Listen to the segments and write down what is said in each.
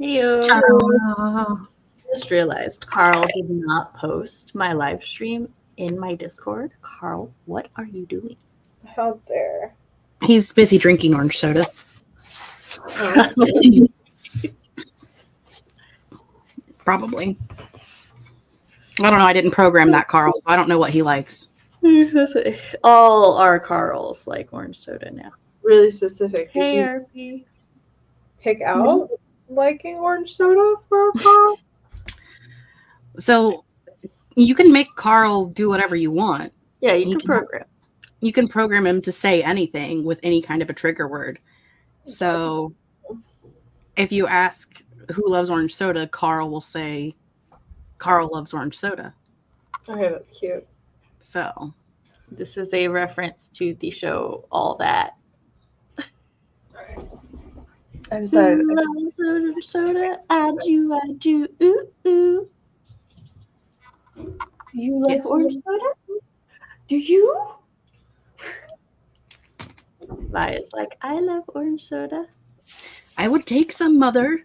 Heyo. Just realized Carl did not post my live stream in my Discord. Carl, what are you doing? How dare. He's busy drinking orange soda. Probably. I don't know. I didn't program that Carl, so I don't know what he likes. All our Carls like orange soda now. Really specific. Hey, Did RP. you pick out liking orange soda for a Carl? So you can make Carl do whatever you want. Yeah, you can program. You can program him to say anything with any kind of a trigger word. So if you ask who loves orange soda, Carl will say, Carl loves orange soda. Okay, that's cute. So this is a reference to the show All That. I decided. Soda, I do, ooh, ooh. You like Yes. orange soda? Do you? It's like, I love orange soda. I would take some, mother.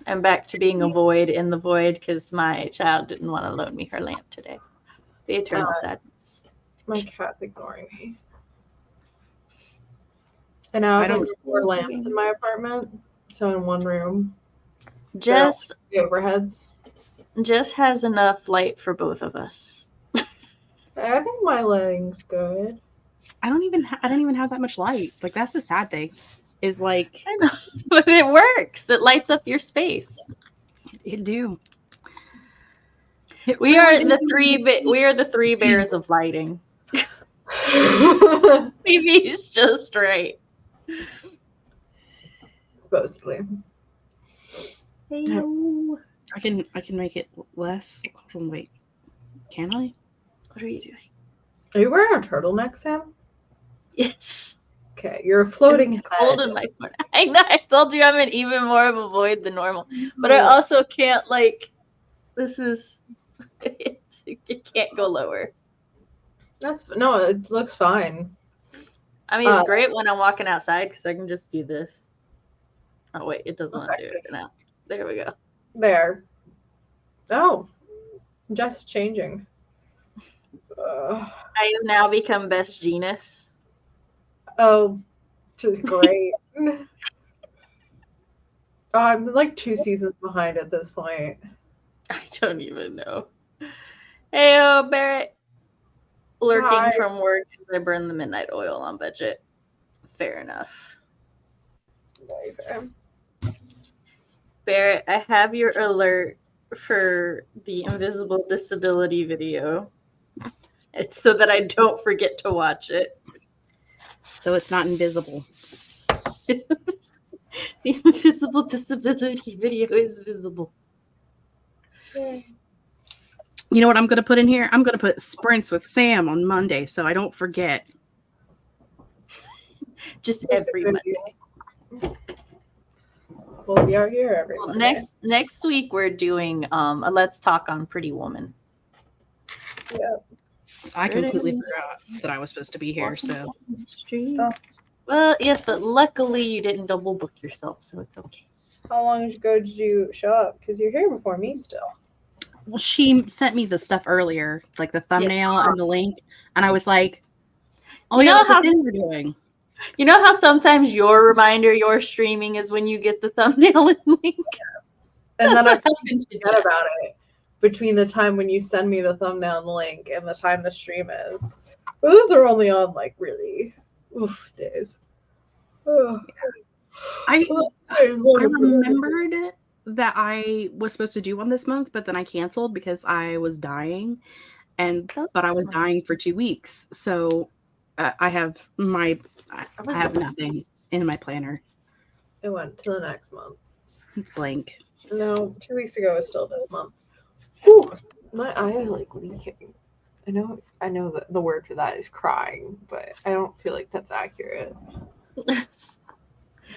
I'm back to being a void in the void because my child didn't want to loan me her lamp today. The eternal sadness. My cat's ignoring me. And now I have like 4 lamps in my apartment, so in one room. Jess The overheads. has enough light for both of us. I think my lighting's good. I don't even have that much light. Like, that's the sad thing. Is like, I know, but it works. It lights up your space. it do. We are the three bears of lighting. TV's just right. Supposedly. Hello. I can make it less. Hold on, wait. Can I? What are you doing? Are you wearing a turtleneck, Sam? Yes. Okay, you're a floating head. Cold in my corner. I know. I told you I'm in even more of a void than normal, but I also can't like. This is. It can't go lower. It looks fine. I mean, it's great when I'm walking outside because I can just do this. Oh wait, it doesn't want to do it now. There we go. There. Oh, just changing. I have now become best genus. Oh, which is great. I'm like 2 seasons behind at this point. I don't even know. Hey, Barrett. Lurking from work as I burn the midnight oil on budget. Fair enough. Okay. Barrett, I have your alert for the invisible disability video. It's so that I don't forget to watch it. So it's not invisible. The invisible disability video is visible. You know what I'm going to put in here? I'm going to put sprints with Sam on Monday so I don't forget. Just every Monday. Well, we are here every Monday. Next week we're doing a Let's Talk on Pretty Woman. Yeah. I completely forgot that I was supposed to be here, so. Well, yes, but luckily you didn't double book yourself, so it's okay. How long ago did you show up? Because you're here before me still. Well, she sent me the stuff earlier, like the thumbnail and the link, and I was like, "Oh yeah, that's the thing we're doing." You know how sometimes your reminder you're streaming is when you get the thumbnail and link? Yes. And then I forget about it between the time when you send me the thumbnail and the link and the time the stream is. But those are only on like really days. Oh. I remembered that I was supposed to do one this month, but then I canceled because I was dying, but I was dying for 2 weeks. So I have nothing in my planner. It went to the next month. It's blank. No, 2 weeks ago is still this month. Whew, my eye is like leaking. I know that the word for that is crying, but I don't feel like that's accurate.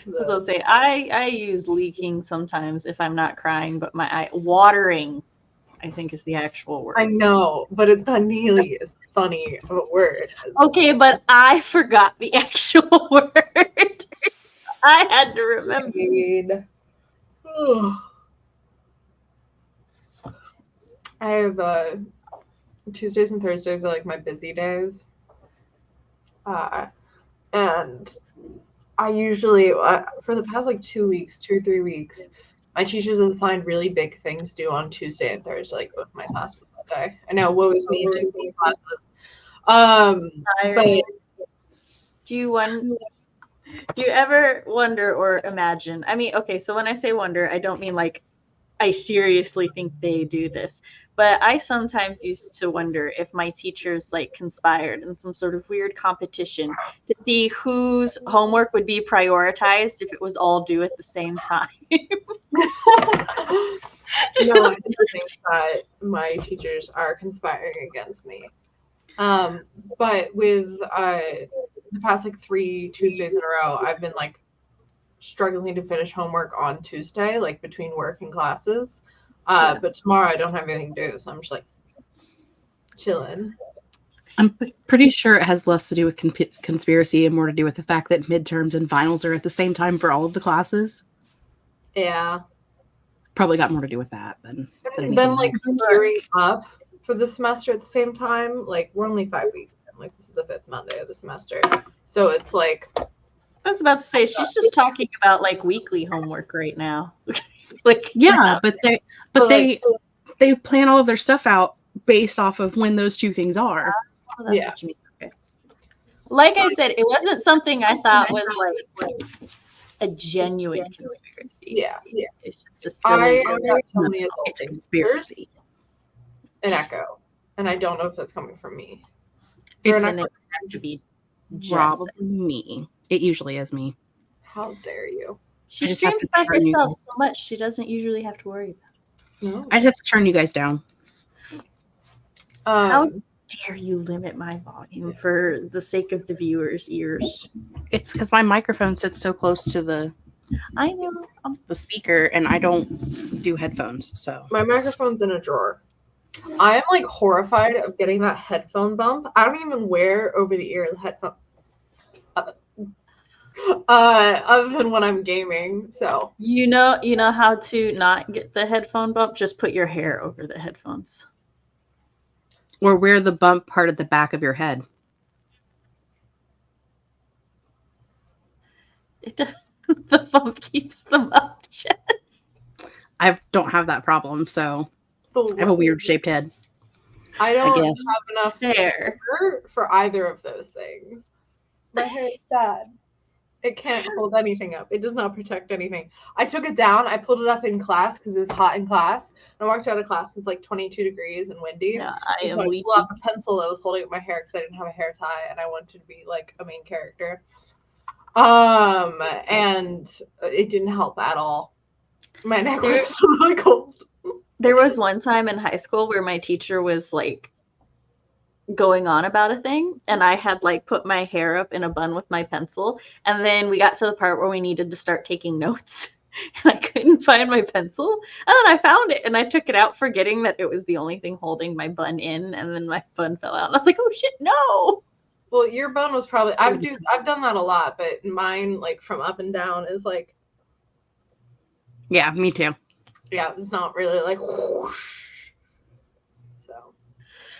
So say I use leaking sometimes if I'm not crying, but my eye watering, I think, is the actual word. I know, but it's not nearly as funny of a word. Okay, but I forgot the actual word. I had to remember. I have Tuesdays and Thursdays are like my busy days. And I usually, for the past like 2 weeks, 2 or 3 weeks, my teachers have assigned really big things due on Tuesday and Thursday, like both my classes that day. I know, woe is me, doing classes. But do you ever wonder or imagine? I mean, okay, so when I say wonder, I don't mean like I seriously think they do this, but I sometimes used to wonder if my teachers like conspired in some sort of weird competition to see whose homework would be prioritized if it was all due at the same time. no, I do think that my teachers are conspiring against me. But with the past like 3 Tuesdays in a row, I've been like struggling to finish homework on Tuesday, like between work and classes. But tomorrow I don't have anything to do, so I'm just like chilling. I'm pretty sure it has less to do with conspiracy and more to do with the fact that midterms and finals are at the same time for all of the classes. Yeah. Probably got more to do with that than then like gearing up for the semester at the same time. Like we're only 5 weeks in. Like this is the 5th Monday of the semester. So it's like I was about to say she's just talking about like weekly homework right now. Like yeah, but they plan all of their stuff out based off of when those two things are. Oh, that's what you mean. Okay. Like I said, it wasn't something I thought was like a genuine conspiracy. Yeah. It's just a silly. It's a conspiracy. An echo, and I don't know if that's coming from me. It's to be probably me. It usually is me. How dare you? She streams by herself so much she doesn't usually have to worry about it. No. I just have to turn you guys down. How dare you limit my volume for the sake of the viewers' ears? It's because my microphone sits so close to the speaker, and I don't do headphones. So my microphone's in a drawer. I am like horrified of getting that headphone bump. I don't even wear over the ear headphone. Other than when I'm gaming, so you know how to not get the headphone bump. Just put your hair over the headphones, or wear the bump part at the back of your head. The bump keeps them up. Jess. I don't have that problem, so I have a weird shaped head. I don't have enough hair for either of those things. My hair is sad. It can't hold anything up. It does not protect anything. I took it down. I pulled it up in class because it was hot in class. And I walked out of class and it's like 22 degrees and windy. Yeah, I pulled out the pencil that was holding up my hair because I didn't have a hair tie and I wanted to be like a main character. And it didn't help at all. My neck was still really cold. There was one time in high school where my teacher was like going on about a thing and I had like put my hair up in a bun with my pencil, and then we got to the part where we needed to start taking notes and I couldn't find my pencil, and then I found it and I took it out forgetting that it was the only thing holding my bun in, and then my bun fell out and I was like, oh shit, no. Well, your bun was probably I've done that a lot, but mine like from up and down is like yeah, me too. Yeah, it's not really like whoosh. So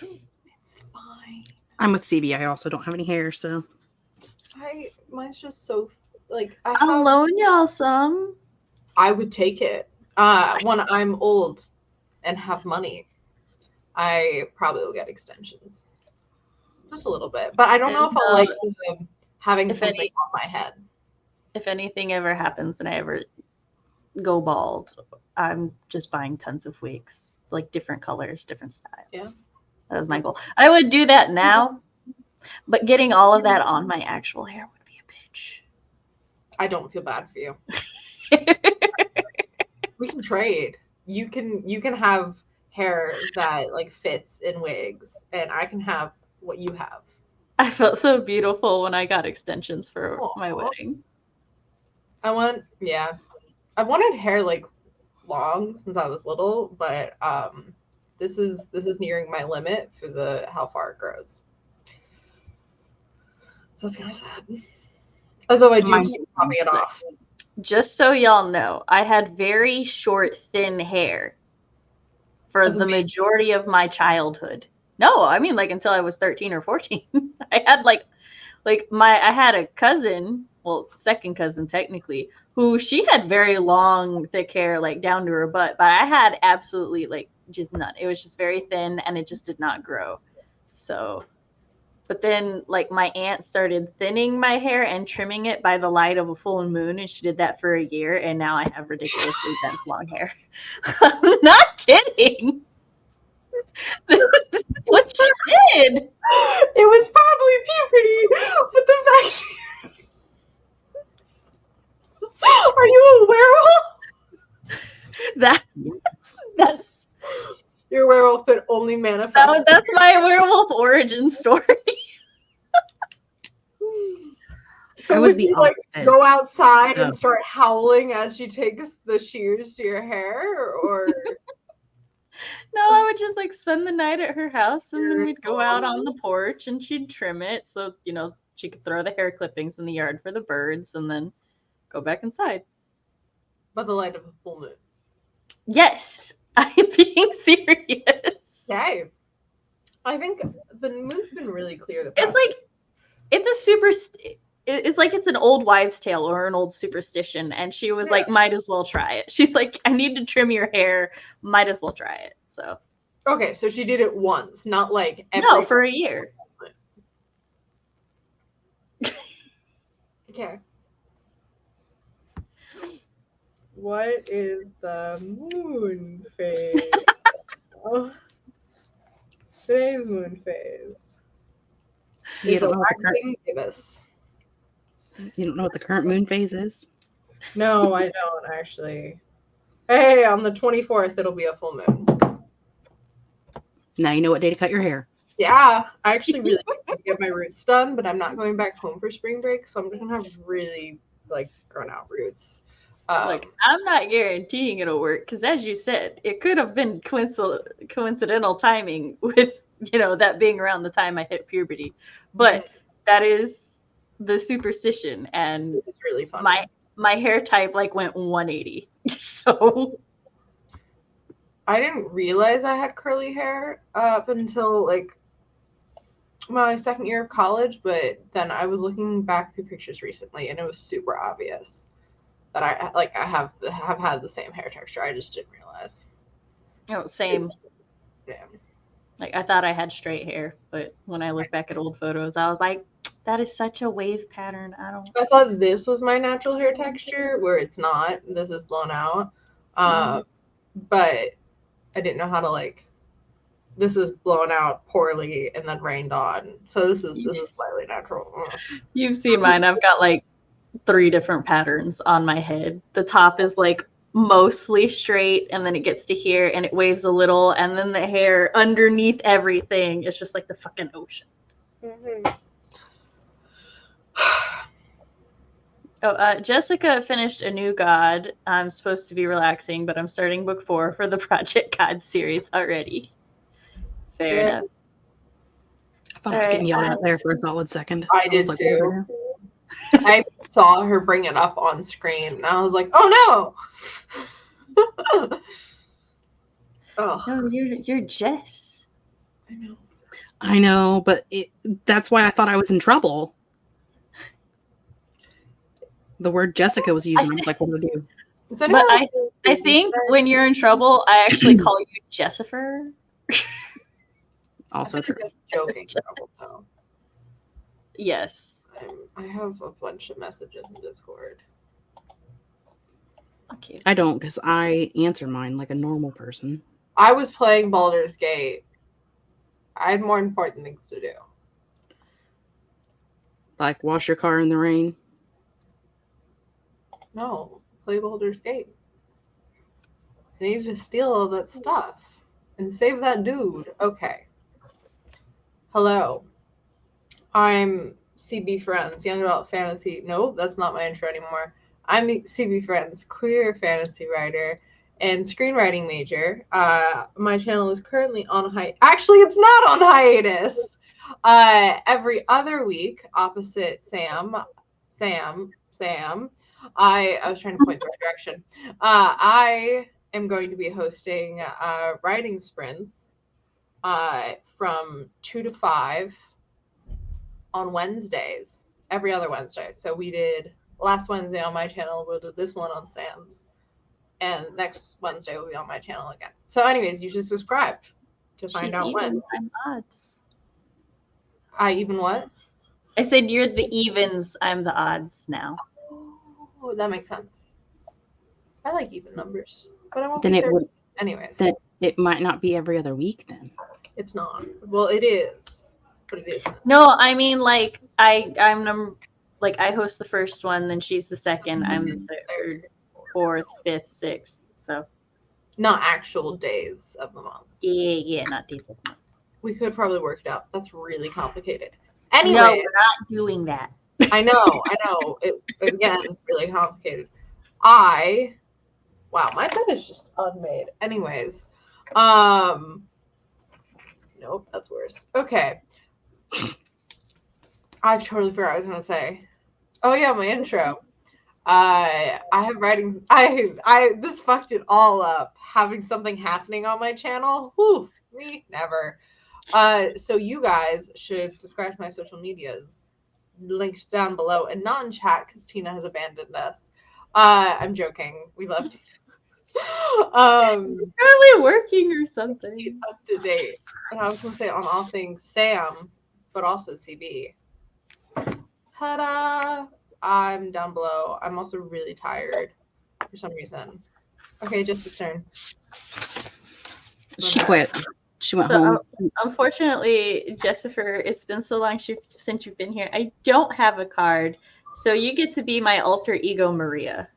it's fine. I'm with CB. I also don't have any hair, so mine's just so like I'll loan y'all some. I would take it. When I'm old and have money, I probably will get extensions. Just a little bit. But I don't know if I'll like having something on my head. If anything ever happens and I ever go bald, I'm just buying tons of wigs, like different colors, different styles. Yeah. That was my goal. I would do that now, but getting all of that on my actual hair would be a bitch. I don't feel bad for you. We can trade. You can have hair that like fits in wigs, and I can have what you have. I felt so beautiful when I got extensions for my wedding. I wanted hair like long since I was little, but this is nearing my limit for how far it grows. So it's kind of sad. Although I do Mine's keep popping it off. Just so y'all know, I had very short, thin hair for the majority of my childhood. No, I mean like until I was 13 or 14. I had I had a cousin, well, second cousin technically, who she had very long, thick hair, like down to her butt, but I had absolutely like just none. It was just very thin and it just did not grow. So, but then like my aunt started thinning my hair and trimming it by the light of a full moon, and she did that for a year, and now I have ridiculously dense long hair. I'm not kidding. This is what she did. It was probably puberty, but the fact are you a werewolf? That's your werewolf could only manifest. That's my werewolf origin story. So I was would the you like opposite. go outside and Oh. start howling as she takes the shears to your hair, or No, I would just like spend the night at her house, and then we'd go out on the porch and she'd trim it so, you know, she could throw the hair clippings in the yard for the birds and then go back inside. by the light of a full moon? Yes, I'm being serious. Okay. I think the moon's been really clear. It's like, it's an old wives' tale or an old superstition, and she was like, might as well try it. She's like, I need to trim your hair, might as well try it. So okay, so she did it once, not like no, for a year. Okay. What is the moon phase? Today's moon phase. You Is a don't know what the waxing gibbous. You don't know what the current moon phase is? No, I don't actually. Hey, on the 24th, it'll be a full moon. Now you know what day to cut your hair. Yeah, I actually really want to get my roots done, but I'm not going back home for spring break, so I'm just gonna have really like grown out roots. Like, I'm not guaranteeing it'll work because, as you said, it could have been coincidental timing with, you know, that being around the time I hit puberty. But that is the superstition, and it's really fun. My hair type like went 180. So I didn't realize I had curly hair up until like my second year of college, but then I was looking back through pictures recently, and it was super obvious that I have had the same hair texture. I just didn't realize. Oh, same. Yeah. Like, I thought I had straight hair, but when I look back at old photos, I was like, that is such a wave pattern. I thought this was my natural hair texture, where it's not. This is blown out. But I didn't know how to like. This is blown out poorly and then rained on. So this is slightly natural. You've seen mine. I've got like 3 different patterns on my head. The top is like mostly straight, and then it gets to here and it waves a little, and then the hair underneath everything is just like the fucking ocean. Jessica finished A New God. I'm supposed to be relaxing, but I'm starting book 4 for the Project God series already. Fair enough. I thought I was getting yelled at there for a solid second. I did like, too. I saw her bring it up on screen, and I was like, "Oh no!" Oh, no, you're Jess. I know, but that's why I thought I was in trouble. The word Jessica was used, and I was like, "What do I do?" But I think when you're in trouble, I actually call you Jessifer. Also true. Joking trouble, though. Yes. I have a bunch of messages in Discord. Okay. I don't, because I answer mine like a normal person. I was playing Baldur's Gate. I had more important things to do. Like wash your car in the rain? No, play Baldur's Gate. I need to steal all that stuff and save that dude. Okay. Hello. I'm CB Ferrenz, young adult fantasy. No, that's not my intro anymore. I'm CB Ferrenz, queer fantasy writer and screenwriting major. My channel is currently on hiatus. Actually, it's not on hiatus. Every other week, opposite Sam Sam. I was trying to point the right direction. I am going to be hosting writing sprints from 2 to 5 on Wednesdays, every other Wednesday. So we did last Wednesday on my channel, we'll do this one on Sam's, and next Wednesday will be on my channel again. So anyways, you should subscribe to find out when. I'm odds. I even what? I said you're the evens, I'm the odds now. Oh, that makes sense. I like even numbers, but I won't Then be it 30. would. Anyways, Then it might not be every other week. Then it's not. Well, it is, but it isn't. No, I mean like I'm number like I host the first one, then she's the second, I'm the third, fourth, fifth, sixth. So not actual days of the month. Yeah, not days of the month. We could probably work it out. That's really complicated. Anyway, no, we're not doing that. I know. It again, it's really complicated. Wow, my bed is just unmade. Anyways, nope, that's worse. Okay. I've totally forgot what I was gonna say. Oh yeah, my intro. I have writings. This fucked it all up. Having something happening on my channel. Whew, me never. So you guys should subscribe to my social medias, linked down below, and not in chat because Tina has abandoned us. I'm joking. We love Tina. Probably working or something. Up to date. And I was gonna say on all things Sam, but also CB. Ta-da! I'm down below. I'm also really tired for some reason. Okay, Jess's turn. she quit. She went home. Unfortunately, Jessifer, it's been so long since you've been here. I don't have a card, so you get to be my alter ego, Maria.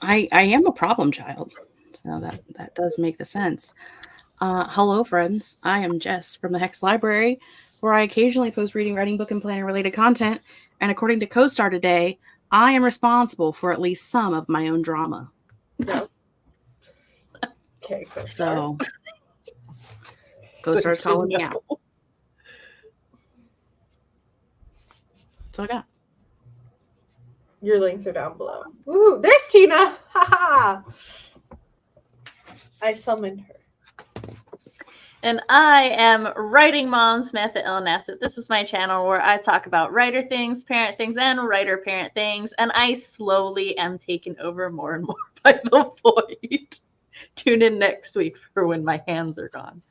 I am a problem child, so that does make the sense. Hello, friends. I am Jess from the Hexed Library, where I occasionally post reading, writing, book, and planning related content. And according to CoStar today, I am responsible for at least some of my own drama. Yep. Okay, CoStar. So CoStar's calling me out. That's all I got. Your links are down below. Woo! There's Tina! Ha ha! I summoned her. And I am Writing Mom Samantha Elnassett. This is my channel where I talk about writer things, parent things, and writer-parent things. And I slowly am taken over more and more by the void. Tune in next week for when my hands are gone.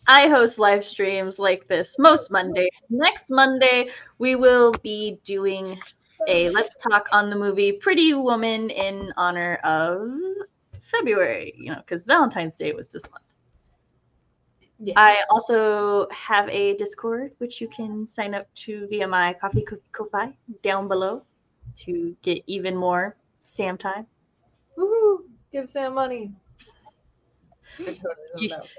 I host live streams like this most Mondays. Next Monday, we will be doing a Let's Talk on the movie Pretty Woman in honor of February, because Valentine's Day was this month. Yeah. I also have a Discord, which you can sign up to via my Ko-fi down below to get even more Sam time. Woohoo! Give Sam money.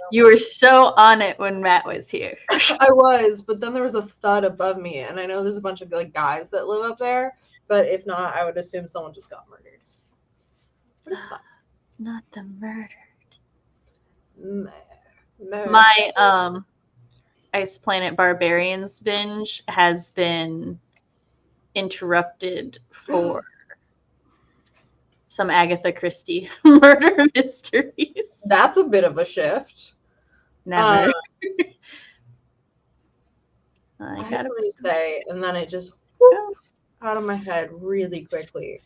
You were so on it when Matt was here. I was, but then there was a thud above me, and I know there's a bunch of guys that live up there, but if not, I would assume someone just got murdered. But it's fine. Not the murdered. No. My Ice Planet Barbarians binge has been interrupted for some Agatha Christie murder mysteries. That's a bit of a shift. Never. I had something to say, and then it just out of my head really quickly.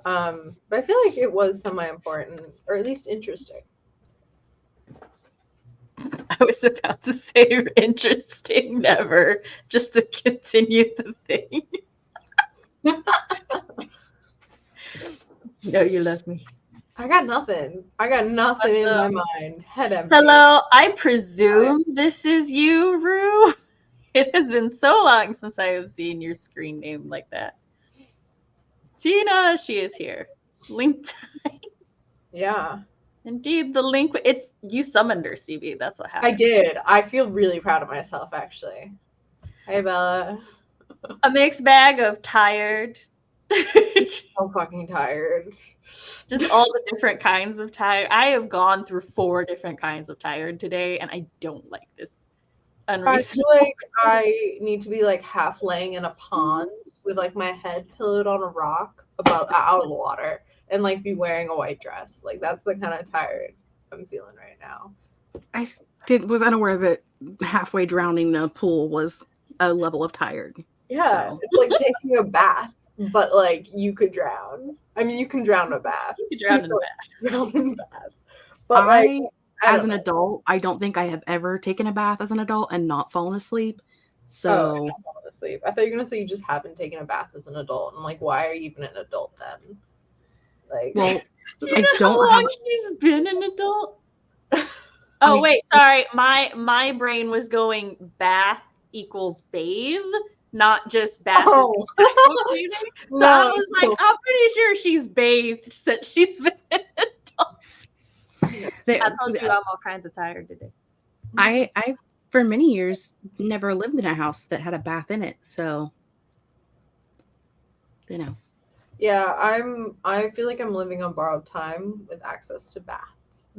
But I feel like it was semi-important, or at least interesting. I was about to say interesting, never, just to continue the thing. No, you love me. I got nothing. In my mind. Head empty. Hello, I presume this is you, Rue. It has been so long since I have seen your screen name like that. Tina, she is here. Link time. Yeah. Indeed, the link. It's you summoned her, CB. That's what happened. I did. I feel really proud of myself, actually. Hey, Bella. A mixed bag of tired. I'm fucking tired. Just all the different kinds of tired. I have gone through 4 different kinds of tired today, and I don't like this unreasonable. feel like I need to be like half laying in a pond with like my head pillowed on a rock out of the water and like be wearing a white dress. Like that's the kind of tired I'm feeling right now. I was unaware that halfway drowning in a pool was a level of tired. Yeah, So. it's like taking a bath, but like you could drown. I mean, you can drown in a bath. You could drown in a bath. Drown in baths. But like, as an adult, I don't think I have ever taken a bath as an adult and not fallen asleep. So not fallen asleep. I thought you were gonna say you just haven't taken a bath as an adult. I'm like, why are you even an adult then? Like, well, Do you know how long she's been an adult? Oh wait, sorry. My brain was going bath equals bathe, not just bath. Oh. So I was like, I'm pretty sure she's bathed since she's been an adult. I told you I'm all kinds of tired today. I for many years never lived in a house that had a bath in it, so you know. Yeah, I feel like I'm living on borrowed time with access to baths.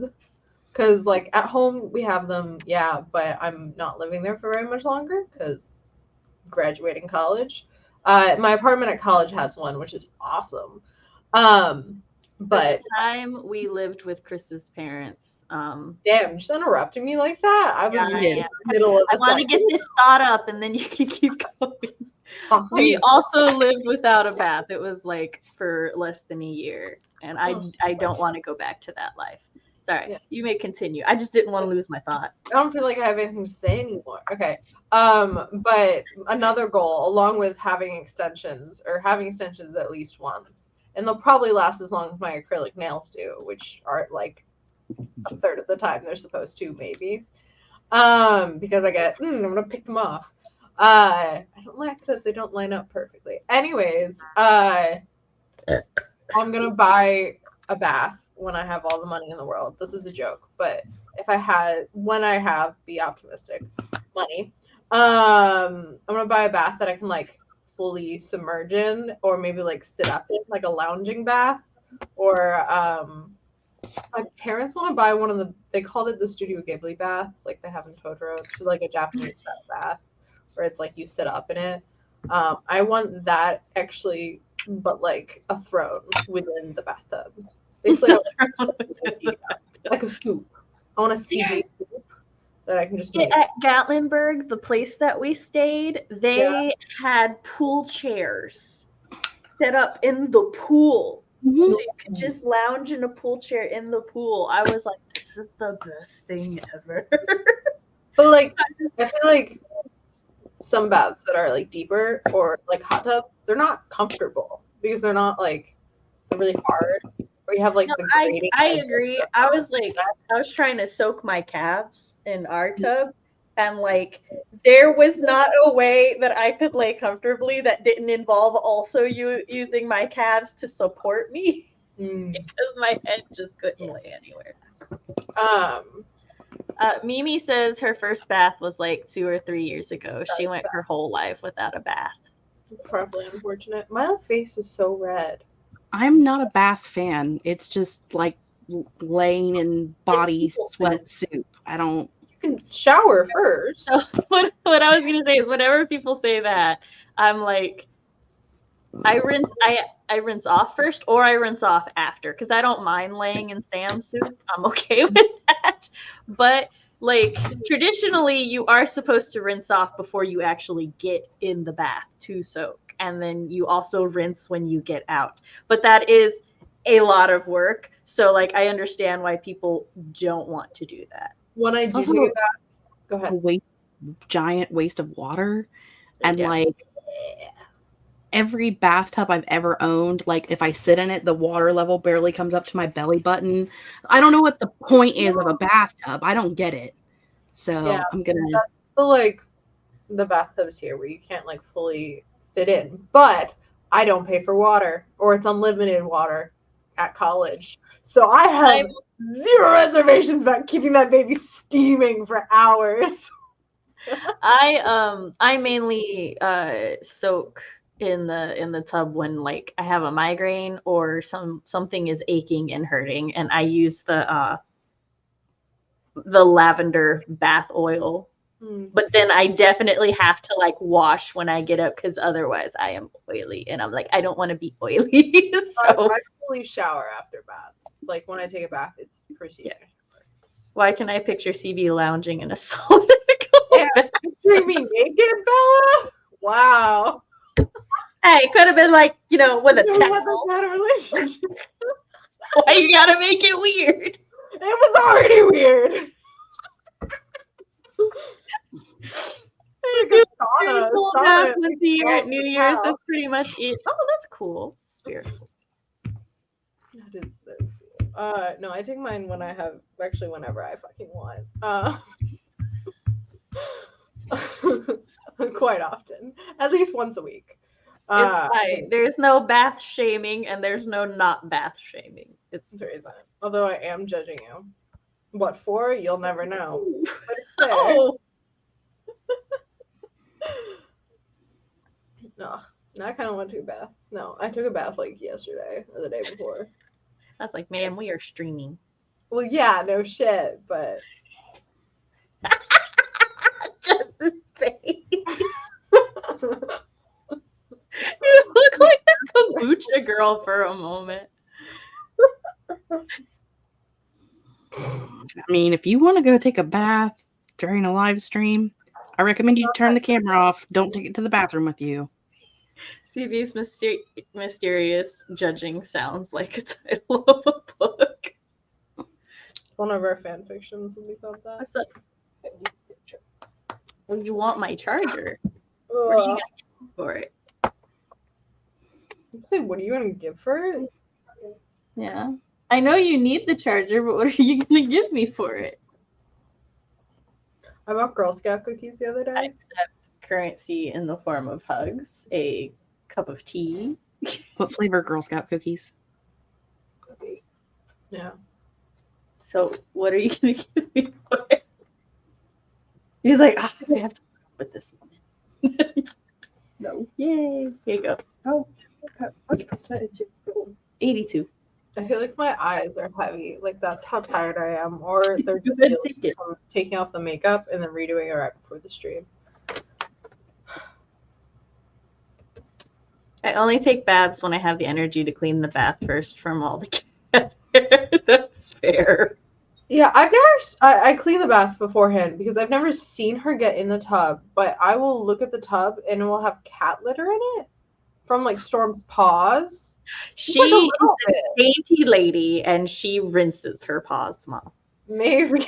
Because like at home we have them, yeah, but I'm not living there for very much longer because graduating college. My apartment at college has one, which is awesome. But at the time we lived with Chris's parents. Damn, just interrupting me like that. I was in the middle of I want to get this thought up and then you can keep going. We also lived without a bath. It was like for less than a year. And I don't want to go back to that life. Sorry, you may continue. I just didn't want to lose my thought. I don't feel like I have anything to say anymore. Okay. But another goal, along with having extensions at least once, and they'll probably last as long as my acrylic nails do, which are like a third of the time they're supposed to, maybe. Because I get, I'm gonna pick them off. I don't like that they don't line up perfectly. Anyways, I'm gonna buy a bath when I have all the money in the world. This is a joke, but when I have, be optimistic, money, I'm gonna buy a bath that I can like fully submerge in, or maybe like sit up in, like a lounging bath, or my parents want to buy one of they called it the Studio Ghibli baths, like they have in Totoro, which is like a Japanese style bath, where it's like you sit up in it. I want that actually, but like a throne within the bathtub. Basically, like a scoop. I want a sea scoop that I can just make. At Gatlinburg, the place that we stayed, they had pool chairs set up in the pool. So you could just lounge in a pool chair in the pool. I was like, this is the best thing ever. But like, I feel like some baths that are like deeper or like hot tub, they're not comfortable because they're not like, they're really hard. Or you have like the grating. I agree. I was trying to soak my calves in our tub, and like there was not a way that I could lay comfortably that didn't involve also using my calves to support me because my head just couldn't lay anywhere. Mimi says her first bath was like 2 or 3 years ago. She went her whole life without a bath. Probably unfortunate. My face is so red. I'm not a bath fan. It's just like laying in body sweat soup. I don't. You can shower first. So what I was gonna say is whenever people say that, I'm like, I rinse off first or I rinse off after because I don't mind laying in Sam soup. I'm okay with that. But like traditionally, you are supposed to rinse off before you actually get in the bath to soak. And then you also rinse when you get out. But that is a lot of work. So like I understand why people don't want to do that. When I do take a bath, go ahead. Giant waste of water. And like every bathtub I've ever owned, like if I sit in it, the water level barely comes up to my belly button. I don't know what the point is of a bathtub. I don't get it. So I'm gonna. That's the bathtubs here where you can't like fully fit in, but I don't pay for water, or it's unlimited water at college, so I have zero reservations about keeping that baby steaming for hours. I mainly soak in the tub when like I have a migraine or something is aching and hurting, and I use the lavender bath oil But then I definitely have to like wash when I get up because otherwise I am oily. And I'm like, I don't want to be oily. So I fully shower after baths. Like when I take a bath, it's pristine. Yeah. Why can I picture CB lounging in a solid Picturing me naked, Bella? Wow. Hey, it could have been like, with a towel. Had a relationship. Why you gotta make it weird? It was already weird. Sauna once a year at New Year's. That's pretty much it. Oh, that's cool. Spiritual. That is cool. No, I take mine when I have whenever I fucking want. Quite often. At least once a week. It's fine. There's no bath shaming and there's no not bath shaming. There isn't. Although I am judging you. What for? You'll never know. But it's there. Oh. No, I kind of went to a bath. No, I took a bath like yesterday or the day before. I was like, man, we are streaming. Well, yeah, no shit, but just his face. You look like a kombucha girl for a moment. I mean, if you want to go take a bath during a live stream, I recommend you turn the camera off. Don't take it to the bathroom with you. CB's mysterious judging sounds like a title of a book. One of our fan fictions will be called that. What's up? Well, you want my charger. What are you going to give for it? What are you going to give for it? Yeah. I know you need the charger, but what are you going to give me for it? I bought Girl Scout cookies the other day. I accept currency in the form of hugs, a cup of tea. What flavor Girl Scout cookies? Yeah. So what are you going to give me for it? He's like, I have to put up with this one. No. Yay. Here you go. Oh, what percentage? 82. I feel like my eyes are heavy. Like that's how tired I am. Or they're just taking off the makeup and then redoing it right before the stream. I only take baths when I have the energy to clean the bath first from all the cat hair. That's fair. Yeah, I clean the bath beforehand because I've never seen her get in the tub, but I will look at the tub and it will have cat litter in it from like Storm's paws. She is a dainty lady and she rinses her paws, Mom. Maybe.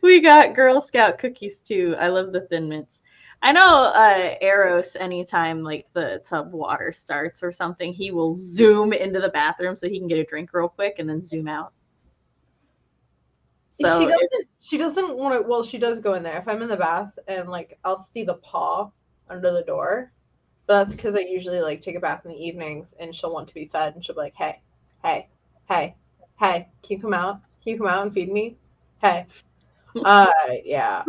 we got Girl Scout cookies too. I love the Thin Mints. I know Eros, anytime like the tub water starts or something, he will zoom into the bathroom so he can get a drink real quick and then zoom out. So she doesn't want to. Well, she does go in there if I'm in the bath and like I'll see the paw under the door. But that's because I usually like take a bath in the evenings and she'll want to be fed and she'll be like, hey, can you come out? Can you come out and feed me? Hey. Yeah.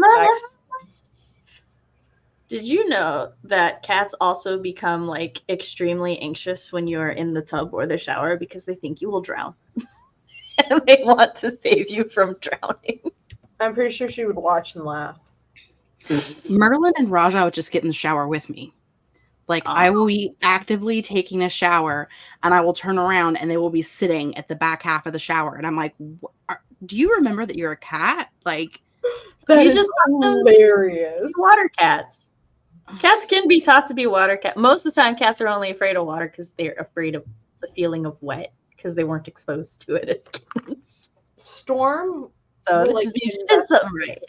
Did you know that cats also become like extremely anxious when you're in the tub or the shower because they think you will drown? And they want to save you from drowning. I'm pretty sure she would watch and laugh. Merlin and Raja would just get in the shower with me. Like, I will be actively taking a shower, and I will turn around, and they will be sitting at the back half of the shower. And I'm like, do you remember that you're a cat? Like, that is just hilarious. Water cats. Cats can be taught to be water cats. Most of the time, cats are only afraid of water because they're afraid of the feeling of wet because they weren't exposed to it as kids. Storm. So you did something right.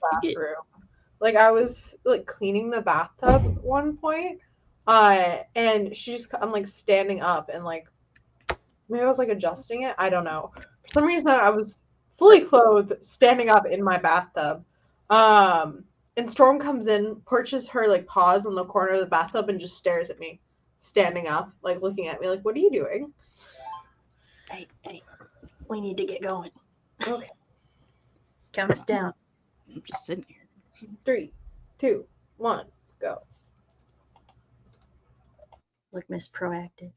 Like, I was like cleaning the bathtub at one point. And I'm like standing up and like maybe I was like adjusting it. I don't know. For some reason I was fully clothed, standing up in my bathtub. And Storm comes in, perches her like paws on the corner of the bathtub and just stares at me, standing up, like looking at me, like, what are you doing? Hey, we need to get going. Okay. Count us down. I'm just sitting here. 3, 2, 1, go. Look, Miss Proactive.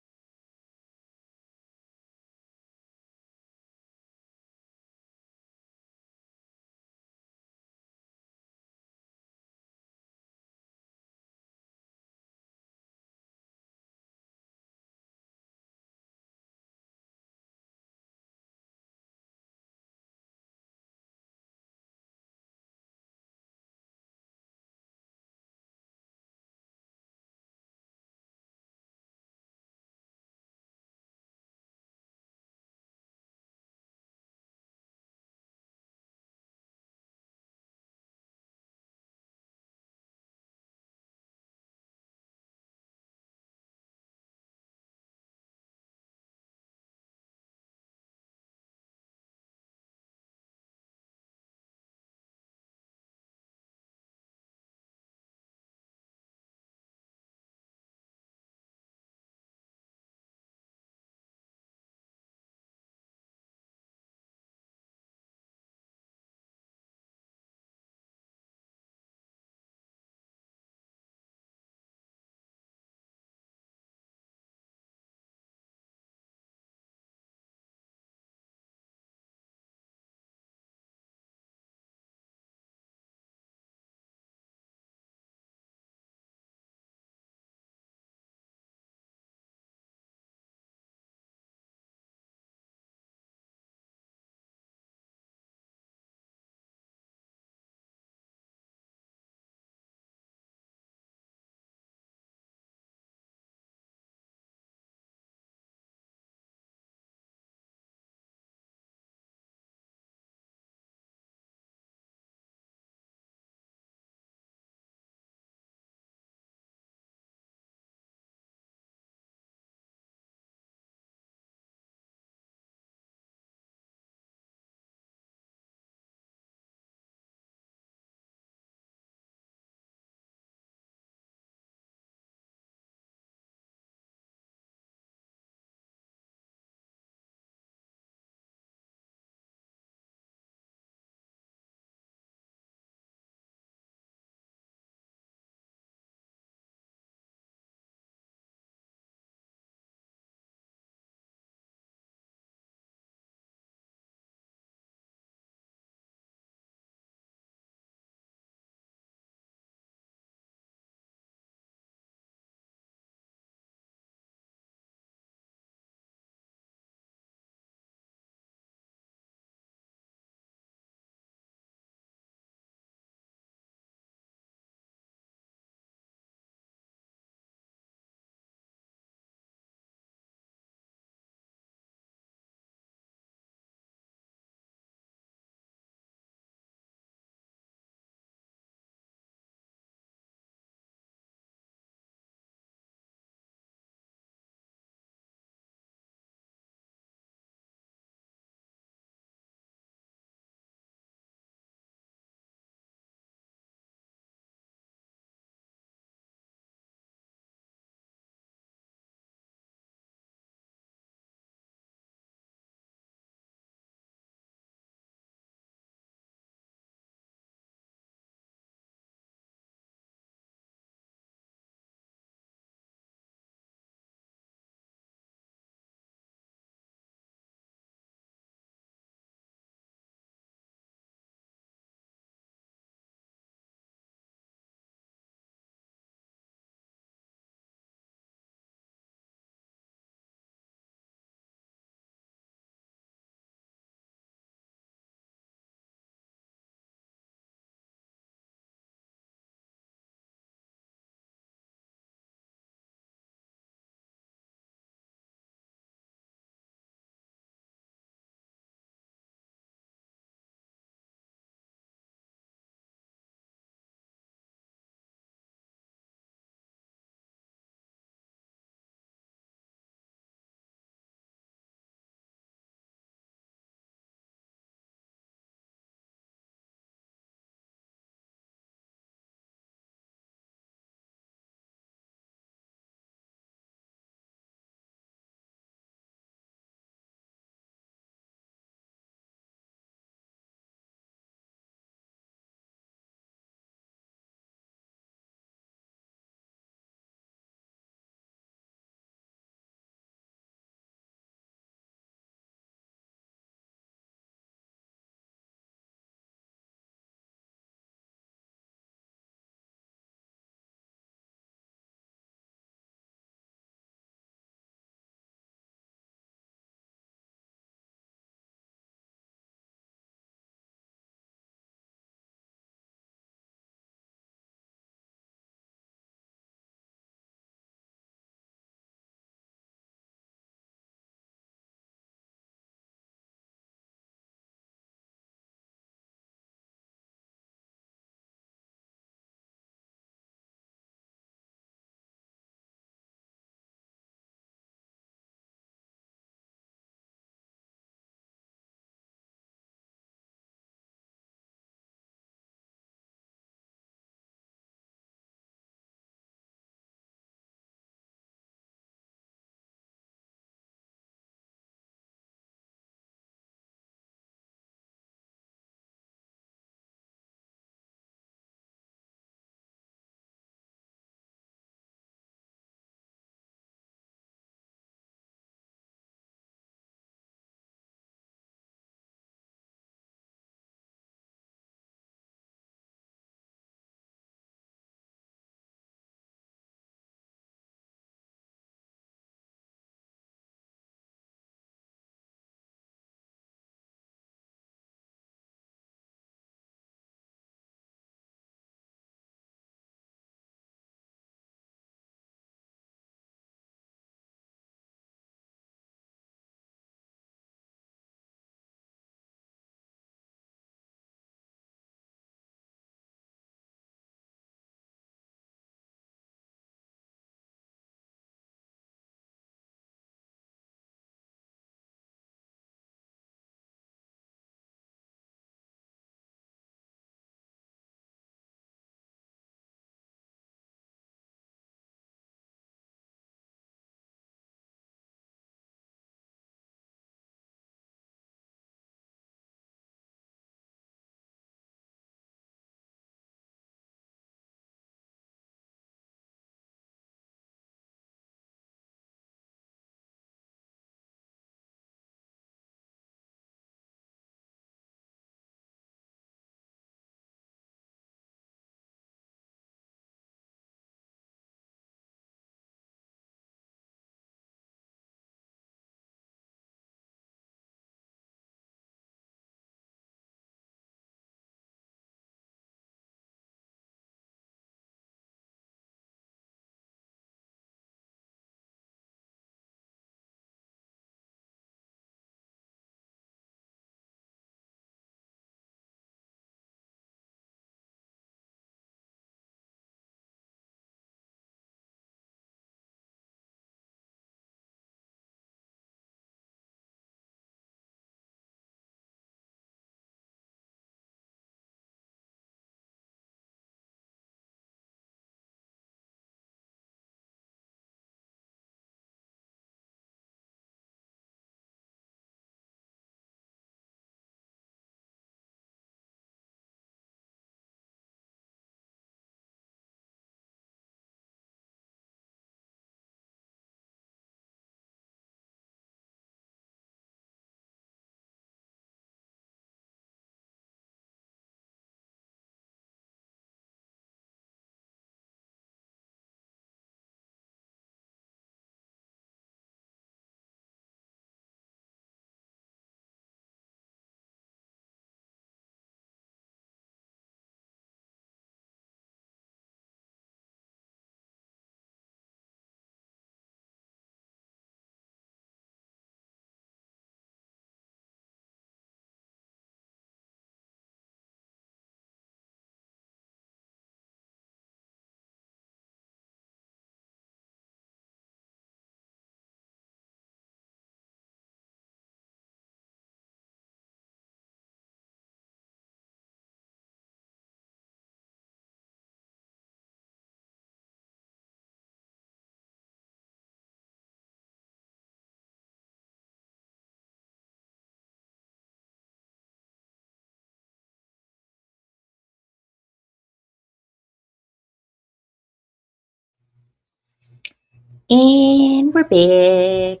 And we're back.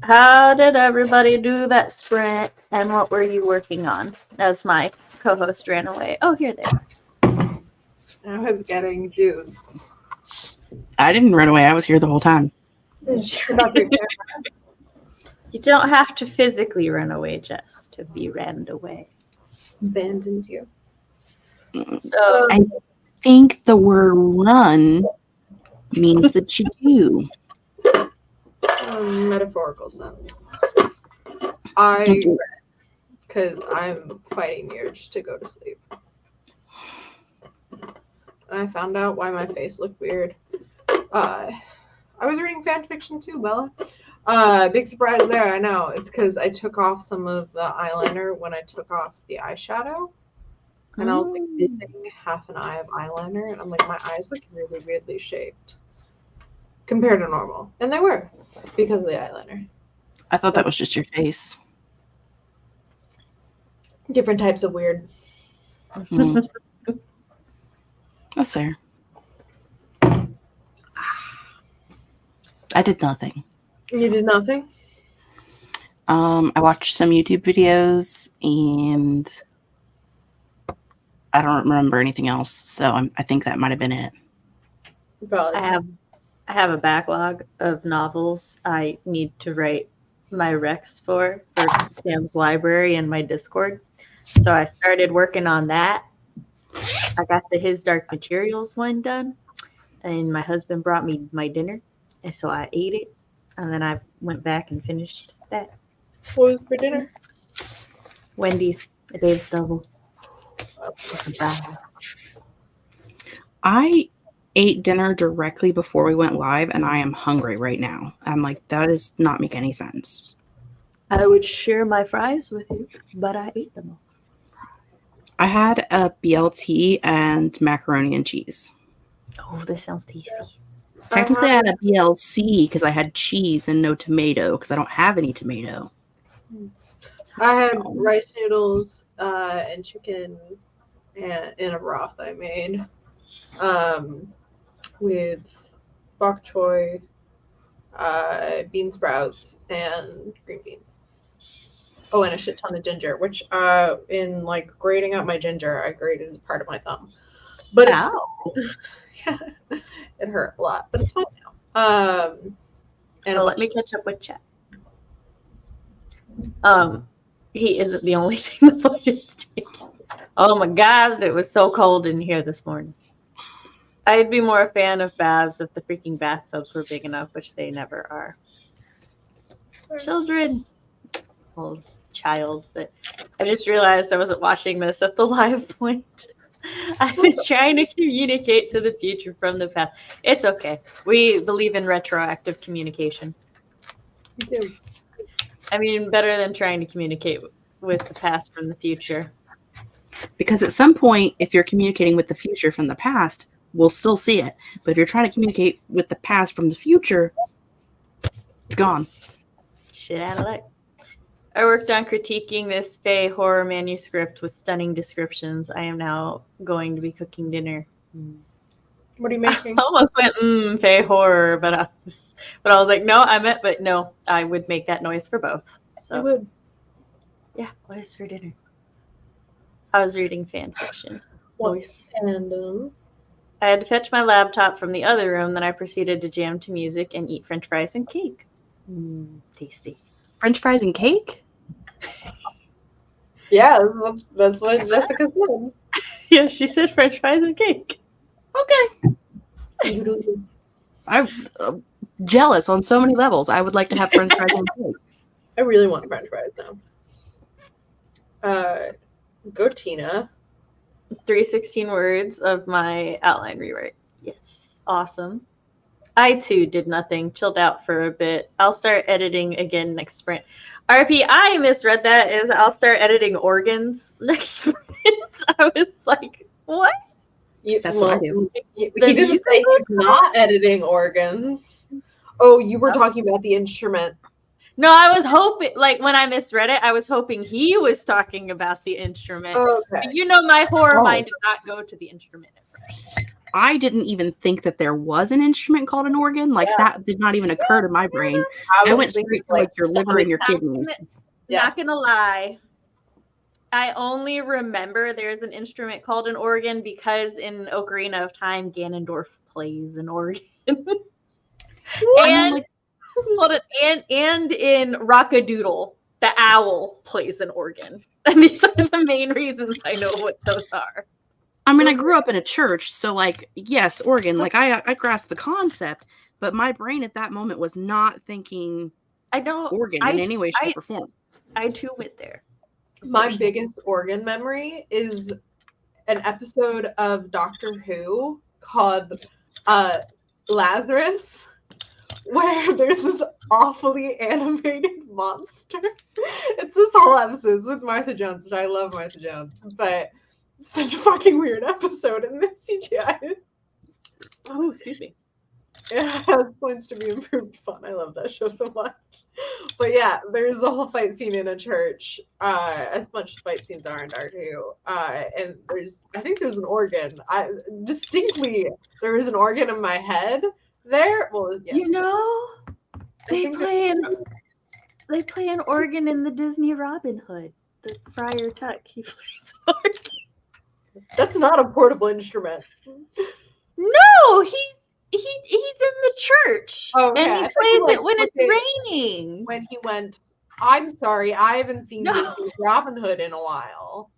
How did everybody do that sprint? And what were you working on as my co-host ran away? Oh, here they are. I was getting juice. I didn't run away. I was here the whole time. You don't have to physically run away just to be ran away. Abandoned you. So I think the word run means that you do. Metaphorical sense. Because I'm fighting the urge to go to sleep. And I found out why my face looked weird. I was reading fan fiction too, Bella. Big surprise there, I know. It's because I took off some of the eyeliner when I took off the eyeshadow. And I was like missing half an eye of eyeliner. And I'm like, my eyes look really weirdly shaped compared to normal. And they were because of the eyeliner. I thought that was just your face. Different types of weird. Mm. That's fair. I did nothing. You did nothing? I watched some YouTube videos and I don't remember anything else. So I think that might have been it. Probably. I have a backlog of novels I need to write my recs for Sam's library and my Discord. So I started working on that. I got the His Dark Materials one done, and my husband brought me my dinner, and so I ate it, and then I went back and finished that. What was for dinner? Wendy's, a Dave's double. I ate dinner directly before we went live, and I am hungry right now. I'm like, that does not make any sense. I would share my fries with you, but I ate them all. I had a BLT and macaroni and cheese. Oh, this sounds tasty. Technically, I had a BLC because I had cheese and no tomato because I don't have any tomato. I had rice noodles and chicken in a broth I made with bok choy, bean sprouts, and green beans. Oh, and a shit ton of ginger, which in like grating up my ginger, I grated part of my thumb. But yeah, it hurt a lot, but it's fine now. And let me catch up with chat. He isn't the only thing the book is taking. Oh my God, it was so cold in here this morning. I'd be more a fan of baths if the freaking bathtubs were big enough, which they never are. Children. Child, but I just realized I wasn't watching this at the live point. I've been trying to communicate to the future from the past. It's okay. We believe in retroactive communication. We do. I mean, better than trying to communicate with the past from the future. Because at some point, if you're communicating with the future from the past, we'll still see it. But if you're trying to communicate with the past from the future, it's gone. Shit out of luck. I worked on critiquing this Fae horror manuscript with stunning descriptions. I am now going to be cooking dinner. What are you making? I almost went, Fae horror, but I was like, no, I would make that noise for both. So, I would. Yeah, what is for dinner? I was reading fan fiction. Voice. And I had to fetch my laptop from the other room, then I proceeded to jam to music and eat French fries and cake. Tasty. French fries and cake? Yeah, that's what Jessica said. Yeah, she said French fries and cake. Okay. I'm jealous on so many levels. I would like to have French fries and cake. I really want French fries now. Go Tina. 316 words of my outline rewrite. Yes, awesome. I too did nothing, chilled out for a bit. I'll start editing again next sprint. RP, I misread that as I'll start editing organs next sprint. I was like, what? That's what I do. He didn't say he's not editing organs. Oh, you were talking about the instrument. No, I was hoping, like when I misread it, I was hoping he was talking about the instrument. Okay. But you know, my horror mind did not go to the instrument at I didn't even think that there was an instrument called an organ. Like that did not even occur to my brain. I went straight to like your liver and your kidneys. Not gonna lie. I only remember there's an instrument called an organ because in Ocarina of Time, Ganondorf plays an organ. and in Rockadoodle, the owl plays an organ. And these are the main reasons I know what those are. I mean, I grew up in a church, so like, yes, organ. Like I grasped the concept, but my brain at that moment was not thinking organ in any way, shape, or form. I too went there. My biggest organ memory is an episode of Doctor Who called Lazarus, where there's this awfully animated monster. It's this whole episode with Martha Jones, which I love Martha Jones, but it's such a fucking weird episode in the CGI. Oh, excuse me. It has points to be improved fun. I love that show so much. But yeah, there's a whole fight scene in a church, as much as fight scenes are in Doctor Who. And I think there's an organ. Distinctly, there was an organ in my head there. Well, yeah. You know, they play an organ in the Disney Robin Hood. The Friar Tuck, he plays an organ. That's not a portable instrument. No, he's in the church. Oh, okay. And he plays it when it's raining. When he went, I'm sorry, I haven't seen Disney's Robin Hood in a while.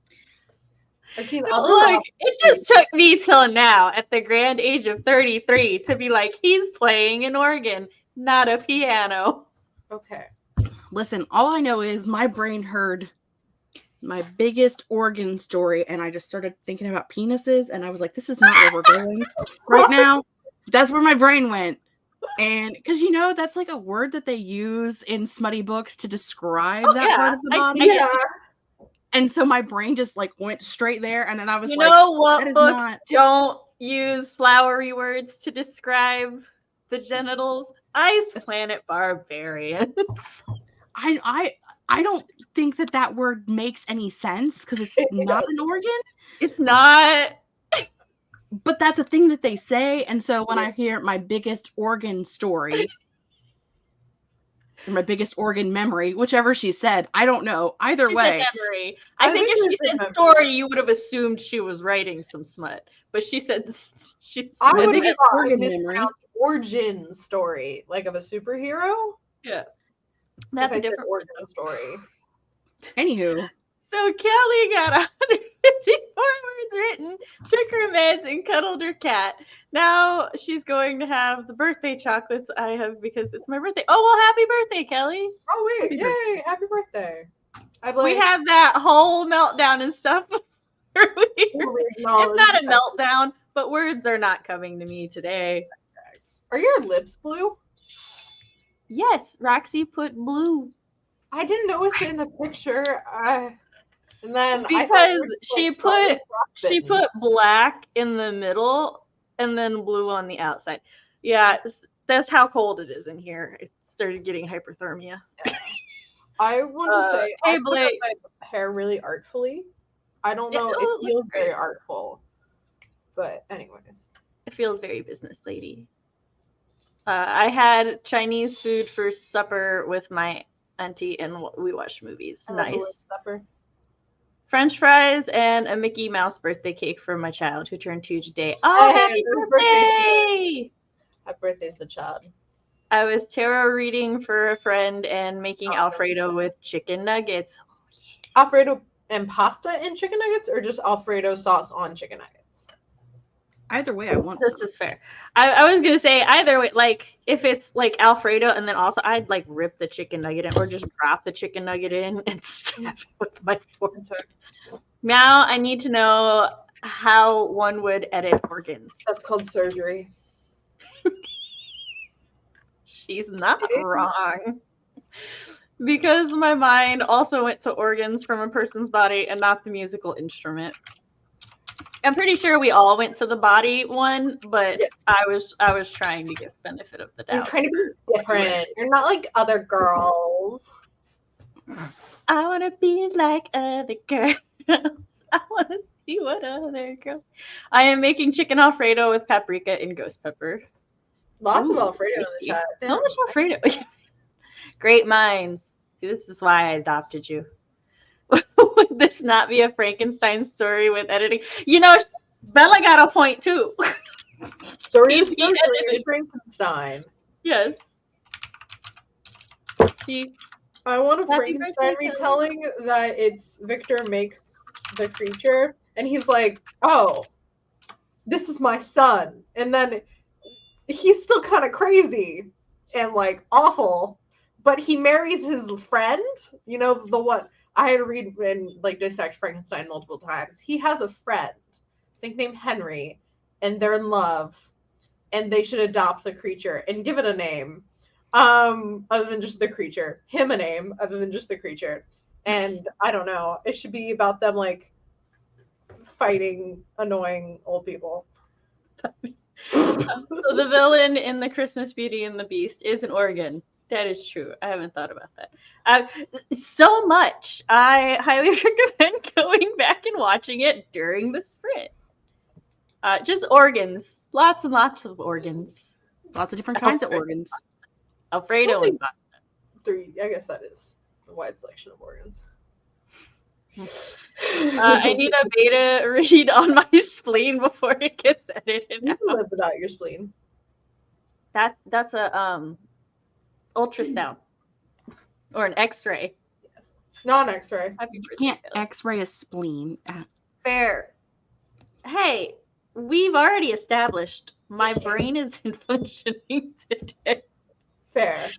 I've seen other. Look, it just took me till now, at the grand age of 33, to be like, he's playing an organ, not a piano. Okay. Listen, all I know is my brain heard my biggest organ story, and I just started thinking about penises, and I was like, this is not where we're going right now. That's where my brain went. And because that's like a word that they use in smutty books to describe that part of the body. And so my brain just like went straight there, and then I was like, know what books don't use flowery words to describe the genitals? Ice Planet Barbarians. I don't think that word makes any sense because it's not an organ. It's not. But that's a thing that they say. And so when I hear my biggest organ story, or my biggest organ memory, whichever she said, I don't know. Either way. Memory. I think if she said story, you would have assumed she was writing some smut. But she said she's my biggest organ memory. Origin story, like of a superhero? Yeah. That's a different organ story. Anywho. So Kelly got 154 words written, took her meds, and cuddled her cat. Now she's going to have the birthday chocolates I have because it's my birthday. Oh, well, happy birthday, Kelly. Oh, wait. Yay. Happy birthday. We had that whole meltdown and stuff. It's not a meltdown, but words are not coming to me today. Are your lips blue? Yes, Roxy put blue. I didn't notice it in the picture. And then because she put black in the middle and then blue on the outside. Yeah, that's how cold it is in here. It started getting hyperthermia. I want to say I put Blake, my hair really artfully. I don't know. It feels very artful. But anyways. It feels very business lady. I had Chinese food for supper with my auntie and we watched movies. Nice. Supper. French fries and a Mickey Mouse birthday cake for my child who turned 2 today. Oh, happy birthday! Happy birthday to the child. I was tarot reading for a friend and making Alfredo with chicken nuggets. Oh, yes. Alfredo and pasta and chicken nuggets, or just Alfredo sauce on chicken nuggets? Either way, I want this is fair. I was gonna say either way, like if it's like Alfredo and then also I'd like rip the chicken nugget in or just drop the chicken nugget in and stab it with my fork. Now I need to know how one would edit organs. That's called surgery. She's not wrong. Because my mind also went to organs from a person's body and not the musical instrument. I'm pretty sure we all went to the body one, but yeah. I was trying to give benefit of the doubt. You're trying to be different. You're not like other girls. I want to be like other girls. I want to See what other girls. I am making chicken Alfredo with paprika and ghost pepper. Lots of Alfredo in the chat. So much Alfredo. Great minds. See, this is why I adopted you. Would this not be a Frankenstein story with editing? You know, Bella got a point too. Story of Frankenstein. Yes. See, I want a Happy Frankenstein birthday, retelling that it's Victor makes the creature, and he's like, "Oh, this is my son," and then he's still kind of crazy and like awful, but he marries his friend. You know, the one I had to read and like dissect Frankenstein multiple times. He has a friend, I think named Henry, and they're in love, and they should adopt the creature and give it a name. Other than just the creature, him a name other than just the creature, and I don't know. It should be about them like fighting annoying old people. So the villain in the Christmas Beauty and the Beast is an organ. That is true. I haven't thought about that. So much. I highly recommend going back and watching it during the sprint. Just organs. Lots and lots of organs. Lots of different kinds of organs. Alfredo and pasta. 3. I guess that is a wide selection of organs. I need a beta read on my spleen before it gets edited You out. can live without your spleen. That's a ultrasound or an X-ray. Yes. Not an X-ray. Happy You birthday, can't Bella. X-ray a spleen. Fair. Hey, we've already established my brain isn't functioning today. Fair.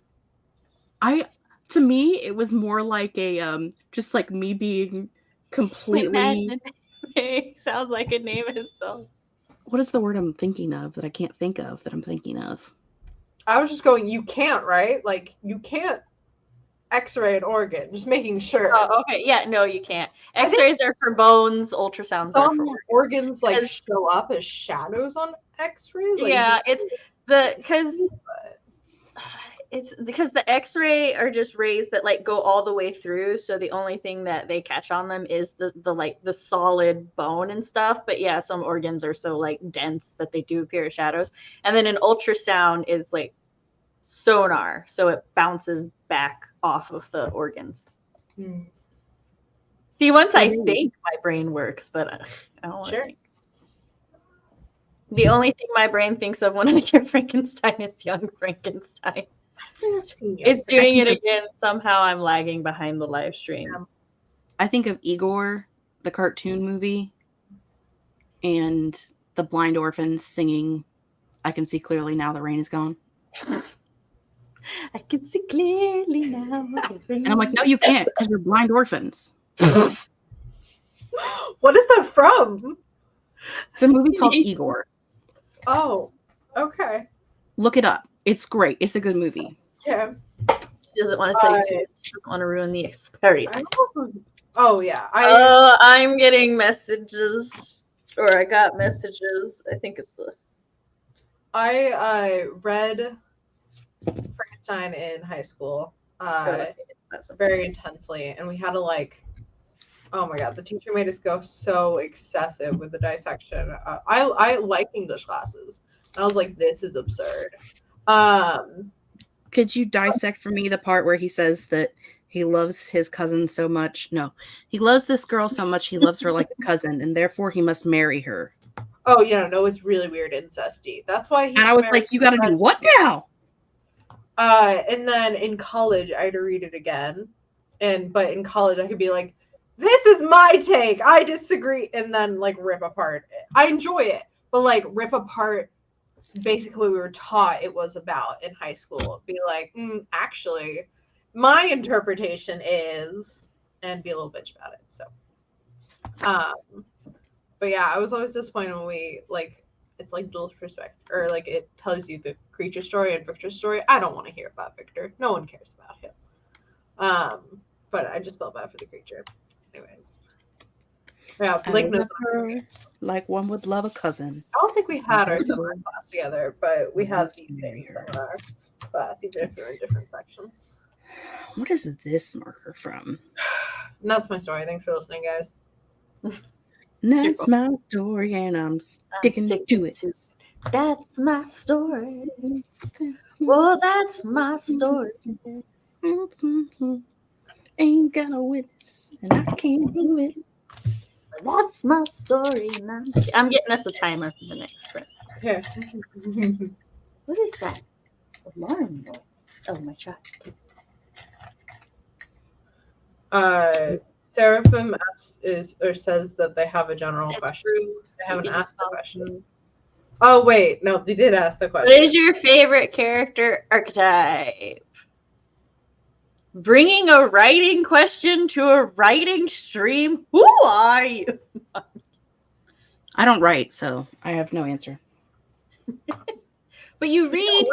To me, it was more like a just like me being completely. Sounds like a name itself. What is the word I'm thinking of that I can't think of that I'm thinking of? I was just going, you can't, right? Like, you can't X-ray an organ. Just making sure. Oh, okay. Yeah, no, you can't. X-rays are for bones. Ultrasounds are Some for organs like Because- show up as shadows on X-rays. Like, yeah, it's because the X-ray are just rays that like go all the way through, so the only thing that they catch on them is the solid bone and stuff. But yeah, some organs are so like dense that they do appear as shadows. And then an ultrasound is like sonar, so it bounces back off of the organs. See, once I think, my brain works, but I don't want to think. The only thing my brain thinks of when I hear Frankenstein is Young Frankenstein. It's doing it again. Somehow I'm lagging behind the live stream. I think of Igor, the cartoon movie, and the blind orphans singing, "I can see clearly now the rain is gone." I can see clearly now. And I'm like, no, you can't, because you're blind orphans. What is that from? It's a movie called Igor. Oh, okay. Look it up. It's great. It's a good movie. Yeah. She doesn't want to say she doesn't want to ruin the experience. Oh yeah. I'm getting messages, or I got messages. I think it's I read Frankenstein in high school very intensely, and we had to like, oh my god, the teacher made us go so excessive with the dissection. I like English classes, and I was like, this is absurd. Could you dissect for me the part where he says that he loves his cousin so much? No, he loves this girl so much he loves her like a cousin, and therefore he must marry her. Oh yeah, no, it's really weird, incesty. That's why. And I was like, you got to do what now? And then in college, I had to read it again, but in college, I could be like, this is my take. I disagree, and then like rip apart. I enjoy it, but like rip apart. Basically, we were taught it was about in high school. Be like, actually, my interpretation is, and be a little bitch about it. So, but yeah, I was always disappointed when we like, it's like dual perspective, or like it tells you the creature story and Victor's story. I don't want to hear about Victor. No one cares about him. But I just felt bad for the creature. Anyways. Yeah, like one would love a cousin. I don't think we had our summer class together, but we had these things in our class, even if we were in different sections. What is this marker from? And that's my story. Thanks for listening, guys. And that's my story, and I'm sticking to it. That's my story. Well, that's my story. Ain't got a witness, and I can't do it. That's my story. I'm getting us a timer for the next one. Okay. What is that? Alarm noise. Oh, my child. Seraphim says that they have a general question. True. They haven't asked the question. Oh wait, no, they did ask the question. What is your favorite character archetype? Bringing a writing question to a writing stream. Who are you? I don't write, so I have no answer. But you read.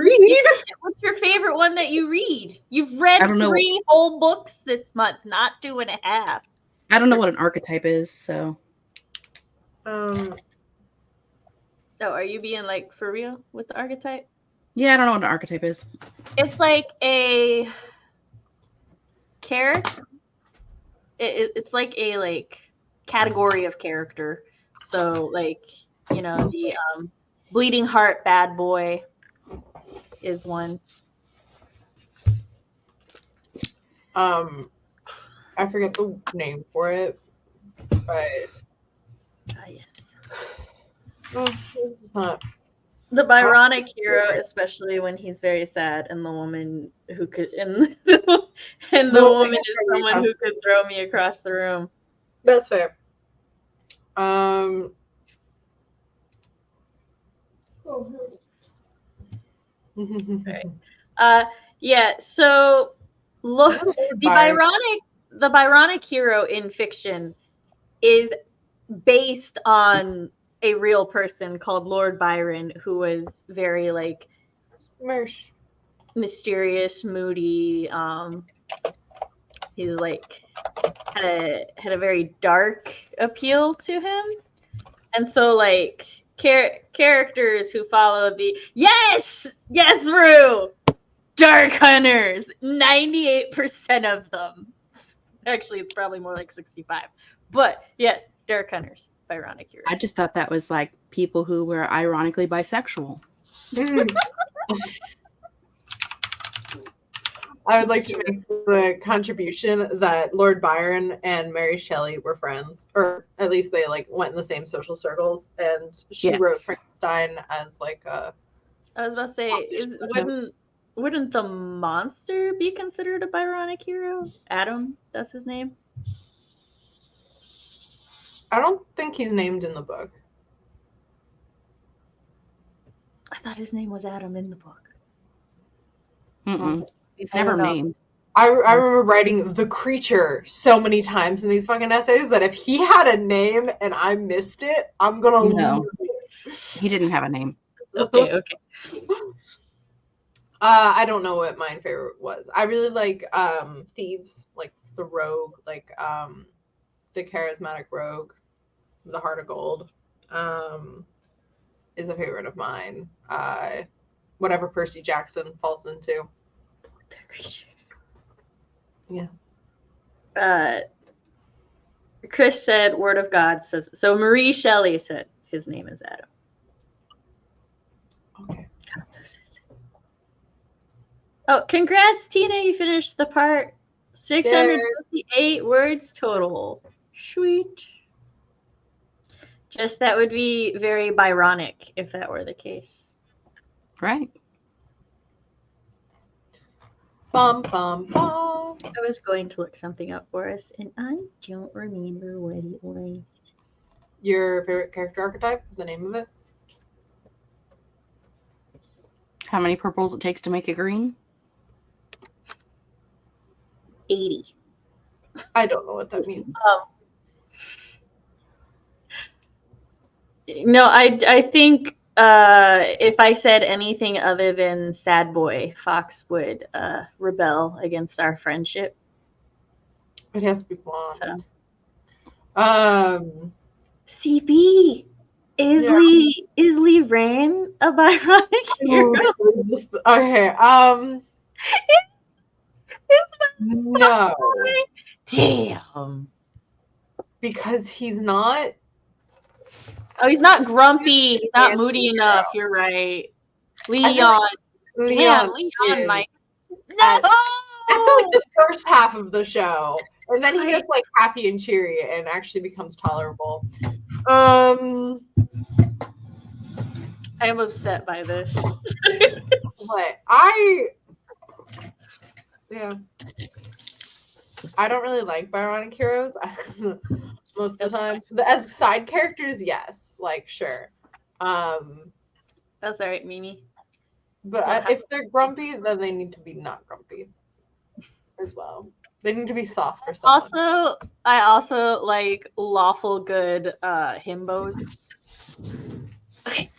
What's your favorite one that you read? You've read 3 whole books this month, not 2.5. I don't know what an archetype is, so. So are you being like for real with the archetype? Yeah, I don't know what an archetype is. It's like a character. It's like a category of character. So the bleeding heart bad boy is one. I forget the name for it, but yes. It's not. The Byronic hero, especially when he's very sad, and the woman who could and the woman is someone who could throw me across the room. That's fair. Yeah, so look, the Byronic hero in fiction is based on a real person called Lord Byron, who was very mysterious, moody. He's had a very dark appeal to him, and so characters who follow the yes, Rue, Dark Hunters, 98% of them. Actually, it's probably more like 65, but yes, Dark Hunters. Byronic hero. I just thought that was like people who were ironically bisexual. I would like to make the contribution that Lord Byron and Mary Shelley were friends, or at least they went in the same social circles, and she wrote Frankenstein as a. I was about to say, wouldn't the monster be considered a Byronic hero? Adam, that's his name. I don't think he's named in the book. I thought his name was Adam in the book. He's never named. I remember writing the creature so many times in these fucking essays that if he had a name and I missed it, I'm gonna lose it. He didn't have a name. Okay. I don't know what my favorite was. I really like thieves, like the rogue, the charismatic rogue, the heart of gold, is a favorite of mine. Whatever Percy Jackson falls into. Yeah. Chris said, "Word of God says." So Marie Shelley said his name is Adam. Okay. Oh, congrats, Tina! You finished the part. 658 words total. Sweet. Just that would be very Byronic if that were the case. Right. Bum, bum, bum. I was going to look something up for us, and I don't remember what it was. Your favorite character archetype? The name of it? How many purples it takes to make a green? 80. I don't know what that means. No, I think if I said anything other than sad boy, Fox would rebel against our friendship. It has to be blonde. So. CB, is Lee Rain a Byronic hero? Okay. No. Damn. Because he's not Oh, he's not grumpy. He's not moody enough. You're right. Leon. Damn, Leon, Mike. No! At the first half of the show. And then he gets happy and cheery and actually becomes tolerable. I am upset by this. But I don't really like Byronic heroes most of the time. But as side characters, yes. Sure. That's all right, Mimi. But if they're grumpy, then they need to be not grumpy as well. They need to be soft for someone. I also like lawful good himbos. Did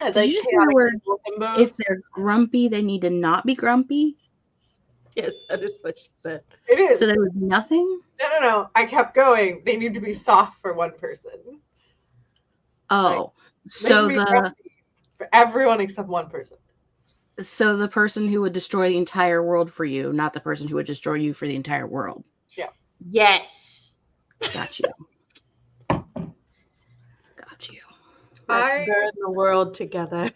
you just say the word, if they're grumpy, they need to not be grumpy? Yes, that is what she said. It is. So there was nothing? No. I kept going. They need to be soft for one person. Oh, so for everyone except one person. So the person who would destroy the entire world for you, not the person who would destroy you for the entire world. Yeah. Yes. Got you. Let's burn the world together.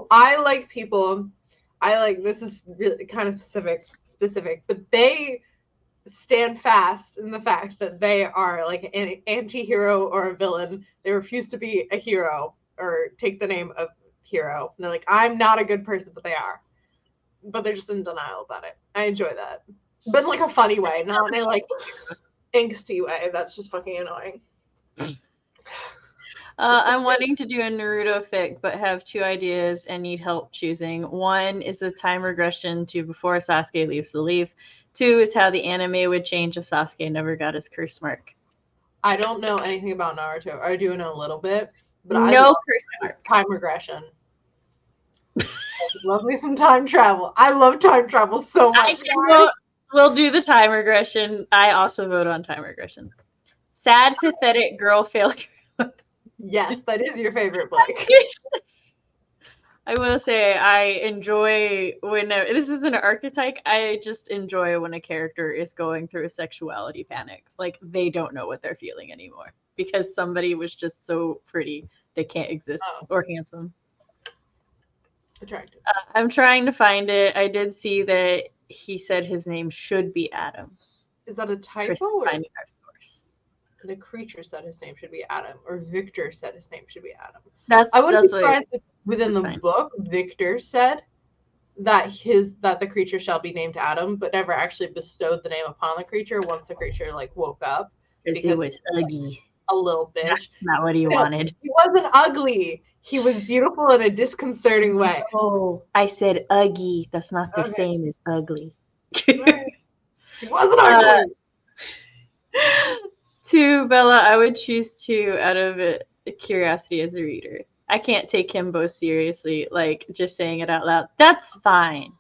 I like people. This is really kind of specific, but they stand fast in the fact that they are like an anti-hero or a villain. They refuse to be a hero or take the name of hero. And they're like, I'm not a good person, but they are. But they're just in denial about it. I enjoy that. But in a funny way, not in a angsty way. That's just fucking annoying. I'm wanting to do a Naruto fic, but have 2 ideas and need help choosing. 1 is a time regression to before Sasuke leaves the leaf. 2 is how the anime would change if Sasuke never got his curse mark. I don't know anything about Naruto. I do know a little bit, but no I love curse mark. Time regression. Love me some time travel. I love time travel so much. We'll do the time regression. I also vote on time regression. Sad, pathetic girl failure. Yes, that is your favorite, Blake. I will say I enjoy when this is an archetype. I just enjoy when a character is going through a sexuality panic. They don't know what they're feeling anymore because somebody was just so pretty they can't exist or handsome. Attractive. I'm trying to find it. I did see that he said his name should be Adam. Is that a typo? Finding our source. The creature said his name should be Adam, or Victor said his name should be Adam. I wouldn't be surprised if within the book Victor said that the creature shall be named Adam, but never actually bestowed the name upon the creature once the creature woke up. Because he was ugly. A little bitch. That's not what he wanted. He wasn't ugly. He was beautiful in a disconcerting way. Oh, I said ugly. That's not the same as ugly. He wasn't ugly. 2, Bella, I would choose 2 out of curiosity as a reader. I can't take himbo seriously, just saying it out loud. That's fine.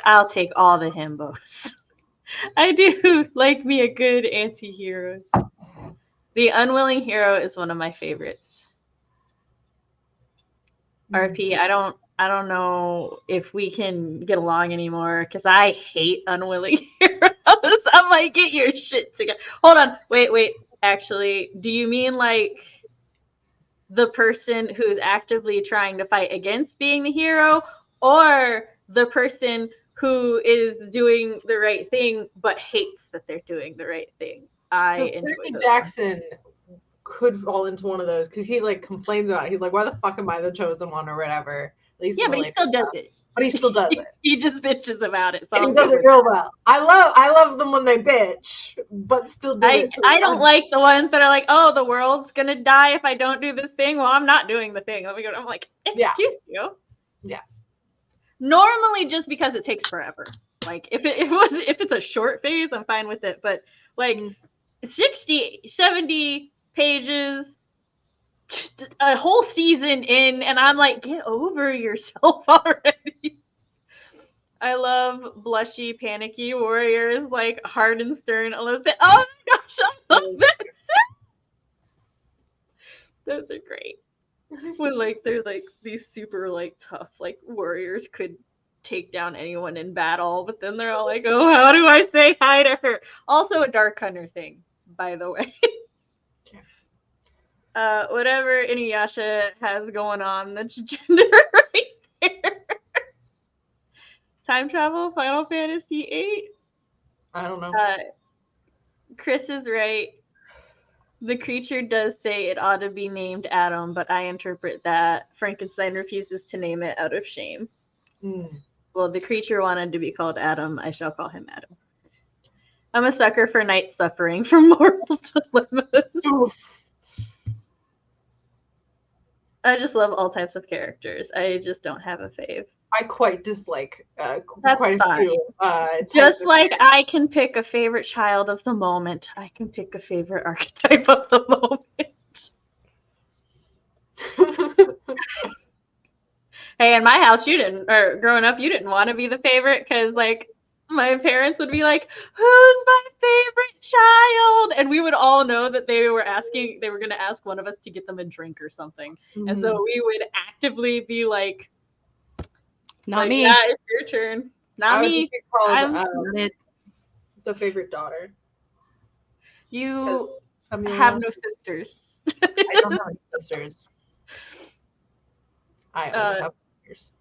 I'll take all the himbos. I do like me a good anti-heroes. The unwilling hero is one of my favorites. RP, I don't know if we can get along anymore because I hate unwilling heroes. I'm get your shit together. Hold on. Wait. Actually, do you mean the person who's actively trying to fight against being the hero, or the person who is doing the right thing but hates that they're doing the right thing? Percy Jackson could fall into one of those because he complains about it. He's like, why the fuck am I the chosen one or whatever? But he still does it. But he still does it. He just bitches about it. So he does it real well. I love them when they bitch, but still do it. I don't like the ones that are oh, the world's gonna die if I don't do this thing. Well, I'm not doing the thing. I'm excuse you. Yeah. Normally, just because it takes forever. If it's a short phase, I'm fine with it. But 60, 70 pages, a whole season in, and I'm get over yourself already. I love blushy, panicky warriors Hard and Stern Elizabeth. Oh my gosh, I love that. Those are great. When they're these super tough warriors could take down anyone in battle, but then they're all oh, how do I say hi to her? Also a Dark Hunter thing, by the way. Whatever Inuyasha has going on, that's gender right there. Time travel, Final Fantasy VIII. I don't know. Chris is right. The creature does say it ought to be named Adam, but I interpret that Frankenstein refuses to name it out of shame. Well, the creature wanted to be called Adam. I shall call him Adam. I'm a sucker for night suffering from Mortal Dilemmas. I just love all types of characters. I just don't have a fave. I quite dislike That's quite a fine. few. Just like I can pick a favorite child of the moment, I can pick a favorite archetype of the moment. Hey, in my house, growing up, you didn't want to be the favorite because, like, my parents would be like, "Who's my favorite child?" And we would all know that they were going to ask one of us to get them a drink or something. And so we would actively be like, Not me. Yeah, it's your turn. Not me. I'm the favorite daughter. You have no sisters. I don't have any sisters. I only have sisters.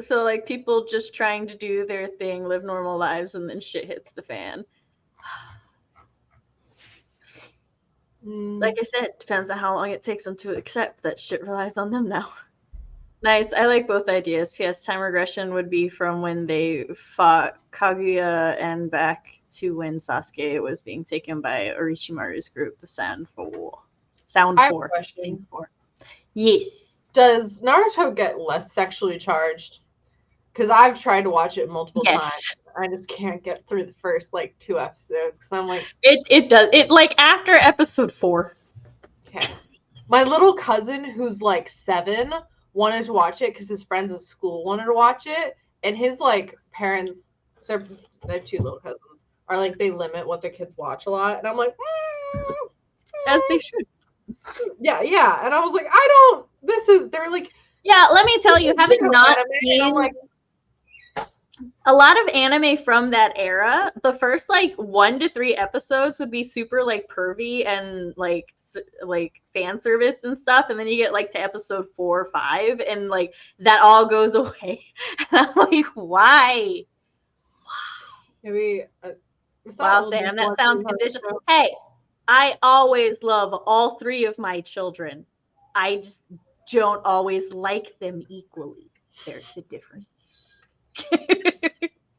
So, like, people just trying to do their thing, live normal lives, and then shit hits the fan. Like I said, depends on how long it takes them to accept that shit relies on them now. Nice. I like both ideas. P.S. Time regression would be from when they fought Kaguya and back to when Sasuke was being taken by Orochimaru's group, the Sound 4. I have a question. Yes. Does Naruto get less sexually charged? Because I've tried to watch it multiple times. I just can't get through the first, like, 2 episodes. Because I'm like... It does. It, like, after episode 4. Okay. My little cousin, who's, like, 7... wanted to watch it because his friends at school wanted to watch it, and his like parents, they're 2 little cousins, are like they limit what their kids watch a lot, and I'm like, as they should. Yeah, and I was like, they're like, yeah. Let me tell you, having not seen like, a lot of anime from that era, the first like 1 to 3 episodes would be super like pervy and like fan service and stuff, and then you get like to episode 4 or 5 and like that all goes away. And I'm like, why maybe wow, Sam, that sounds conditional. Hey, I always love all 3 of my children. I just don't always like them equally. There's a difference.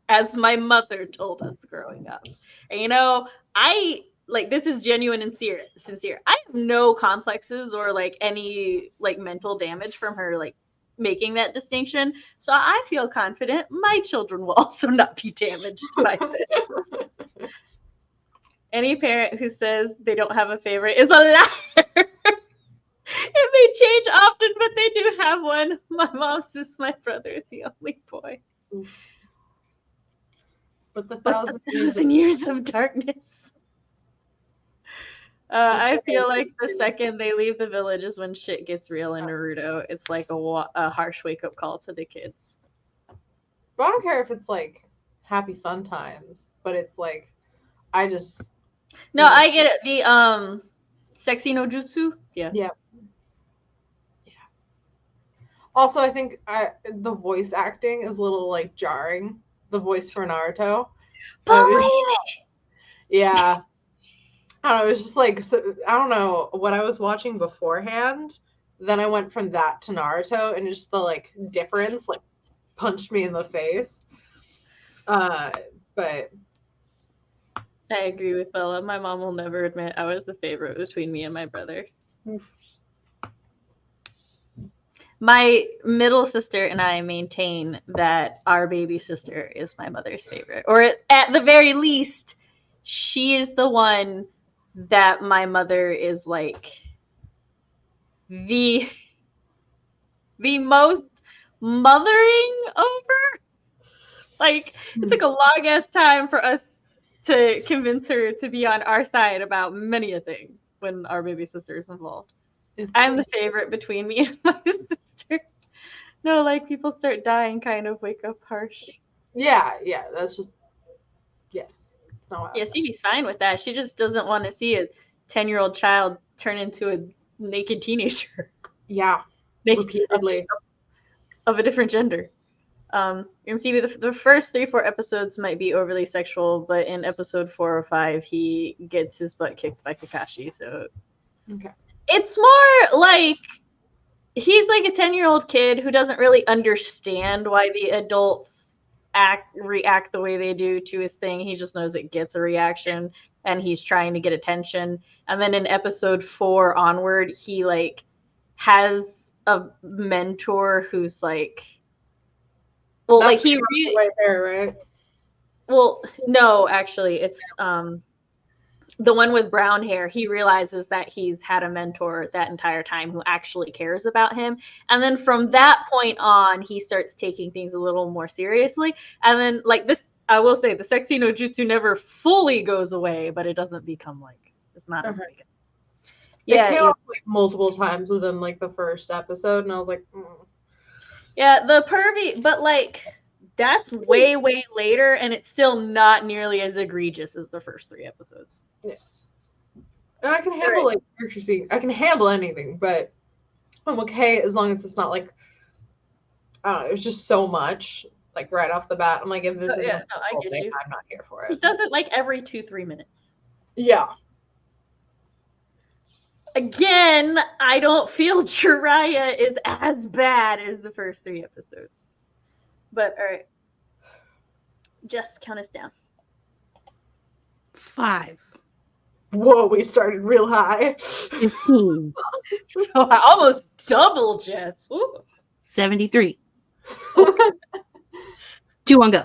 As my mother told us growing up. And, you know, I like, this is genuine and sincere. I have no complexes or like any like mental damage from her like making that distinction. So I feel confident my children will also not be damaged by this. Any parent who says they don't have a favorite is a liar. It may change often, but they do have one. My mom says my brother is the only boy. But the 1,000 years of darkness. I feel like the second they leave the village is when shit gets real in Naruto. It's like a harsh wake-up call to the kids. But I don't care if it's like happy fun times, but it's like I just I get it. The sexy no jutsu. Yeah. Also, I think the voice acting is a little like jarring. The voice for Naruto. Believe it. Yeah. I don't know. It was just like, so, I don't know what I was watching beforehand. Then I went from that to Naruto, and just the like difference like punched me in the face. But I agree with Bella. My mom will never admit I was the favorite between me and my brother. My middle sister and I maintain that our baby sister is my mother's favorite. Or at the very least, she is the one that my mother is like the most mothering over. Like, it took a long ass time for us to convince her to be on our side about many a thing when our baby sister is involved. I'm the favorite between me and my sister. No, like, people start dying kind of wake up harsh. Yeah, that's just, yes. Yeah, Stevie's fine with that. She just doesn't want to see a 10-year-old child turn into a naked teenager. Yeah, Naked, repeatedly. of a different gender. And see, the first 3-4 episodes might be overly sexual, but in episode 4 or 5, he gets his butt kicked by Kakashi. So Okay. it's more like he's like a 10-year-old kid who doesn't really understand why the adults react the way they do to his thing. He just knows it gets a reaction, and he's trying to get attention. And then in episode 4 onward, he like has a mentor who's like, well, That's like he right there, right? well, no, actually, it's the one with brown hair. He realizes that he's had a mentor that entire time who actually cares about him. And then from that point on, he starts taking things a little more seriously. And then, like, this, I will say, the sexy no jutsu never fully goes away, but it doesn't become like, it's not as big. It came up like multiple times within like the first episode, and I was like, Yeah, the pervy, but like, that's way, way later, and it's still not nearly as egregious as the first 3 episodes. Yeah. And I can handle like characters being, I can handle anything, but I'm okay as long as it's not like, I don't know, it's just so much, like right off the bat. I'm like, if this isn't I get you. I'm not here for it. He does it like every 2-3 minutes. Yeah. Again, I don't feel Jiraiya is as bad as the first 3 episodes. But all right, just count us down. 5. Whoa, we started real high. 15. So I almost double Jess. Ooh. 73. Okay. 2 on go.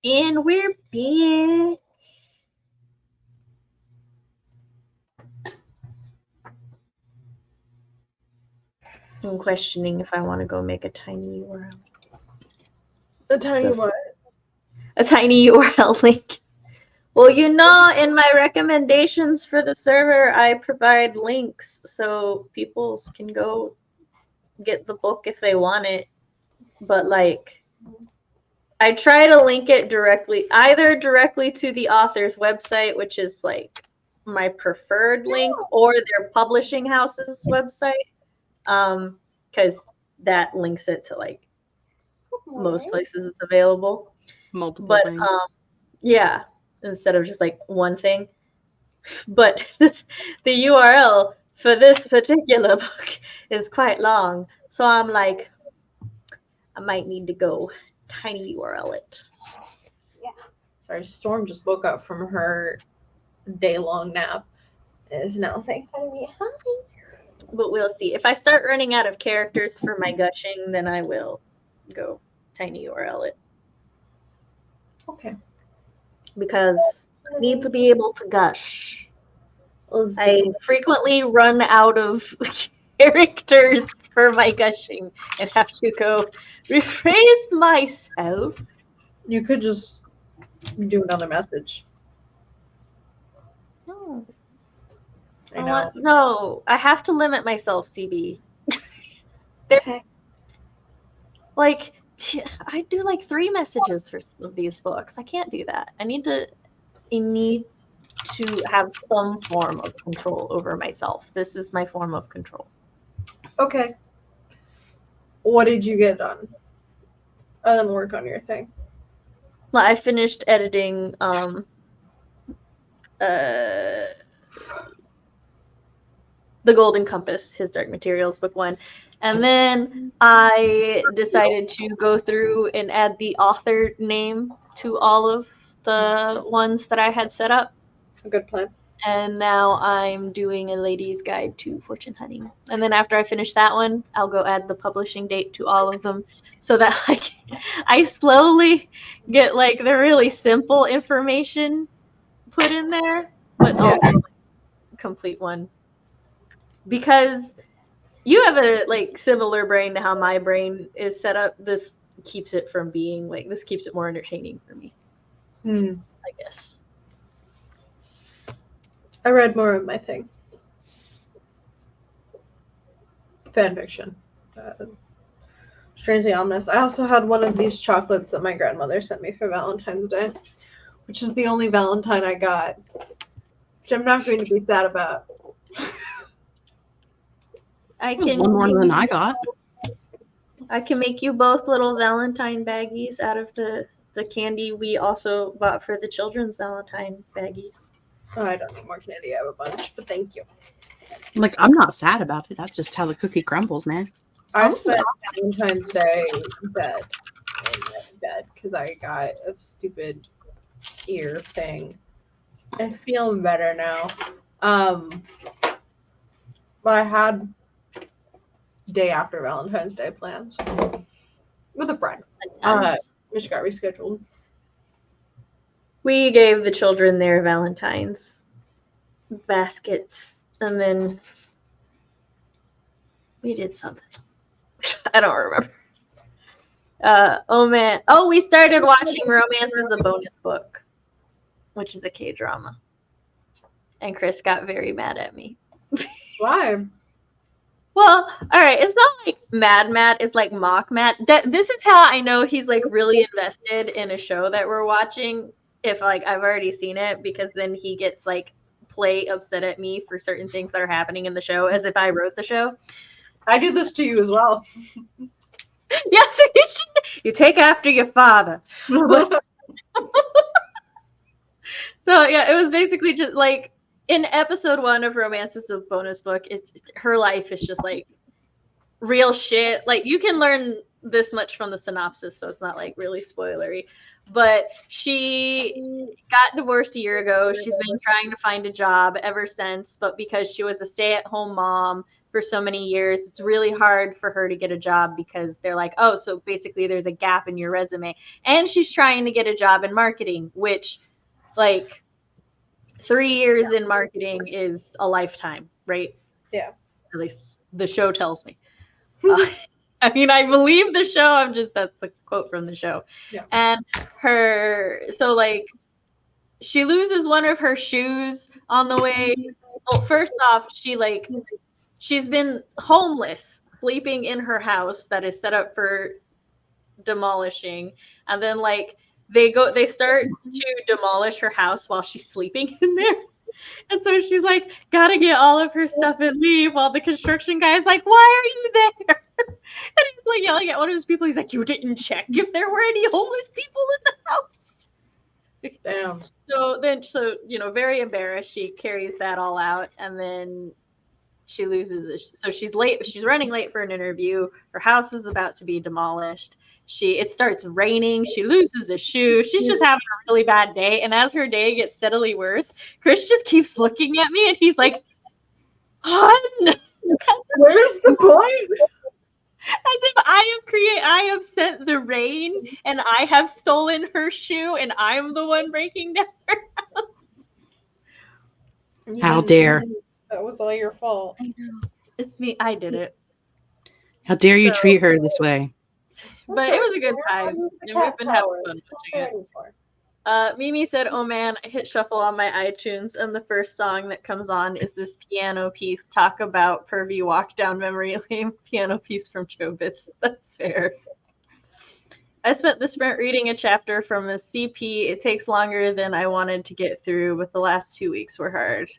And we're back. I'm questioning if I want to go make a tiny URL. A tiny what? A tiny URL link. Well, you know, in my recommendations for the server, I provide links so people can go get the book if they want it. But, like, I try to link it either directly to the author's website, which is, like, my preferred link, or their publishing house's website, because that links it to, like, most places it's available. Multiple things. Yeah, instead of just like one thing. But the URL for this particular book is quite long, so I'm like, I might need to go tiny URL it. Yeah. Sorry, Storm just woke up from her day-long nap and is now saying hi to me. Hi. But we'll see. If I start running out of characters for my gushing, then I will go tiny URL it. Okay. Because I need to be able to gush. I frequently run out of characters for my gushing and have to go rephrase myself. You could just do another message. No. I know. No, I have to limit myself, CB. Okay. Like, I do like 3 messages for some of these books. I can't do that. I need to have some form of control over myself. This is my form of control. Okay. What did you get done? Other than work on your thing. Well, I finished editing The Golden Compass, His Dark Materials, book 1. And then I decided to go through and add the author name to all of the ones that I had set up. A good plan. And now I'm doing a lady's guide to fortune hunting. And then after I finish that one, I'll go add the publishing date to all of them so that like I slowly get like the really simple information put in there, but also complete one. Because you have a like similar brain to how my brain is set up. This keeps it from being like, this keeps it more entertaining for me. I guess. I read more of my thing. Fan fiction. Strangely ominous. I also had one of these chocolates that my grandmother sent me for Valentine's Day, which is the only Valentine I got, which I'm not going to be sad about. I can one more than I got. I can make you both little Valentine baggies out of the candy we also bought for the children's Valentine baggies. Oh, I don't need more candy. I have a bunch, but thank you. Like, I'm not sad about it. That's just how the cookie crumbles, man. I spent Valentine's Day in bed because I got a stupid ear thing. I'm feeling better now. But I had day after Valentine's Day plans with a friend, which got rescheduled. We gave the children their Valentine's baskets, and then we did something. I don't remember. Oh man. Oh, we started watching Romance as a Bonus Book, which is a K-drama. And Chris got very mad at me. Why? Well, all right. It's not like mad, it's like mock mad. This is how I know he's like really invested in a show that we're watching. If like I've already seen it, because then he gets like play upset at me for certain things that are happening in the show as if I wrote the show. I do this to you as well. Yes, you take after your father. So yeah, it was basically just like in episode 1 of Romance is a Bonus Book. It's her life is just like real shit. Like you can learn this much from the synopsis, so it's not like really spoilery. But she got divorced a year ago. She's been trying to find a job ever since, but because she was a stay-at-home mom for so many years, it's really hard for her to get a job because they're like, oh, so basically there's a gap in your resume. And she's trying to get a job in marketing, which, like, 3 years in marketing is a lifetime, right? Yeah. At least the show tells me. I mean, I believe the show. That's a quote from the show. Yeah. And so like, she loses one of her shoes on the way. Well, first off, she's been homeless, sleeping in her house that is set up for demolishing. And then like, they start to demolish her house while she's sleeping in there. And so she's like, gotta get all of her stuff and leave, while the construction guy is like, why are you there? And he's like yelling at one of his people. He's like, you didn't check if there were any homeless people in the house. Damn. So very embarrassed. She carries that all out, and then she loses. So she's late. She's running late for an interview. Her house is about to be demolished. It starts raining. She loses a shoe. She's just having a really bad day. And as her day gets steadily worse, Chris just keeps looking at me, and he's like, "Hun, where's the point?" As if I have sent the rain, and I have stolen her shoe, and I'm the one breaking down her house. How dare! That was all your fault. I know. It's me. I did it. How dare you treat her this way? But it was a good time, and we've been having fun watching it. Mimi said, oh man, I hit shuffle on my iTunes, and the first song that comes on is this piano piece, Talk About Pervy Walk Down Memory Lane, piano piece from Chobits. That's fair. I spent the sprint reading a chapter from a CP. It takes longer than I wanted to get through, but the last 2 weeks were hard.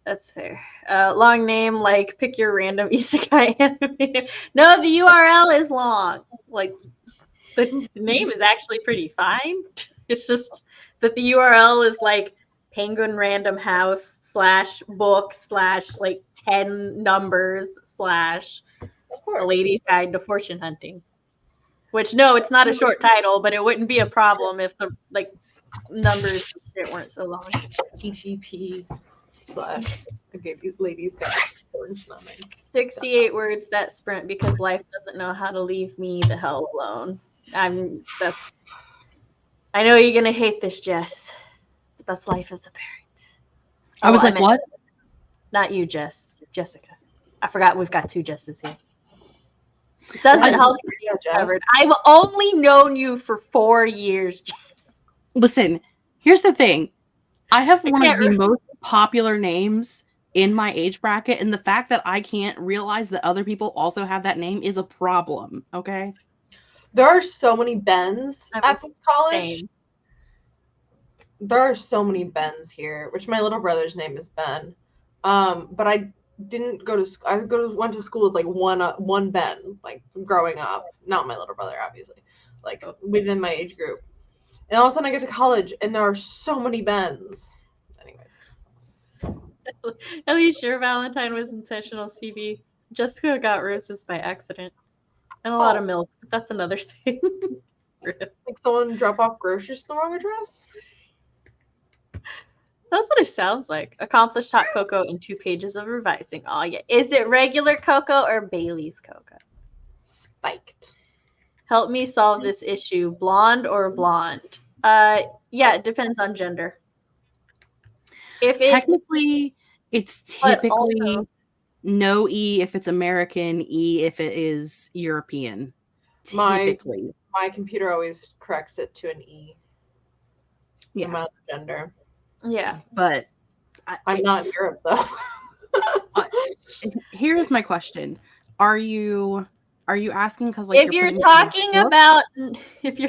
That's fair. Long name, like pick your random isekai anime. No, the URL is long. Like, the name is actually pretty fine. It's just that the URL is like Penguin Random House /book / 10 numbers / A Lady's Guide to Fortune Hunting. Which, no, it's not a short title, but it wouldn't be a problem if the numbers weren't so long. TGP / I gave you Ladies Guide to Fortune Hunting. 68 words that sprint because life doesn't know how to leave me the hell alone. I know you're gonna hate this, Jess, but that's life as a parent. I was like, what? Not you, Jess. Jessica. I forgot we've got 2 Jesses here. It doesn't help you, Jess. I've only known you for 4 years, Jess. Listen, here's the thing. I have one of the most popular names in my age bracket, and the fact that I can't realize that other people also have that name is a problem, okay? There are so many Bens at this college. Same. There are so many Bens here, which my little brother's name is Ben. But I didn't go to school. I went to school with one Ben, growing up. Not my little brother, obviously. Within my age group. And all of a sudden I get to college and there are so many Bens. Anyways. At least your Valentine was intentional, CB. Jessica got roses by accident. And a lot of milk. That's another thing. Someone drop off groceries to the wrong address? That's what it sounds like. Accomplished hot cocoa and 2 pages of revising. Oh, yeah. Is it regular cocoa or Bailey's cocoa? Spiked. Help me solve this issue. Blonde or blonde? Yeah, it depends on gender. It's typically no E if it's American, E if it is European. Typically. My computer always corrects it to an E. Yeah. No matter the gender. Yeah. But I'm not in Europe though. Here's my question. Are you asking because if you're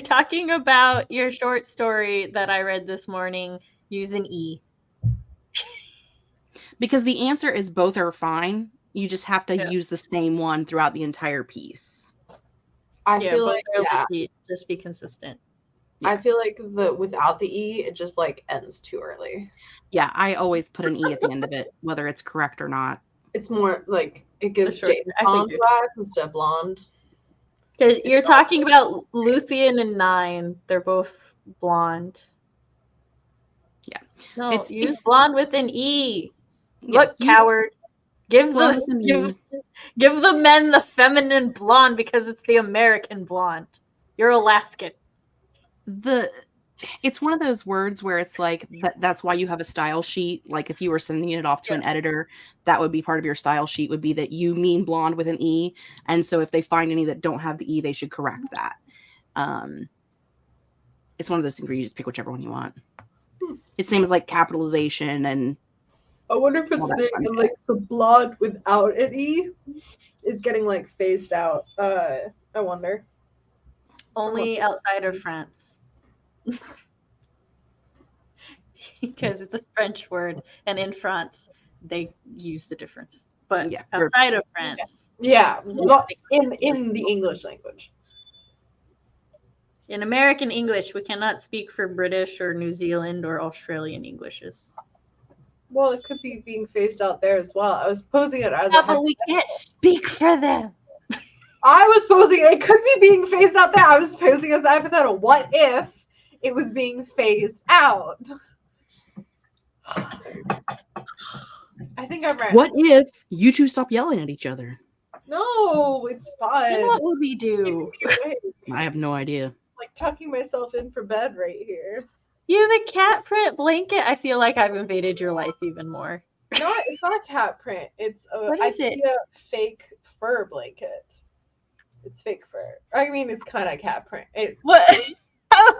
talking about your short story that I read this morning, use an E. Because the answer is both are fine. You just have to use the same one throughout the entire piece. I feel like just be consistent. Yeah. I feel like without the E, it just ends too early. Yeah, I always put an E at the end of it, whether it's correct or not. It's more it gives James blonde back instead of blonde. Because you're talking about Luthien and Nine. They're both blonde. Yeah. No, use blonde with an E. Yeah, Look, coward. Give blonde with an E. give the men the feminine blonde because it's the American blonde. You're Alaskan. It's one of those words where it's like that's why you have a style sheet. Like if you were sending it off to an editor, that would be part of your style sheet, would be that you mean blonde with an E. And so if they find any that don't have the E, they should correct that. It's one of those things where you just pick whichever one you want. It seems like capitalization and I wonder if it's like the blonde without an E is getting like phased out. I wonder. Only outside of France. Because it's a French word, and in France they use the difference. But outside of France, in the English language. In American English, we cannot speak for British or New Zealand or Australian Englishes. Well, it could be being phased out there as well. I was posing it as but we can't speak for them. I was posing it could be being phased out there. I was posing as a hypothetical. What if it was being phased out? I think I've read. What if you two stop yelling at each other? No, it's fine. Then what would we do? I have no idea. Like tucking myself in for bed right here. You have a cat print blanket? I feel like I've invaded your life even more. No, it's not cat print. It's a fake fur blanket. It's fake fur. I mean, it's kind of cat print. What? I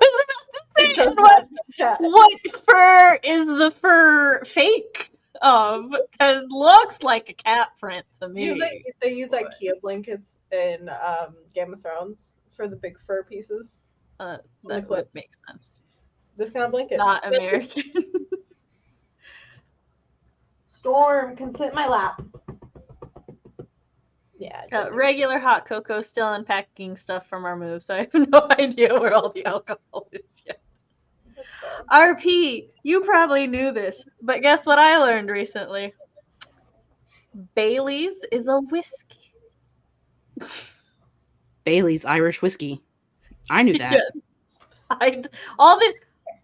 was about to say, what fur is the fur fake of? Because looks like a cat print to me. They use IKEA blankets in Game of Thrones for the big fur pieces. That would make sense. This kind of blanket. Not American. Storm can sit in my lap. Yeah. Regular hot cocoa, still unpacking stuff from our move, so I have no idea where all the alcohol is yet. RP, you probably knew this, but guess what I learned recently? Bailey's is a whiskey. Bailey's Irish whiskey. I knew that. Yeah.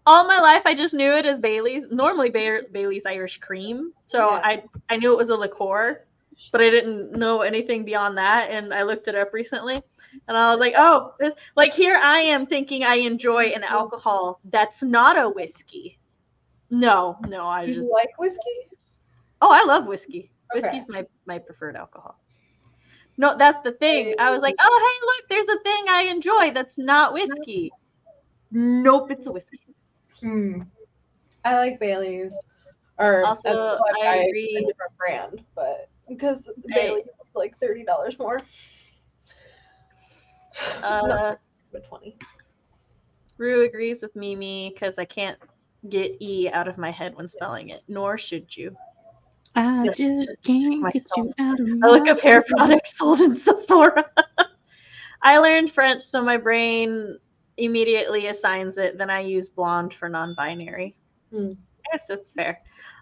All my life I just knew it as Bailey's. Normally Bailey's Irish cream, so I knew it was a liqueur. But I didn't know anything beyond that, and I looked it up recently, and I was like, "Oh, here I am thinking I enjoy an alcohol that's not a whiskey." No, I just like whiskey. Oh, I love whiskey. Okay. Whiskey's my preferred alcohol. No, that's the thing. I was like, "Oh, hey, look, there's a thing I enjoy that's not whiskey." Nope, it's a whiskey. I like Bailey's. Or also, I agree. A different brand, but because Bailey's is like $30 more. But 20. Rue agrees with Mimi because I can't get E out of my head when spelling it. Nor should you. I just can't get you out of my head. I look up hair products sold in Sephora. I learned French, so my brain immediately assigns it. Then I use blonde for non-binary. I guess that's fair.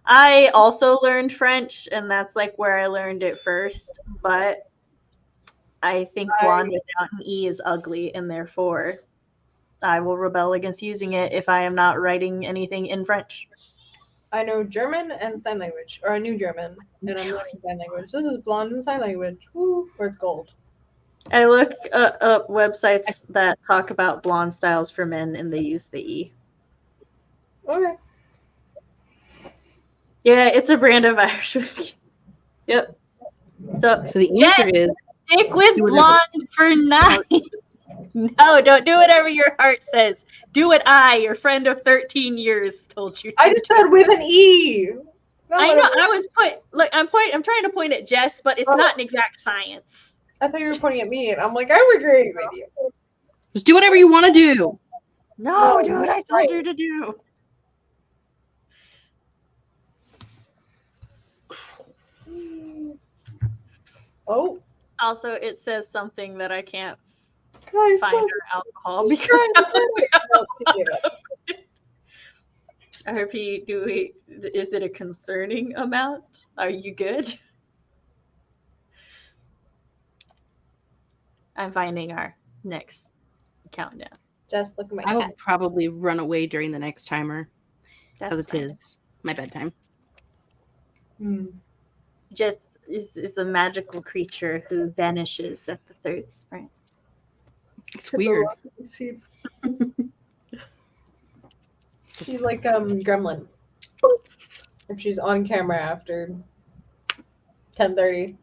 I also learned French, and that's like where I learned it first. But I think blonde without an E is ugly, and therefore I will rebel against using it if I am not writing anything in French. I know German and sign language, or I knew German, and I'm learning sign language. This is blonde and sign language. Woo, or it's gold. I look up websites that talk about blonde styles for men, and they use the E. Okay. Yeah, it's a brand of Irish whiskey. Yep. So the answer is stick with blonde for 9. No, don't do whatever your heart says. Do what I, your friend of 13 years, told you to. I just said with an E. I know. I was I'm trying to point at Jess, but it's not an exact science. I thought you were pointing at me, and I'm like, I'm agreeing with you. Just do whatever you want to do. No, do what I told you to do. Oh. Also, it says something that I can't find our alcohol because RP, is it a concerning amount? Are you good? I'm finding our next countdown. Just look at my I will cat. probably run away during the next timer because That's it fine. is my bedtime. Just is a magical creature who vanishes at the third sprint. It's weird. She's like Gremlin. If she's on camera after 10:30.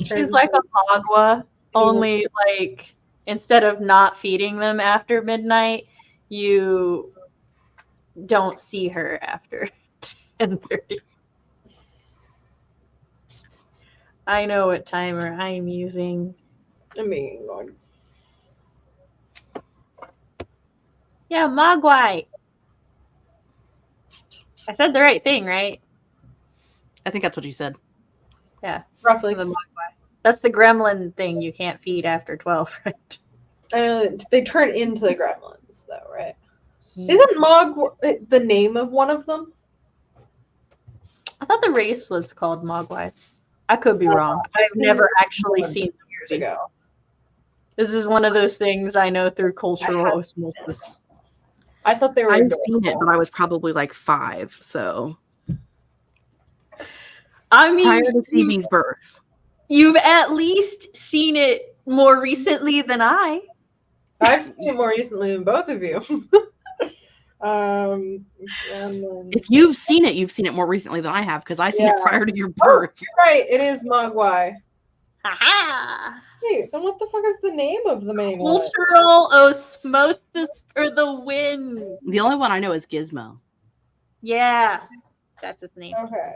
She's like a Magua, only like instead of not feeding them after midnight, you don't see her after 10:30. I know what timer I'm using. I mean, God. Yeah, Mogwai. I said the right thing, right? I think that's what you said. Yeah. Roughly. That's the gremlin thing you can't feed after 12, right? They turn into the gremlins, though, right? Isn't Mog the name of one of them? I thought the race was called Mogwais. I could be wrong. I've never actually seen them years ago. This is one of those things I know through cultural osmosis. I thought they were. I've seen it, but I was probably like 5, so. I mean, prior to CB's birth. You've at least seen it more recently than I. I've seen it more recently than both of you. If you've seen it more recently than I have, because I seen it prior to your birth. Oh, you're right, it is Mogwai. Haha! Hey, then what the fuck is the name of the main one? Cultural osmosis for the win. The only one I know is Gizmo. Yeah, that's his name. Okay.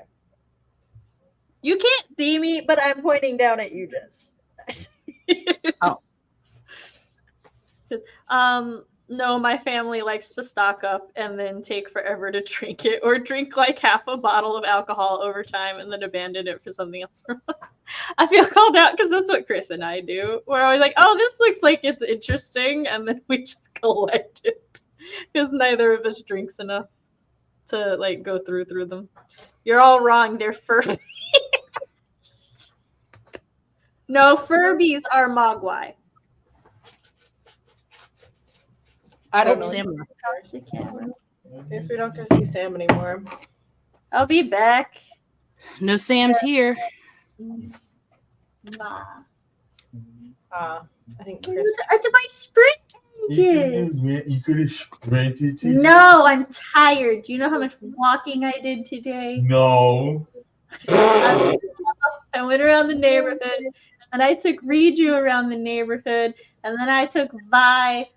You can't see me, but I'm pointing down at you, Jess. Oh. No, my family likes to stock up and then take forever to drink it, or drink like half a bottle of alcohol over time and then abandon it for something else. I feel called out because that's what Chris and I do. We're always like, oh, this looks like it's interesting, and then we just collect it because neither of us drinks enough to like go through them. You're all wrong. They're Furbies. No, Furbies are Mogwai. I don't know. Sam. I guess we don't get to see Sam anymore. I'll be back. No Sam's here. Nah. I think Chris. It's my sprint engine. You could have sprinted today. No, I'm tired. Do you know how much walking I did today? No. I went around the neighborhood, and I took Riju around the neighborhood, and then I took Vi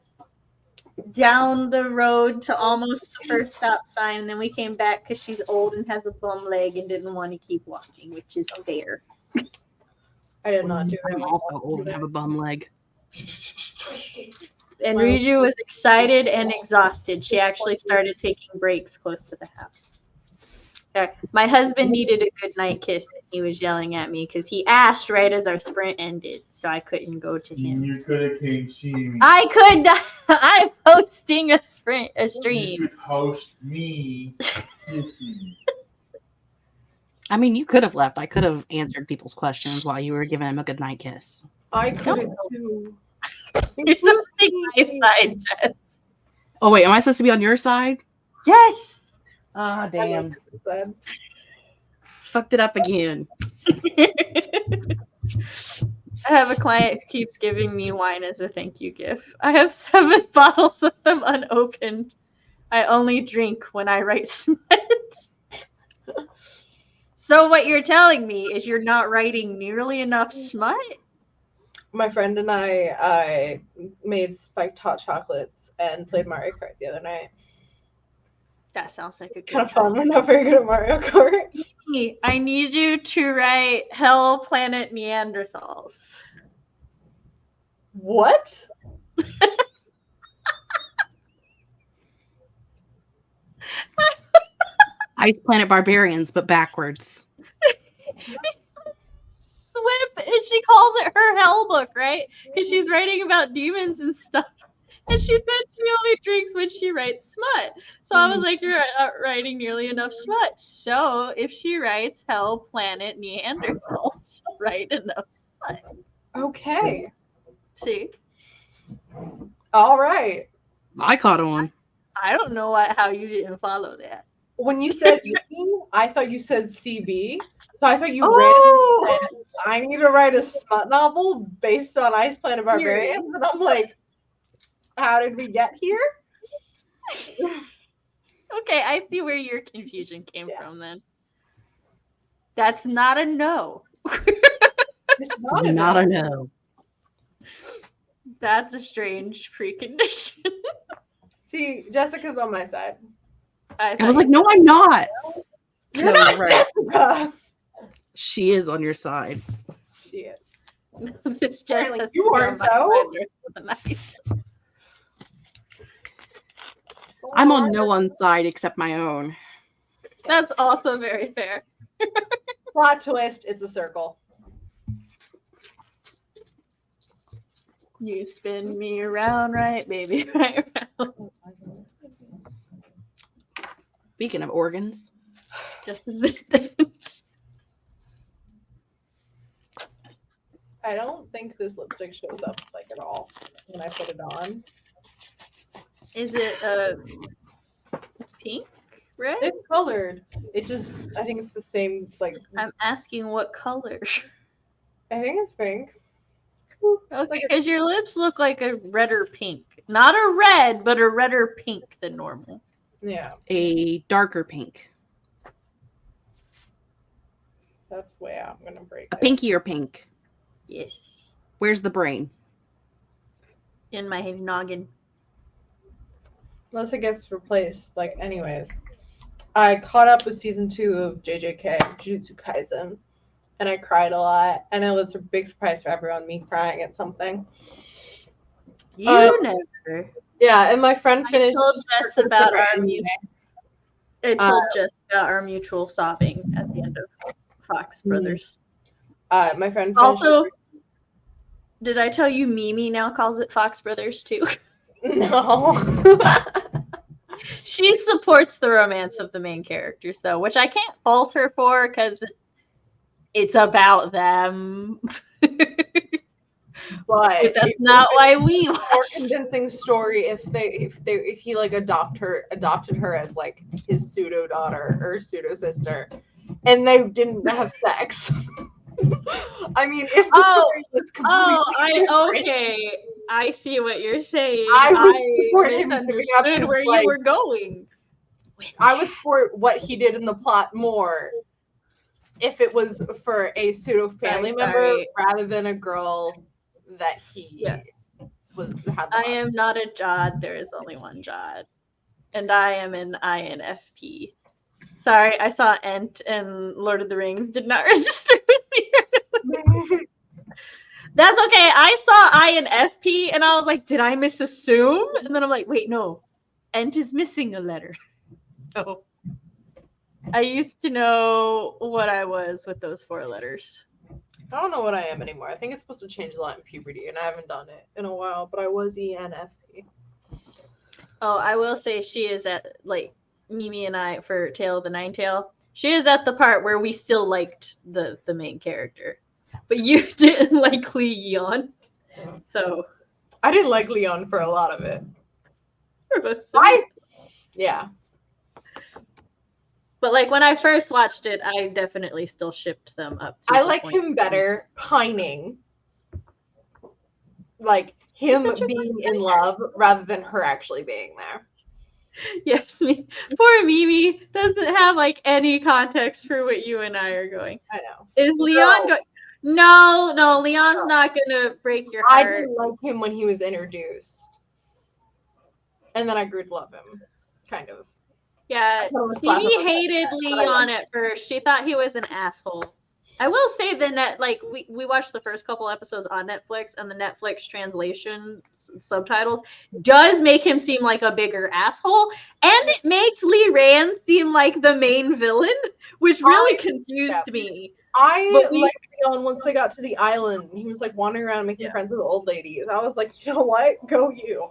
down the road to almost the first stop sign, and then we came back because she's old and has a bum leg and didn't want to keep walking, which is fair. I did not do I'm that. also old and have a bum leg. And Riju was excited and exhausted. She actually started taking breaks close to the house. My husband needed a good night kiss, and he was yelling at me because he asked right as our sprint ended, so I couldn't go to him. You could have came see me. I could not. I'm hosting a stream. You could host me. I mean, you could have left. I could have answered people's questions while you were giving him a good night kiss. I could have too. You're supposed to take my side, Jess. Oh, wait. Am I supposed to be on your side? Yes. Ah, damn. Said. Fucked it up again. I have a client who keeps giving me wine as a thank you gift. I have 7 bottles of them unopened. I only drink when I write smut. So what you're telling me is you're not writing nearly enough smut? My friend and I made spiked hot chocolates and played Mario Kart the other night. That sounds like a good Kind of fun. We're not very good at Mario Kart. I need you to write Hell Planet Neanderthals. What? Ice Planet Barbarians, but backwards. And she calls it her hell book, right? Because she's writing about demons and stuff. And she said she only drinks when she writes smut. So I was like, you're not writing nearly enough smut. So if she writes Hell Planet Neanderthals, she'll write enough smut. Okay. See? All right. I caught on. I don't know how you didn't follow that. When you said Mimi, I thought you said CB. So I thought you Oh! randomly said, I need to write a smut novel based on Ice Planet Barbarians. And I'm like, how did we get here? Okay, I see where your confusion came from then. That's not a no. It's Not a no. That's a strange precondition. See, Jessica's on my side. I was like, no, I'm not. You're No, not you're right. Jessica. She is on your side. She is. It's just Apparently you aren't, nice. I'm on no one's side except my own. That's also very fair. Plot twist, it's a circle. You spin me around, right, baby? Right around. Speaking of organs. Just as distant. I don't think this lipstick shows up like at all when I put it on. Is it pink? Red? It's colored. It just, I think it's the same, like, I'm asking what color. I think it's pink. Okay, because your lips look like a redder pink. Not a red, but a redder pink than normal. Yeah, A darker pink. that's way out. I'm gonna break A it. pinkier pink. Yes. Where's the brain? In my noggin. Unless it gets replaced. Like, anyways. I caught up with season 2 of JJK, Jujutsu Kaisen, and I cried a lot. I know that's a big surprise for everyone, me crying at something. You never. Yeah, and my friend finished. I told Jess about our anime. I told Jess about our mutual sobbing at the end of Fox Brothers. My friend finished. Also, did I tell you Mimi now calls it Fox Brothers too? No. She supports the romance of the main characters, though, which I can't fault her for because it's about them. But that's not why we more watch. convincing story if he like adopted her as like his pseudo daughter or pseudo sister, and they didn't have sex. I mean, if the story was completely different, I see what you're saying. I would I support him giving up misunderstood his where life. you were going. I would support what he did in the plot more if it was for a pseudo family member rather than a girl that he was. I am not a Jod. There is only one Jod, and I am an INFP. Sorry, I saw Ent and Lord of the Rings did not register with me. That's okay. I saw INFP and I was like, did I misassume? And then I'm like, wait, no. Ent is missing a letter. Oh. I used to know what I was with those 4 letters. I don't know what I am anymore. I think it's supposed to change a lot in puberty, and I haven't done it in a while, but I was ENFP. Oh, I will say she is at, like, Mimi and I, for Tale of the Ninetale, she is at the part where we still liked the main character. But you didn't like Lee Yeon. So. I didn't like Leon for a lot of it. Yeah. But like when I first watched it, I definitely still shipped them up. I like him better pining. Like him being in love rather than her actually being there. Yes, poor Mimi doesn't have like any context for what you and I are going. I know. Is Leon going? No, Leon's not gonna break your heart. I didn't like him when he was introduced. And then I grew to love him. Kind of. Yeah, Mimi hated Leon at first. She thought he was an asshole. I will say that we watched the first couple episodes on Netflix, and the Netflix translation subtitles does make him seem like a bigger asshole, and it makes Lee Rand seem like the main villain, which really confused me. I liked Leon once they got to the island, and he was like wandering around making friends with old ladies. I was like, you know what? Go you.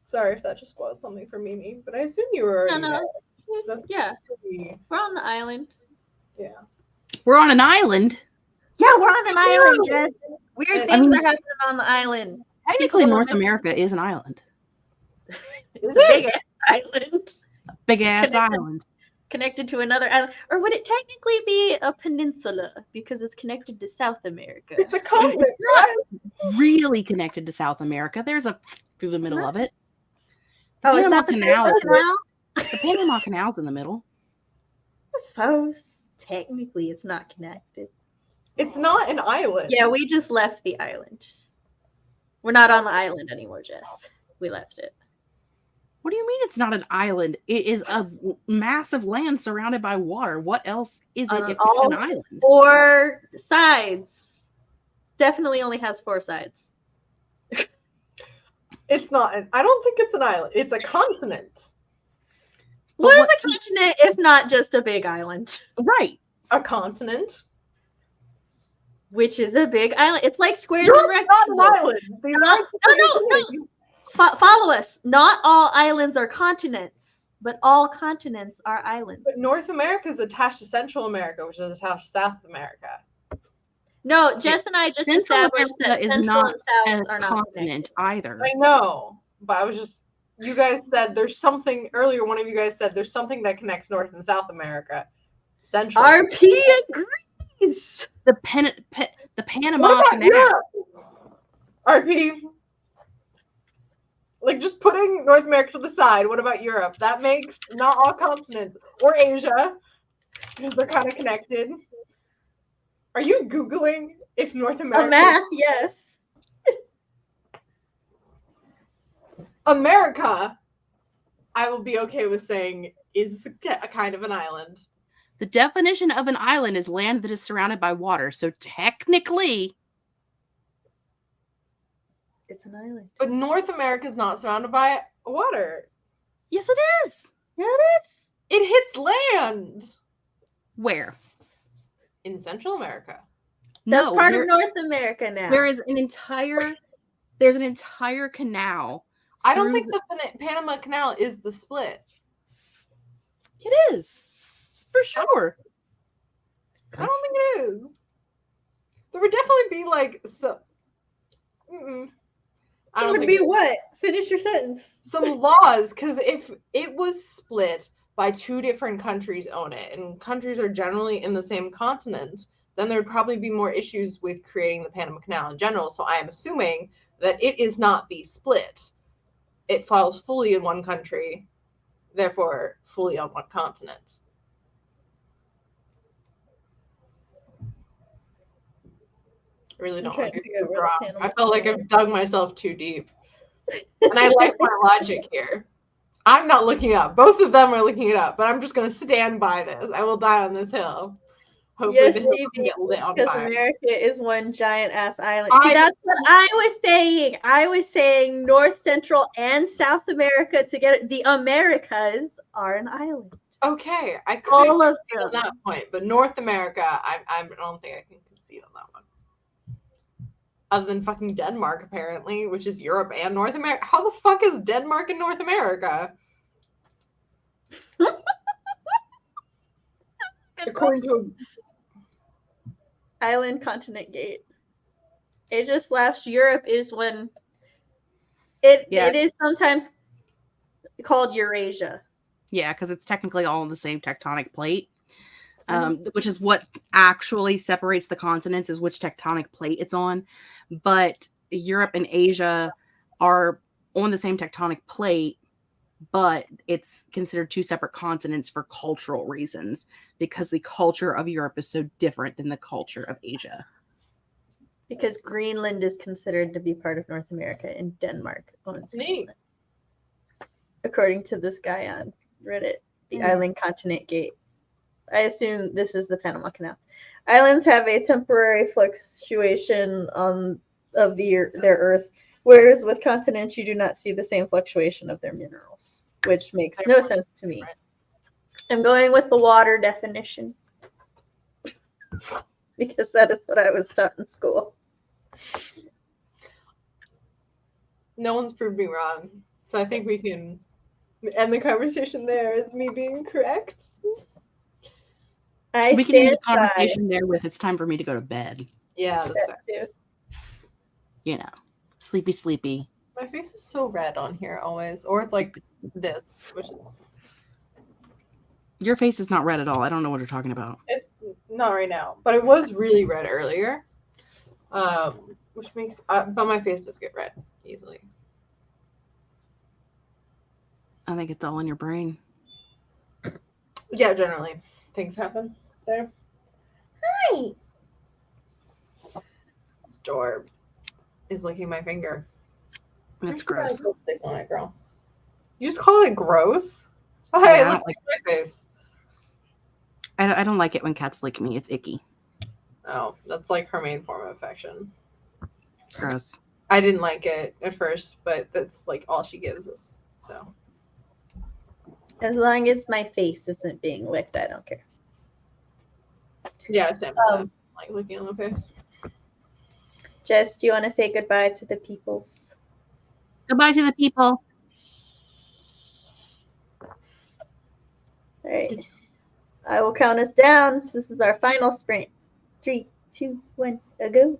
Sorry if that just spoiled something for Mimi, but I assume you were already there. Yeah. We're on the island. Yeah. We're on an island? Yeah, we're on an island, Jess. Weird I things mean- are happening on the island. Technically, People North don't- America is an island. It's a big ass island Big ass Connected. island. connected to another island. Or would it technically be a peninsula because it's connected to South America? It's a continent. It's not really connected to South America. There's a through the middle of it. The Oh, it's Panama not the Canal. Panama Canal? The Panama Canal's in the middle. I suppose technically it's not connected. It's not an island. Yeah, we just left the island. We're not on the island anymore, Jess. We left it. What do you mean it's not an island? It is a massive land surrounded by water. What else is it if all- it's an island? 4 sides. Definitely only has 4 sides. It's not. I don't think it's an island. It's a continent. But What is what- a continent if not just a big island? Right. A continent. Which is a big island. It's like squares You're and not an rectangles. island. These No, aren't no. Follow us. Not all islands are continents, but all continents are islands. But North America is attached to Central America, which is attached to South America. No, Jess and I just Central established that America is Central not and South A are not continent either. I know, but I was just. You guys said there's something earlier. One of you guys said there's something that connects North and South America. Central. RP agrees. The What Panama about Canal. Europe? RP. Like just putting North America to the side. What about Europe? That makes not all continents or Asia because they're kind of connected. Are you Googling if North America? A map, yes. America, I will be okay with saying is a kind of an island. The definition of an island is land that is surrounded by water. So technically, It's an island. But North America is not surrounded by water. yes, it is. Yeah, it is. It hits land Where? in Central America. That's part there- of North America now. there is an entire. There's an entire canal. I don't Through think the Panama Canal is the split. It is for sure. I don't think it is. There would definitely be like so. I don't think what? Finish your sentence. some laws, because if it was split by 2 different countries own it, and countries are generally in the same continent, then there would probably be more issues with creating the Panama Canal in general. So I am assuming that it is not the split. It falls fully in one country, therefore fully on one continent. I really don't trying want to to figure out be where the wrong. Panama I felt like Canal I've dug myself too deep. And I like my logic here. I'm not looking up. Both of them are looking it up, but I'm just going to stand by this. I will die on this hill. Hopefully Yes, the hill maybe, can get lit on because fire. America is one giant ass island. I- See, that's what I was saying. I was saying North, Central, and South America together. The Americas are an island. Okay, I could All of concede on them. that point, but North America, I don't think I can concede on that one. Other than fucking Denmark, apparently, which is Europe and North America. How the fuck is Denmark in North America? According to Island continent gate. Asia/Europe is when Yeah. it is sometimes called Eurasia. Yeah, because it's technically all on the same tectonic plate, which is what actually separates the continents is which tectonic plate it's on. But Europe and Asia are on the same tectonic plate, but it's considered 2 separate continents for cultural reasons because the culture of Europe is so different than the culture of Asia. Because Greenland is considered to be part of North America and Denmark owns Neat. Greenland. According to this guy on Reddit, the Hmm. island continent gate. I assume this is the Panama Canal. Islands have a temporary fluctuation of their earth, whereas with continents you do not see the same fluctuation of their minerals, which makes no sense to me. I'm going with the water definition because that is what I was taught in school. no one's proved me wrong, so I think we can end the conversation there as me being correct. I We can end the stand by conversation there with it's time for me to go to bed. Yeah, that's that right. too. you know, sleepy. My face is so red on here always, or it's like this, which is Your face is not red at all. I don't know what you're talking about. it's not right now, but it was really red earlier. Which makes but my face does get red easily. I think it's all in your brain. Yeah, generally things happen there. Hi. This door is licking my finger. That's gross. Lipstick on it, girl. You just call it gross? Oh, Yeah, hey, I look don't like. at my face. I don't like it when cats lick me. It's icky. Oh, that's like her main form of affection. It's gross. I didn't like it at first, but that's like all she gives us. So As long as my face isn't being licked, I don't care. yeah, I stand by that. Like licking on the face. Jess, do you want to say goodbye to the peoples? Goodbye to the people. All right. I will count us down. This is our final sprint. 3, 2, 1, go.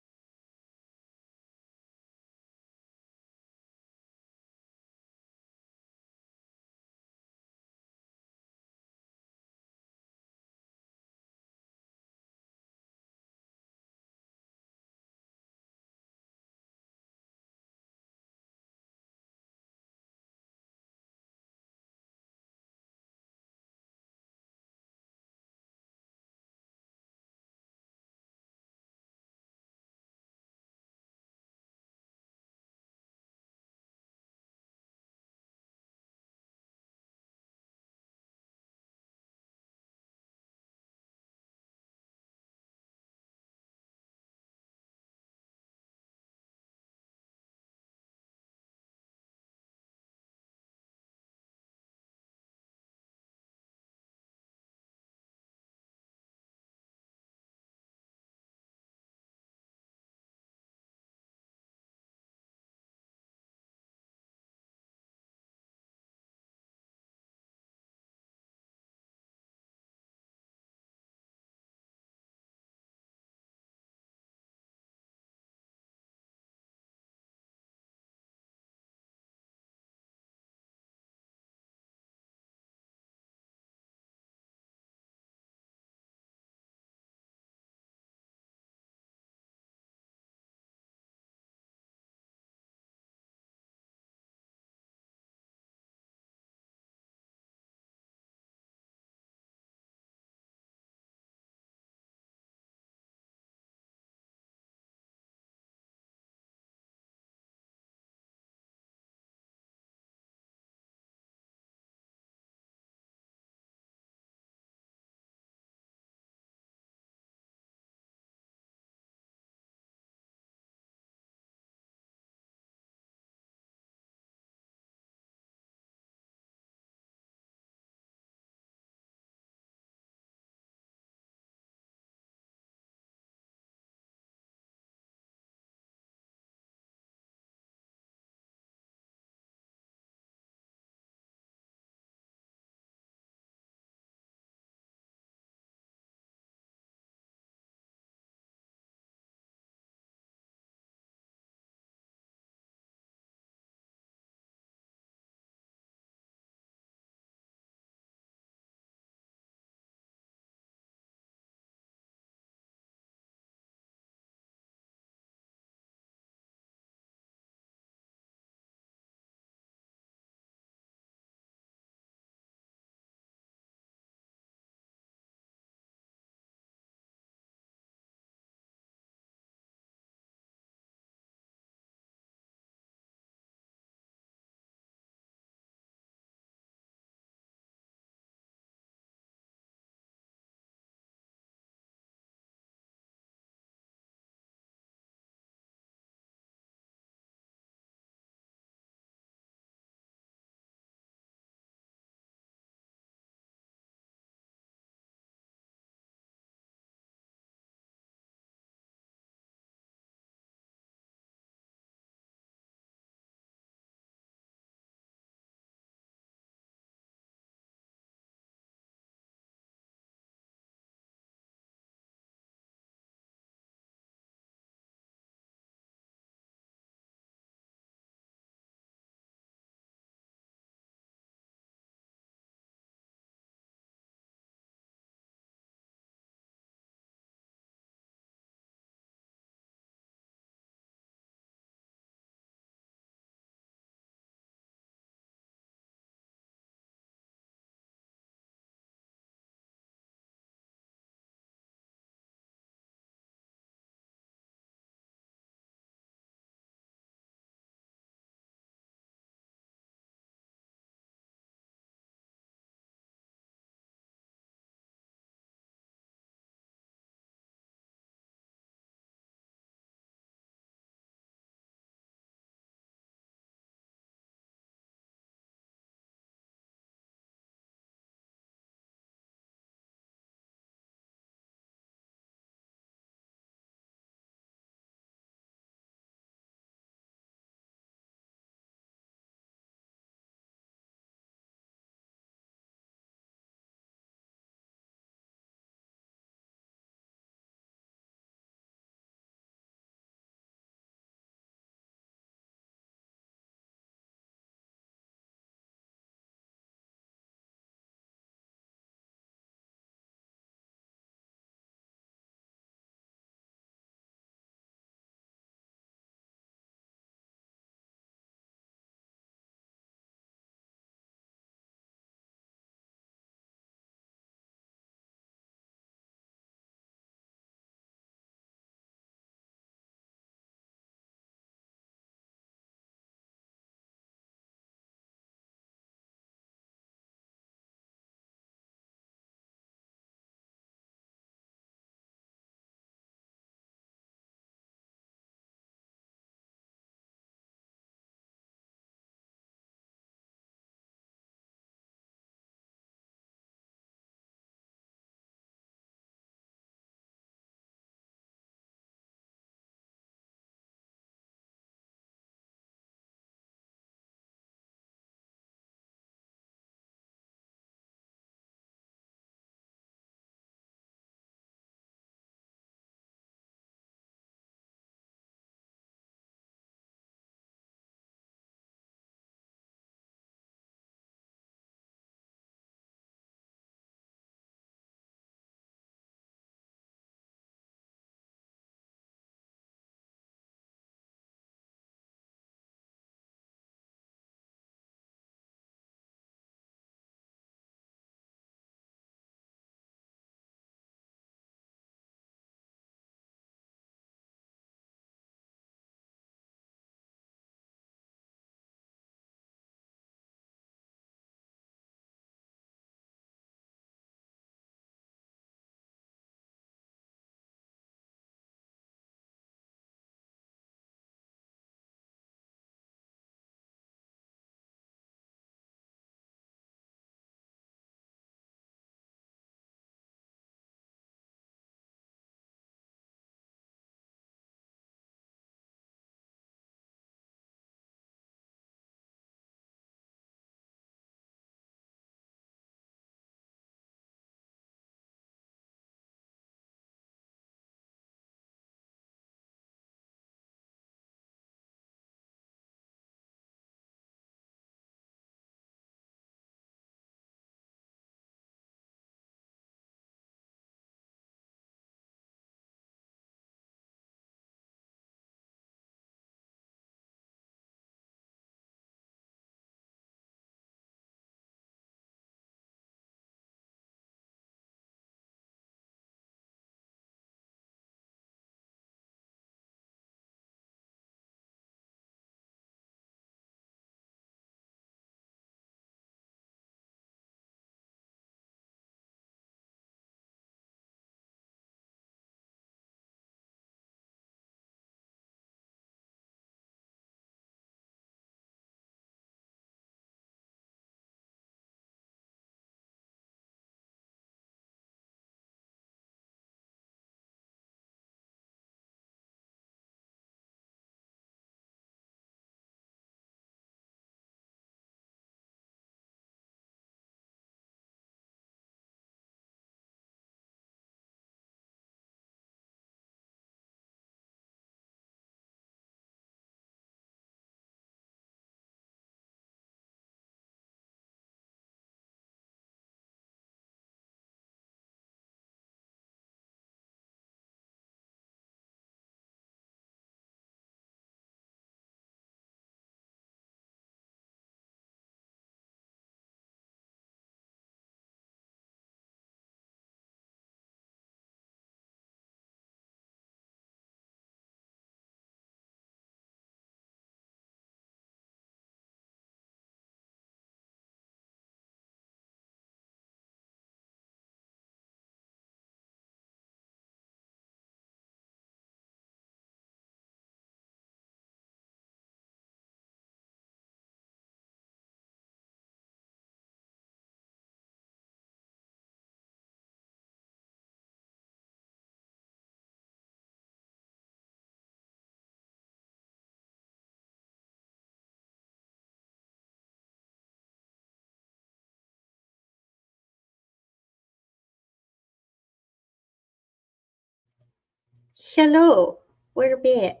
Hello, we're back.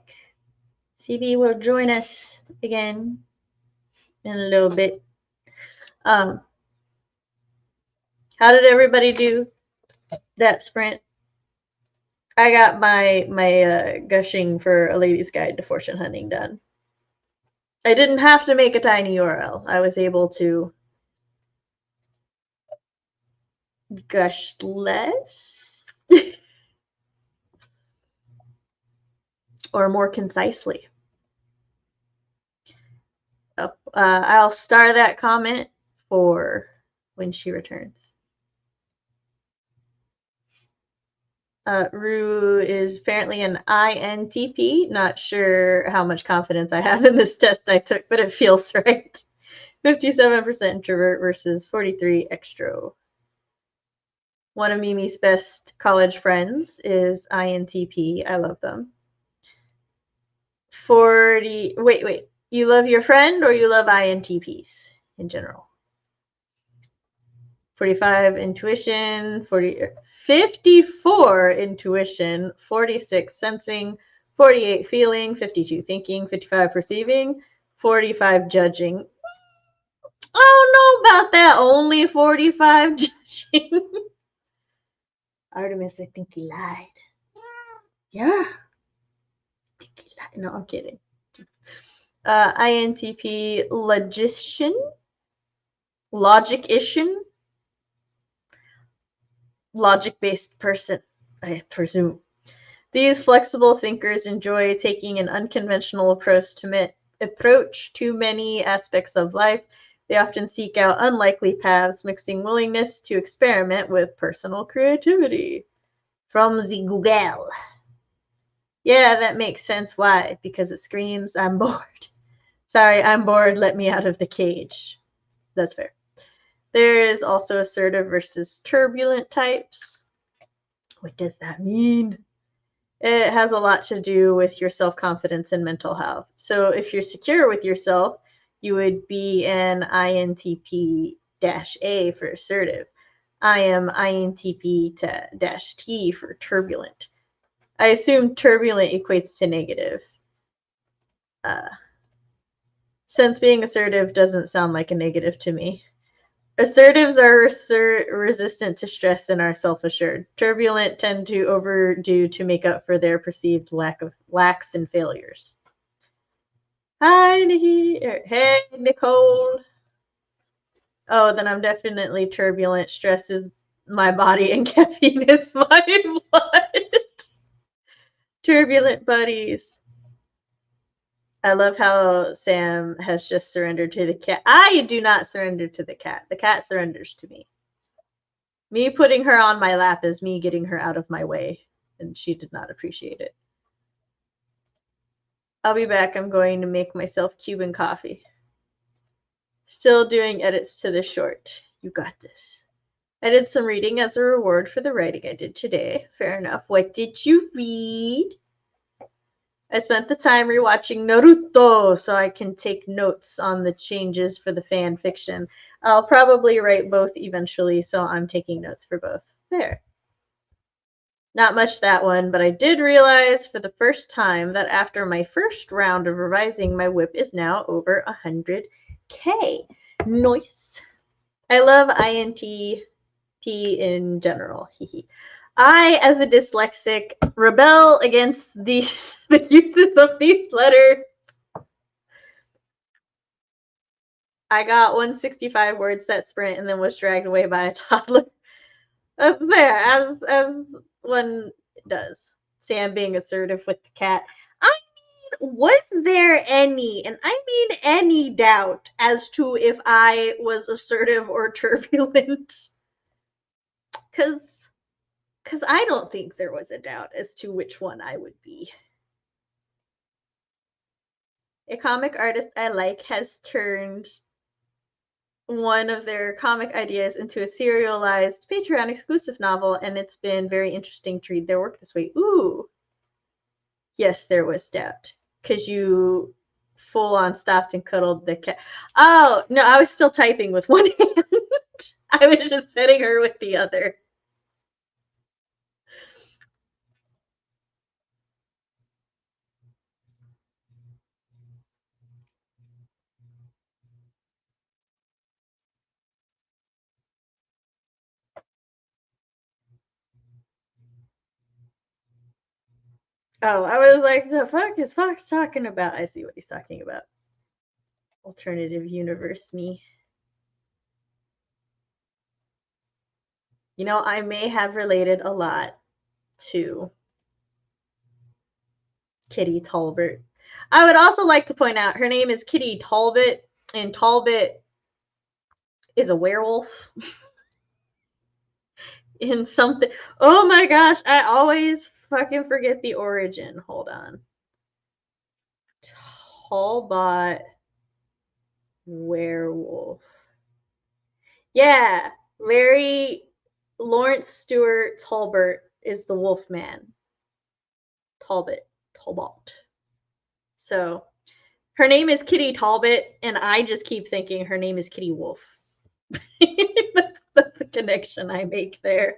CB will join us again in a little bit. How did everybody do that sprint? I got my gushing for a lady's guide to fortune hunting done. I didn't have to make a tiny URL. I was able to gush less or more concisely. Oh, I'll star that comment for when she returns. Rue is apparently an INTP. Not sure how much confidence I have in this test I took, but it feels right. 57% introvert versus 43 extro. One of Mimi's best college friends is INTP. I love them. 40. Wait. You love your friend or you love INTPs in general? 45 intuition, 54 intuition, 46 sensing, 48 feeling, 52 thinking, 55 perceiving, 45 judging. I don't know about that. Only 45 judging. Artemis, I think he lied. Yeah. I think he lied. No, I'm kidding. INTP logician, logician, logic-based person, I presume. These flexible thinkers enjoy taking an unconventional approach to many aspects of life. They often seek out unlikely paths, mixing willingness to experiment with personal creativity. From the Google. Yeah, that makes sense. Why? Because it screams, I'm bored. Sorry, I'm bored. Let me out of the cage. That's fair. There is also assertive versus turbulent types. What does that mean? It has a lot to do with your self-confidence and mental health. So if you're secure with yourself, you would be an INTP-A for assertive. I am INTP-T for turbulent. I assume turbulent equates to negative. Since being assertive doesn't sound like a negative to me. Assertives are resistant to stress and are self-assured. Turbulent tend to overdo to make up for their perceived lacks and failures. Hi, Nikki. Hey, Nicole. Oh, then I'm definitely turbulent. Stress is my body and caffeine is my blood. Turbulent buddies. I love how Sam has just surrendered to the cat. I do not surrender to the cat. The cat surrenders to me. Me putting her on my lap is me getting her out of my way, and she did not appreciate it. I'll be back. I'm going to make myself Cuban coffee. Still doing edits to the short. You got this. I did some reading as a reward for the writing I did today. Fair enough. What did you read? I spent the time rewatching Naruto so I can take notes on the changes for the fan fiction. I'll probably write both eventually, so I'm taking notes for both. There. Not much that one, but I did realize for the first time that after my first round of revising, my whip is now over 100K. Nice. I love INTP in general. I, as a dyslexic, rebel against the uses of these letters. I got 165 words that sprint and then was dragged away by a toddler. That's fair, as one does. Sam being assertive with the cat. I mean, was there any, and I mean any doubt as to if I was assertive or turbulent? Because I don't think there was a doubt as to which one I would be. A comic artist I like has turned one of their comic ideas into a serialized Patreon exclusive novel, and it's been very interesting to read their work this way. Ooh. Yes, there was doubt. Because you full on stopped and cuddled the cat. Oh, no, I was still typing with one hand. I was just petting her with the other. Oh, I was like, the fuck is Fox talking about? I see what he's talking about. Alternative universe me. You know, I may have related a lot to Kitty Talbot. I would also like to point out her name is Kitty Talbot, and Talbot is a werewolf. In something. Oh my gosh, I always fucking forget the origin. Hold on. Talbot werewolf. Yeah, Larry Lawrence Stewart Talbot is the Wolfman. Talbot. So her name is Kitty Talbot, and I just keep thinking her name is Kitty Wolf. That's the connection I make there.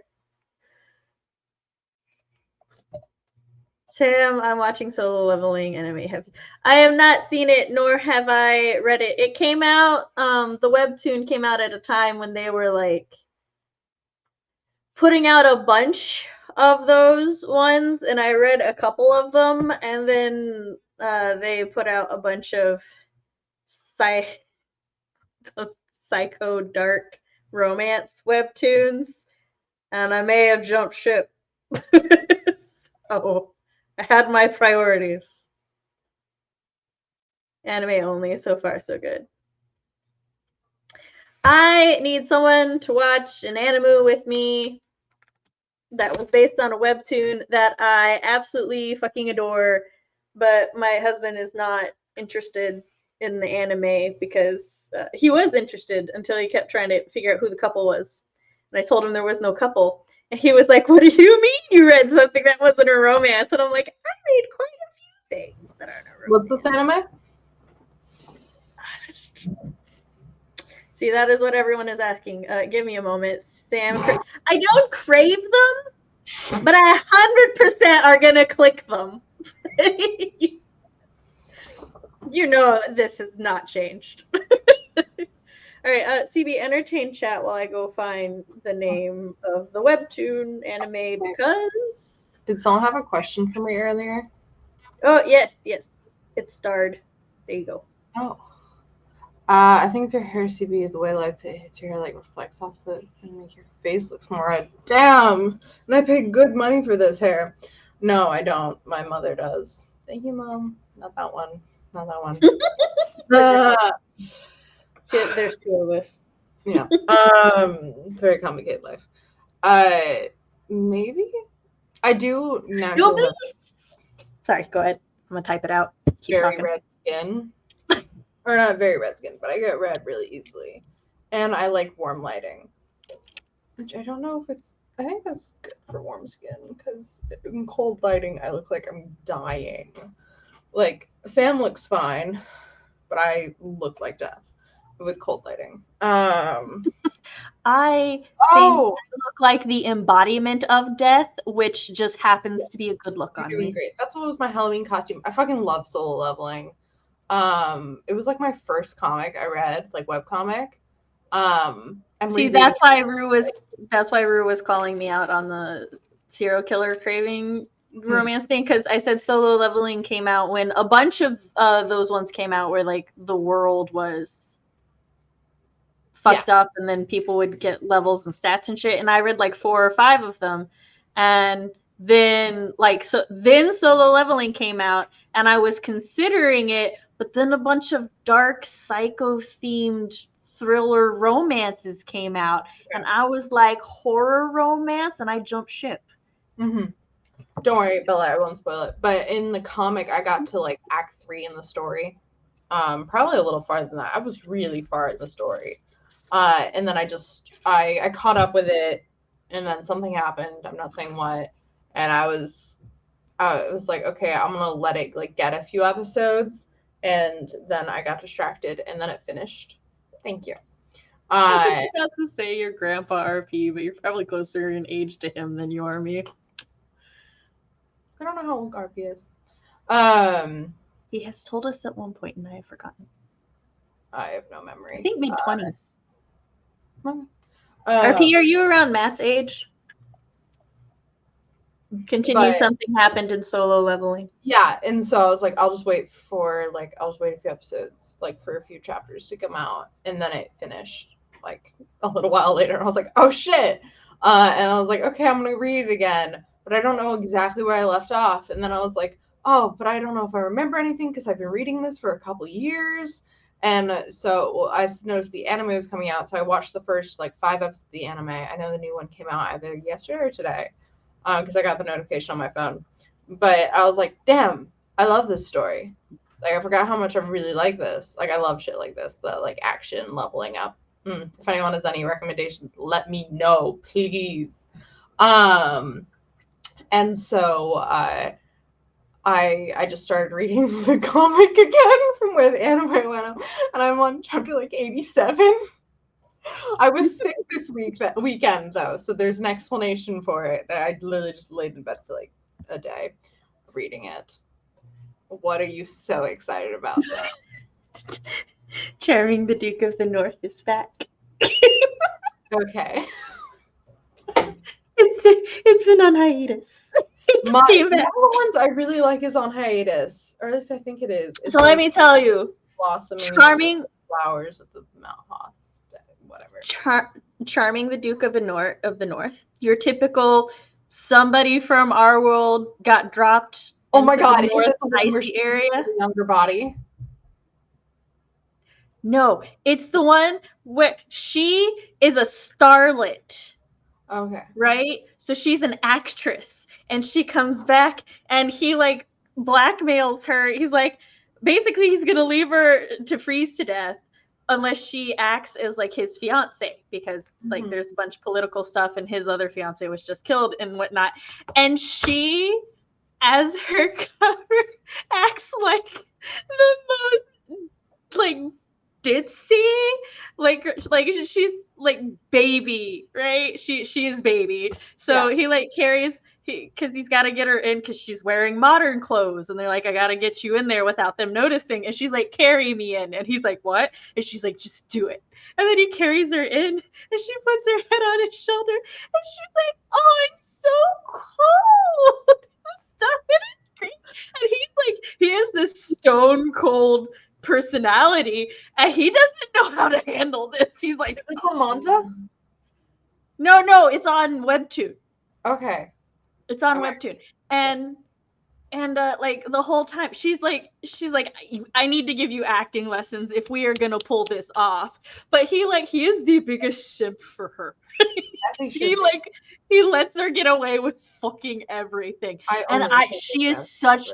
Sam, I'm watching Solo Leveling anime. I have not seen it, nor have I read it. It came out, the webtoon came out at a time when they were like putting out a bunch of those ones, and I read a couple of them, and then they put out a bunch of psycho dark romance webtoons, and I may have jumped ship. Oh, I had my priorities. Anime only, so far so good. I need someone to watch an anime with me that was based on a webtoon that I absolutely fucking adore, but my husband is not interested in the anime because he was interested until he kept trying to figure out who the couple was. And I told him there was no couple. And he was like, what do you mean you read something that wasn't a romance? And I'm like, I read quite a few things that aren't a romance. What's this anime? See, that is what everyone is asking. Give me a moment. Sam, I don't crave them, but I 100% are going to click them. You know this has not changed. All right, CB, entertain chat while I go find the name of the webtoon anime because... Did someone have a question for me earlier? Oh, yes. It's starred. There you go. Oh. I think it's your hair, CB. The way light hits your hair like reflects off it and make your face looks more red. Damn! And I paid good money for this hair. No, I don't. My mother does. Thank you, Mom. Not that one. There's two of us. Yeah. Very complicated life. Maybe I do naturally have Sorry, go ahead. I'm gonna type it out. Keep very talking. red skin. Or not very red skin, but I get red really easily. And I like warm lighting. Which I don't know if it's... I think that's good for warm skin, because in cold lighting, I look like I'm dying. Like, Sam looks fine, but I look like death with cold lighting. I look like the embodiment of death, which just happens to be a good look on doing me. great. That's what was my Halloween costume. I fucking love Solo Leveling. It was like my first comic I read, like webcomic. See, that's why Rue was calling me out on the serial killer craving romance thing, because I said Solo Leveling came out when a bunch of those ones came out where like the world was fucked up, and then people would get levels and stats and shit, and I read like 4 or 5 of them, and then Solo Leveling came out, and I was considering it, but then a bunch of dark psycho themed thriller romances came out, and I was like, horror romance, and I jumped ship. Mm-hmm. Don't worry, Bella, I won't spoil it. But in the comic, I got to like Act 3 in the story. Probably a little farther than that. I was really far in the story. And then I caught up with it, and then something happened. I'm not saying what. And I was like, okay, I'm gonna let it like get a few episodes, and then I got distracted, and then it finished. Thank you. I was about to say your grandpa RP, but you're probably closer in age to him than you are me. I don't know how old RP is. He has told us at one point, and I have forgotten. I have no memory. I think mid-20s. RP, are you around Matt's age? Continue. Something happened in Solo Leveling. Yeah, and so I was like, I'll just wait a few episodes, like for a few chapters to come out, and then it finished like a little while later. And I was like, oh shit, and I was like, okay, I'm gonna read it again, but I don't know exactly where I left off. And then I was like, oh, but I don't know if I remember anything because I've been reading this for a couple years. And so I noticed the anime was coming out, so I watched the first like 5 episodes of the anime. I know the new one came out either yesterday or today, because I got the notification on my phone. But I was like, damn, I love this story. Like, I forgot how much I really like this. Like, I love shit like this, the like action leveling up. If anyone has any recommendations, let me know, please. And so I just started reading the comic again from where the anime went up, and I'm on chapter like 87. I was sick this weekend though, so there's an explanation for it. I literally just laid in bed for like a day reading it. What are you so excited about though? Charming the Duke of the North is back. Okay. It's been on hiatus. One of the ones I really like is on hiatus, or at least I think it is. So let me tell you, blossoming charming flowers of the Mount Hoss, whatever. Charming the Duke of the North. Your typical somebody from our world got dropped. Oh my god! Is it the icy area? Younger body. No, it's the one where she is a starlet. Okay. Right? So she's an actress, and she comes back, and he like blackmails her. He's like, basically, he's gonna leave her to freeze to death unless she acts as like his fiance, because like there's a bunch of political stuff, and his other fiance was just killed and whatnot. And she, as her cover, acts like the most like ditzy, like she's like baby, right? She is baby. So he like carries because he's got to get her in because she's wearing modern clothes, and they're like, I gotta get you in there without them noticing. And she's like, carry me in, and he's like, what? And she's like, just do it. And then he carries her in, and she puts her head on his shoulder, and she's like, oh, I'm so cold. Stop it, and he's like, he has this stone cold personality, and he doesn't know how to handle this. He's like, is it on manga? No, it's on Webtoon. Okay. It's on Webtoon. And like the whole time she's like, I need to give you acting lessons if we are gonna pull this off. But he is the biggest simp for her. He lets her get away with fucking everything. She is such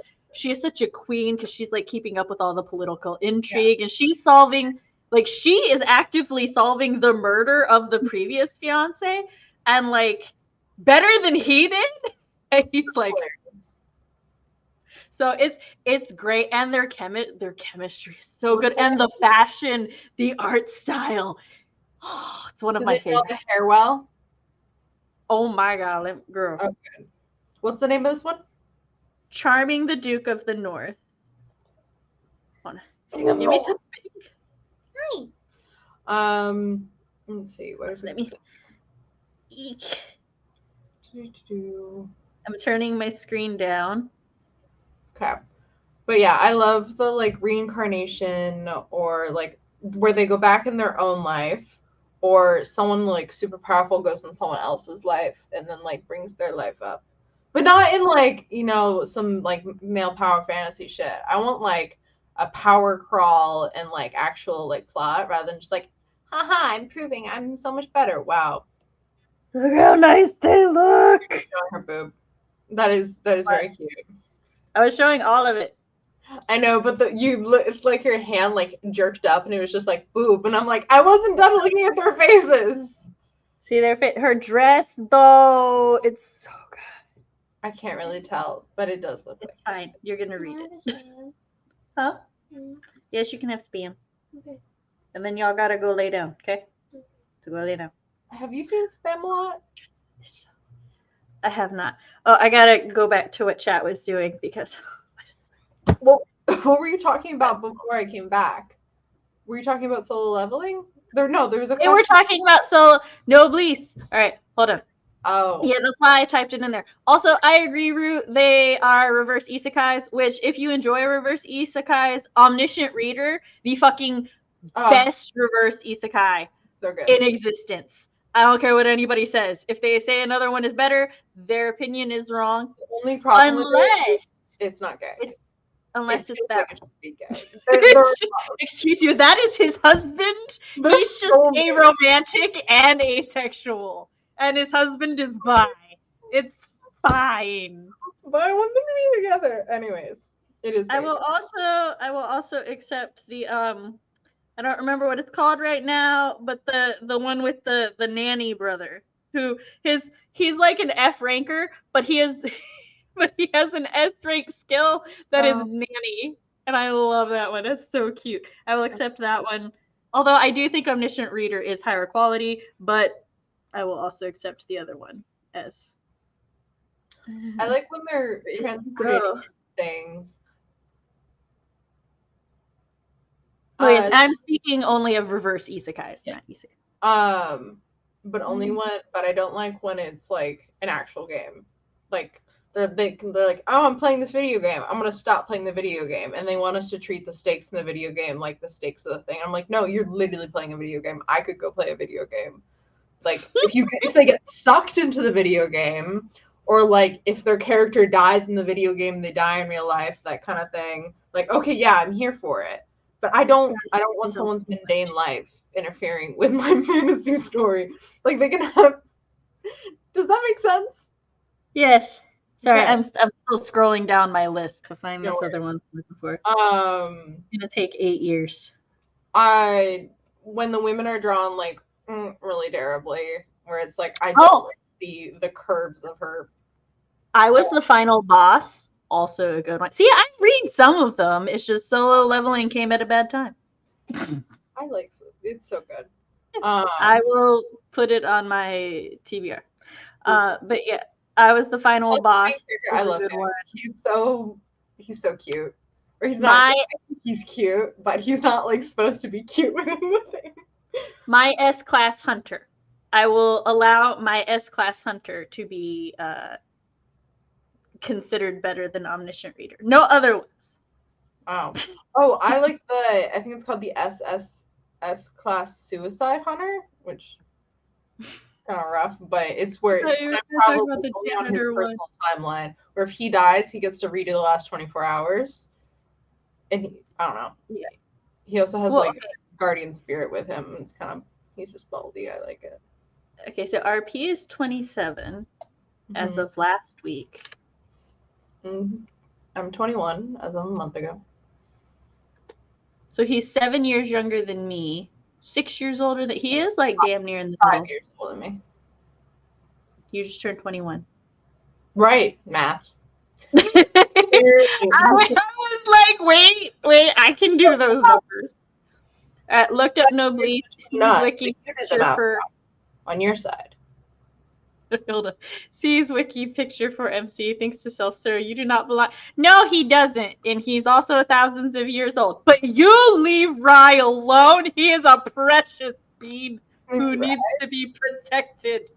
a queen because she's like keeping up with all the political intrigue, and she's solving, like, she is actively solving the murder of the previous fiance, and like better than he did. And he's like, so it's great, and their chemistry is so good, and the fashion, the art style, it's one of my favorites. Do they draw the hair well? Oh my god, girl. Okay. What's the name of this one? Charming the Duke of the North. Give me the Hi. Let's see. Let me. Eek. I'm turning my screen down. Okay. But yeah, I love the like reincarnation, or like where they go back in their own life, or someone like super powerful goes in someone else's life and then like brings their life up. But not in like, some like male power fantasy shit. I want like a power crawl and like actual like plot rather than just like, haha, I'm proving I'm so much better. Wow. Look how nice they look. Showing her boob. That is very cute. I was showing all of it. I know, but it's like your hand like jerked up and it was just like boob, and I'm like, I wasn't done looking at their faces. See her dress though, it's so good. I can't really tell, but it does look it's like fine. You're gonna read it. Huh? Yes, you can have spam. Okay. And then y'all gotta go lay down, okay? So go lay down. Have you seen spam a lot? I have not. Oh, I gotta go back to what chat was doing because. Well, what were you talking about before I came back? Were you talking about solo leveling? There was a question. We're talking about solo. No, please. All right, hold on. Oh. Yeah, that's why I typed it in there. Also, I agree, Root. They are reverse isekais, which if you enjoy reverse isekais, Omniscient Reader, the fucking best reverse isekai So good. in existence. I don't care what anybody says. If they say another one is better, their opinion is wrong. The only problem with Unless it's not gay. Unless it's feels that. like it should be gay. Excuse you, that is his husband. But He's it's just so aromantic and asexual. And his husband is bi. It's fine. But I want them to be together. Anyways, it is. I will also accept the I don't remember what it's called right now, but the one with the nanny brother who he's like an F ranker, but he has an S rank skill that is nanny, and I love that one. It's so cute. I will accept that one. Although I do think Omniscient Reader is higher quality, but I will also accept the other one as. I like when they're transporting things. Oh yes, I'm speaking only of reverse isekais, not isekais. But only when. But I don't like when it's like an actual game. Like they're like, oh, I'm playing this video game. I'm gonna stop playing the video game, and they want us to treat the stakes in the video game like the stakes of the thing. I'm like, no, you're literally playing a video game. I could go play a video game. Like if they get sucked into the video game, or like if their character dies in the video game, they die in real life, that kind of thing. Like, okay, yeah, I'm here for it. But I don't want someone's mundane life interfering with my fantasy story. Like they can have. Does that make sense? Yes. Sorry, Yeah. I'm still scrolling down my list to find this other one I'm looking for. It's gonna take 8 years. When the women are drawn like really terribly, where it's like I don't see the curves of her. I Was the Final Boss. Also a good one. See, I read some of them. It's just Solo Leveling came at a bad time. I like it's so good. I will put it on my TBR. But yeah, I Was the Final Boss. I love him. One. He's so cute. Or he's not. He's cute, but he's not like supposed to be cute within the thing. My S-Class Hunter. I will allow my S-Class Hunter to be considered better than Omniscient Reader. No other ones. Oh, I like I think it's called the S-Class Suicide Hunter, which is kind of rough, but it's where it's time travel only on his personal timeline, where if he dies, he gets to redo the last 24 hours. And I don't know. Yeah. He also has like a guardian spirit with him. It's kind of, he's just baldy. I like it. Okay, so RP is 27 as of last week. I'm 21 as of a month ago. So he's 7 years younger than me, 6 years older than he is, like damn near in the middle. 5 years older than me. You just turned 21. Right, math. I was like, wait, I can do those numbers. Looked up no bleach. Wiki picture for on your side. Hold on. Sees wiki picture for MC. Thinks to self, sir, you do not belong. No, he doesn't, and he's also thousands of years old. But you leave Rye alone. He is a precious being who needs to be protected,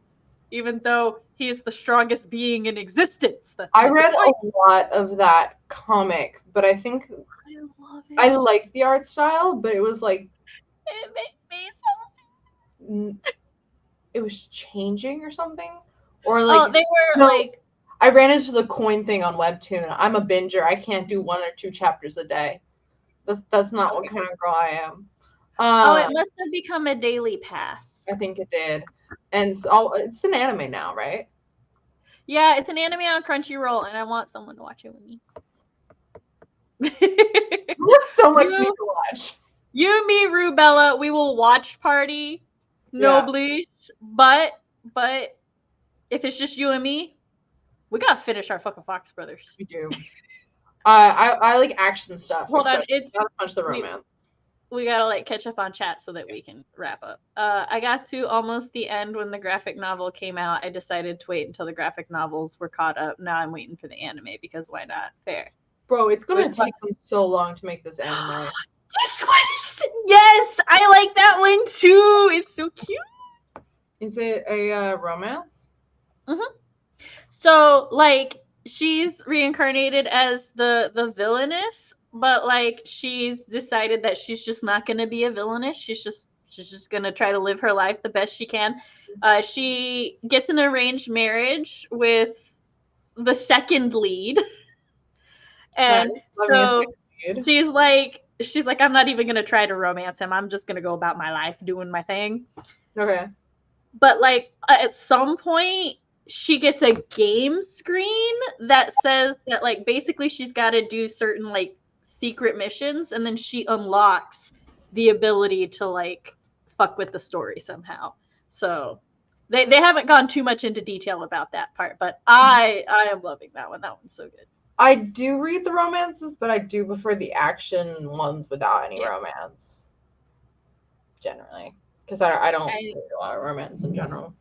even though he is the strongest being in existence. I read a lot of that comic, but I think I liked the art style, but it was like it made me so. It was changing or something, or like they were like. I ran into the coin thing on Webtoon. I'm a binger. I can't do 1 or 2 chapters a day. That's not what kind of girl I am. It must have become a daily pass. I think it did, and so it's an anime now, right? Yeah, it's an anime on Crunchyroll, and I want someone to watch it with me. So much need to watch. You, me, Rubella, we will watch party. No bleach, but if it's just you and me, we gotta finish our fucking Fox Brothers. We do. I like action stuff. Hold on, it's gotta punch the romance. We gotta like catch up on chat so that we can wrap up. I got to almost the end when the graphic novel came out. I decided to wait until the graphic novels were caught up. Now I'm waiting for the anime because why not? Fair. Bro, it's gonna take them so long to make this anime. Yes, I like that one too. It's so cute. Is it a romance? So, like, she's reincarnated as the villainess, but like she's decided that she's just not going to be a villainess. She's just going to try to live her life the best she can. She gets an arranged marriage with the second lead. And so she's like, I'm not even going to try to romance him. I'm just going to go about my life doing my thing. Okay. But like at some point she gets a game screen that says that like basically she's got to do certain like secret missions, and then she unlocks the ability to like fuck with the story somehow. So they haven't gone too much into detail about that part, but I am loving that one. That one's so good. I do read the romances, but I do prefer the action ones without any romance. Generally. Because I don't read a lot of romance in general.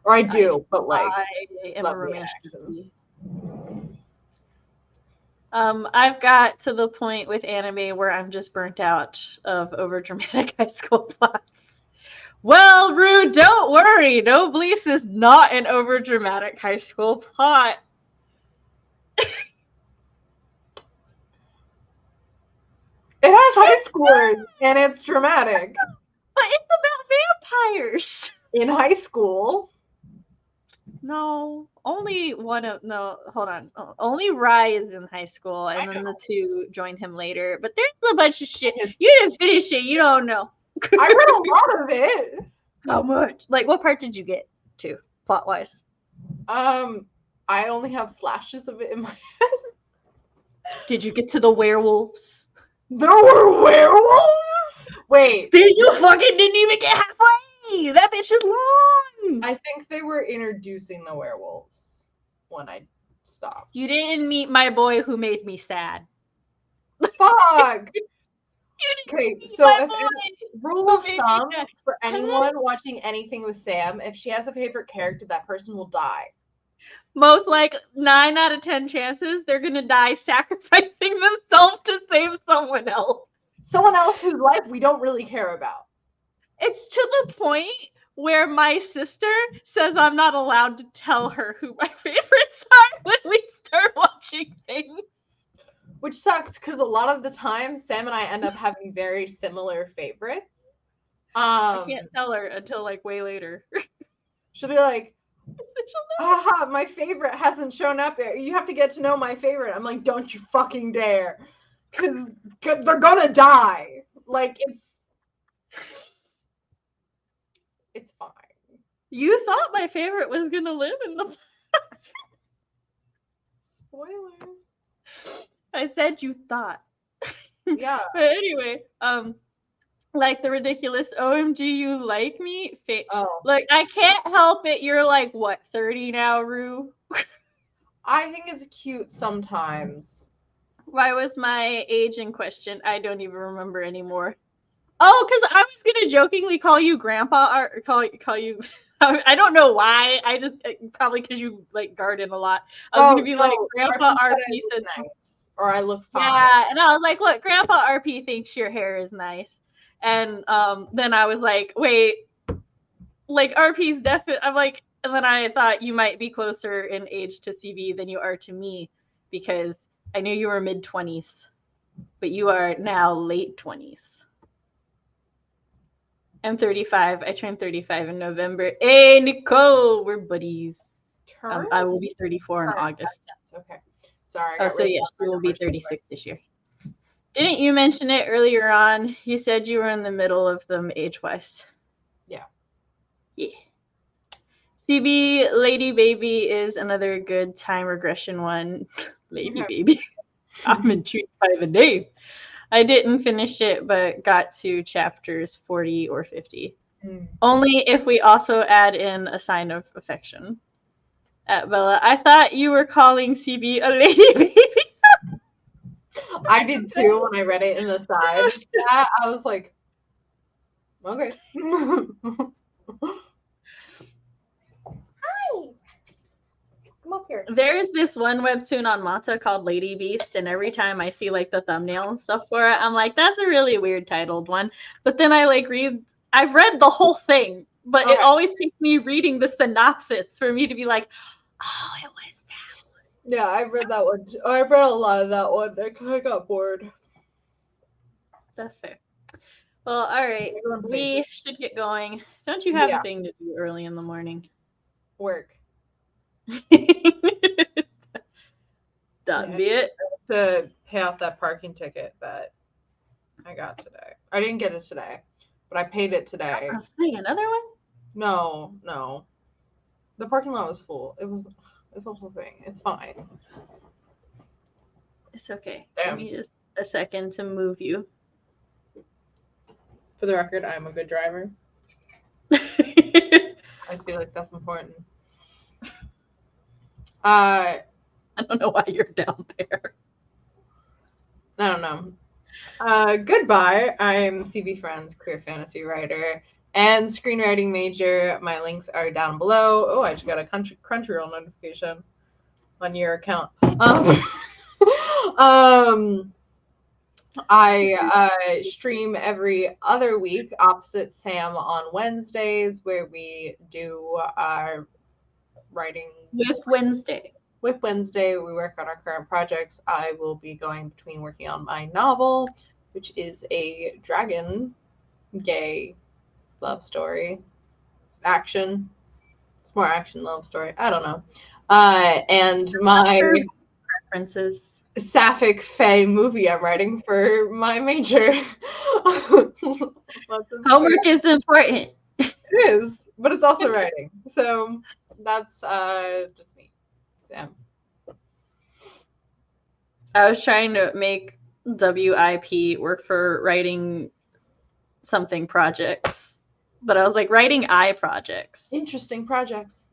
Or I do, but like I am a romance. I've got to the point with anime where I'm just burnt out of overdramatic high school plots. Well, Rue, don't worry. Noblesse is not an overdramatic high school plot. It has high schoolers and it's dramatic. But it's about vampires. In high school. No, only one of hold on. Only Rai is in high school, and then the two joined him later. But there's a bunch of shit. You didn't finish it. You don't know. I read a lot of it. How much? Like, what part did you get to, plot wise? I only have flashes of it in my head. Did you get to the werewolves? There were werewolves? Wait. You fucking didn't even get halfway. That bitch is long. I think they were introducing the werewolves when I stopped. You didn't meet my boy who made me sad. Fuck. Okay, so rule of thumb for anyone watching anything with Sam, if she has a favorite character, that person will die. Most like 9 out of 10 chances they're gonna die sacrificing themselves to save someone else. Someone else whose life we don't really care about. It's to the point where my sister says I'm not allowed to tell her who my favorites are when we start watching things. Which sucks, because a lot of the time, Sam and I end up having very similar favorites. I can't tell her until like way later. She'll be like, haha, my favorite hasn't shown up yet. You have to get to know my favorite. I'm like, don't you fucking dare. Because they're gonna die. Like, it's fine. You thought my favorite was gonna live in the past. Spoilers. I said you thought. Yeah. But anyway, like the ridiculous OMG you like me. Like, I can't help it. You're like, what, 30 now, Rue? I think it's cute sometimes. Why was my age in question? I don't even remember anymore. Oh, because I was gonna jokingly call you grandpa or call you. I don't know why. I just probably because you like garden a lot. I was gonna be like Grandpa RP said nice, or I look fine. Yeah, and I was like, look, Grandpa RP thinks your hair is nice, and then I was like, wait, like RP's definitely. I'm like, and then I thought you might be closer in age to CV than you are to me because I knew you were mid-20s, but you are now late 20s. I'm 35. I turned 35 in November. Hey, Nicole, we're buddies. I will be 34 in August. Okay. Sorry. Oh, so yes, you will be 36 this year. Didn't you mention it earlier on? You said you were in the middle of them age-wise. Yeah. Yeah. CB Lady Baby is another good time regression one. Lady Baby. I'm intrigued by the name. I didn't finish it, but got to chapters 40 or 50. Only if we also add in a sign of affection. Bella, I thought you were calling CB a lady baby. I did too when I read it in the side. I was like, okay. Hi. Come up here. There's this one webtoon on Mata called Lady Beast, and every time I see like the thumbnail and stuff for it, I'm like, that's a really weird titled one. But then I like I've read the whole thing, But it always takes me reading the synopsis for me to be like, oh, it was that. Yeah, I've read that one. I've read a lot of that one. I kind of got bored. That's fair. Well, all right. We should get going. Don't you have a thing to do early in the morning? Work. That'd be it. To pay off that parking ticket that I got today. I didn't get it today, but I paid it today. I was saying another one? No. The parking lot was full. It's a whole thing. It's fine. It's okay. Damn. Give me just a second to move you. For the record, I'm a good driver. I feel like that's important. I don't know why you're down there. I don't know. Goodbye. I'm CB Ferrenz, queer fantasy writer and screenwriting major. My links are down below. Oh, I just got a Crunchyroll notification on your account. I stream every other week opposite Sam on Wednesdays, where we do our writing with Wednesday. With Wednesday, we work on our current projects. I will be going between working on my novel, which is a dragon gay love story. Action. It's more action love story. I don't know. And my preferences. Sapphic Fae movie I'm writing for my major. Homework is important. It is, but it's also writing. So that's me. Sam. I was trying to make WIP work for writing something projects, but I was like writing projects. Interesting projects.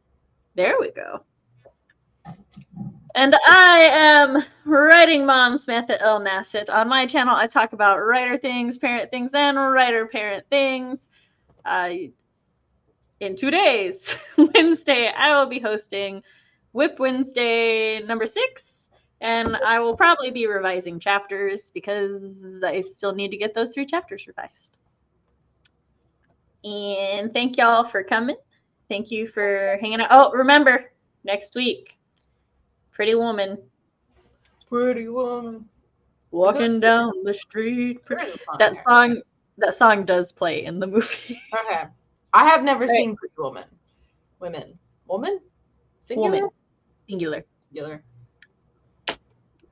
There we go. And I am Writing Mom Smith at El Nasset. On my channel, I talk about writer things, parent things, and writer-parent things. In 2 days, Wednesday, I will be hosting WIP Wednesday number 6, and I will probably be revising chapters because I still need to get those 3 chapters revised. And thank y'all for coming. Thank you for hanging out. Oh, remember, next week, Pretty Woman. Pretty Woman. Walking down the street. That song does play in the movie. Okay. I have never seen Pretty Woman. Woman? Singular? Woman. Singular. Singular.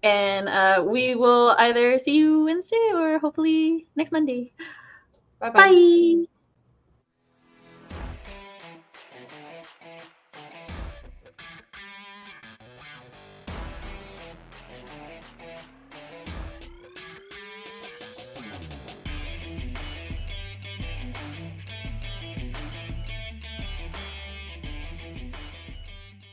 And we will either see you Wednesday or hopefully next Monday. Bye-bye. Bye.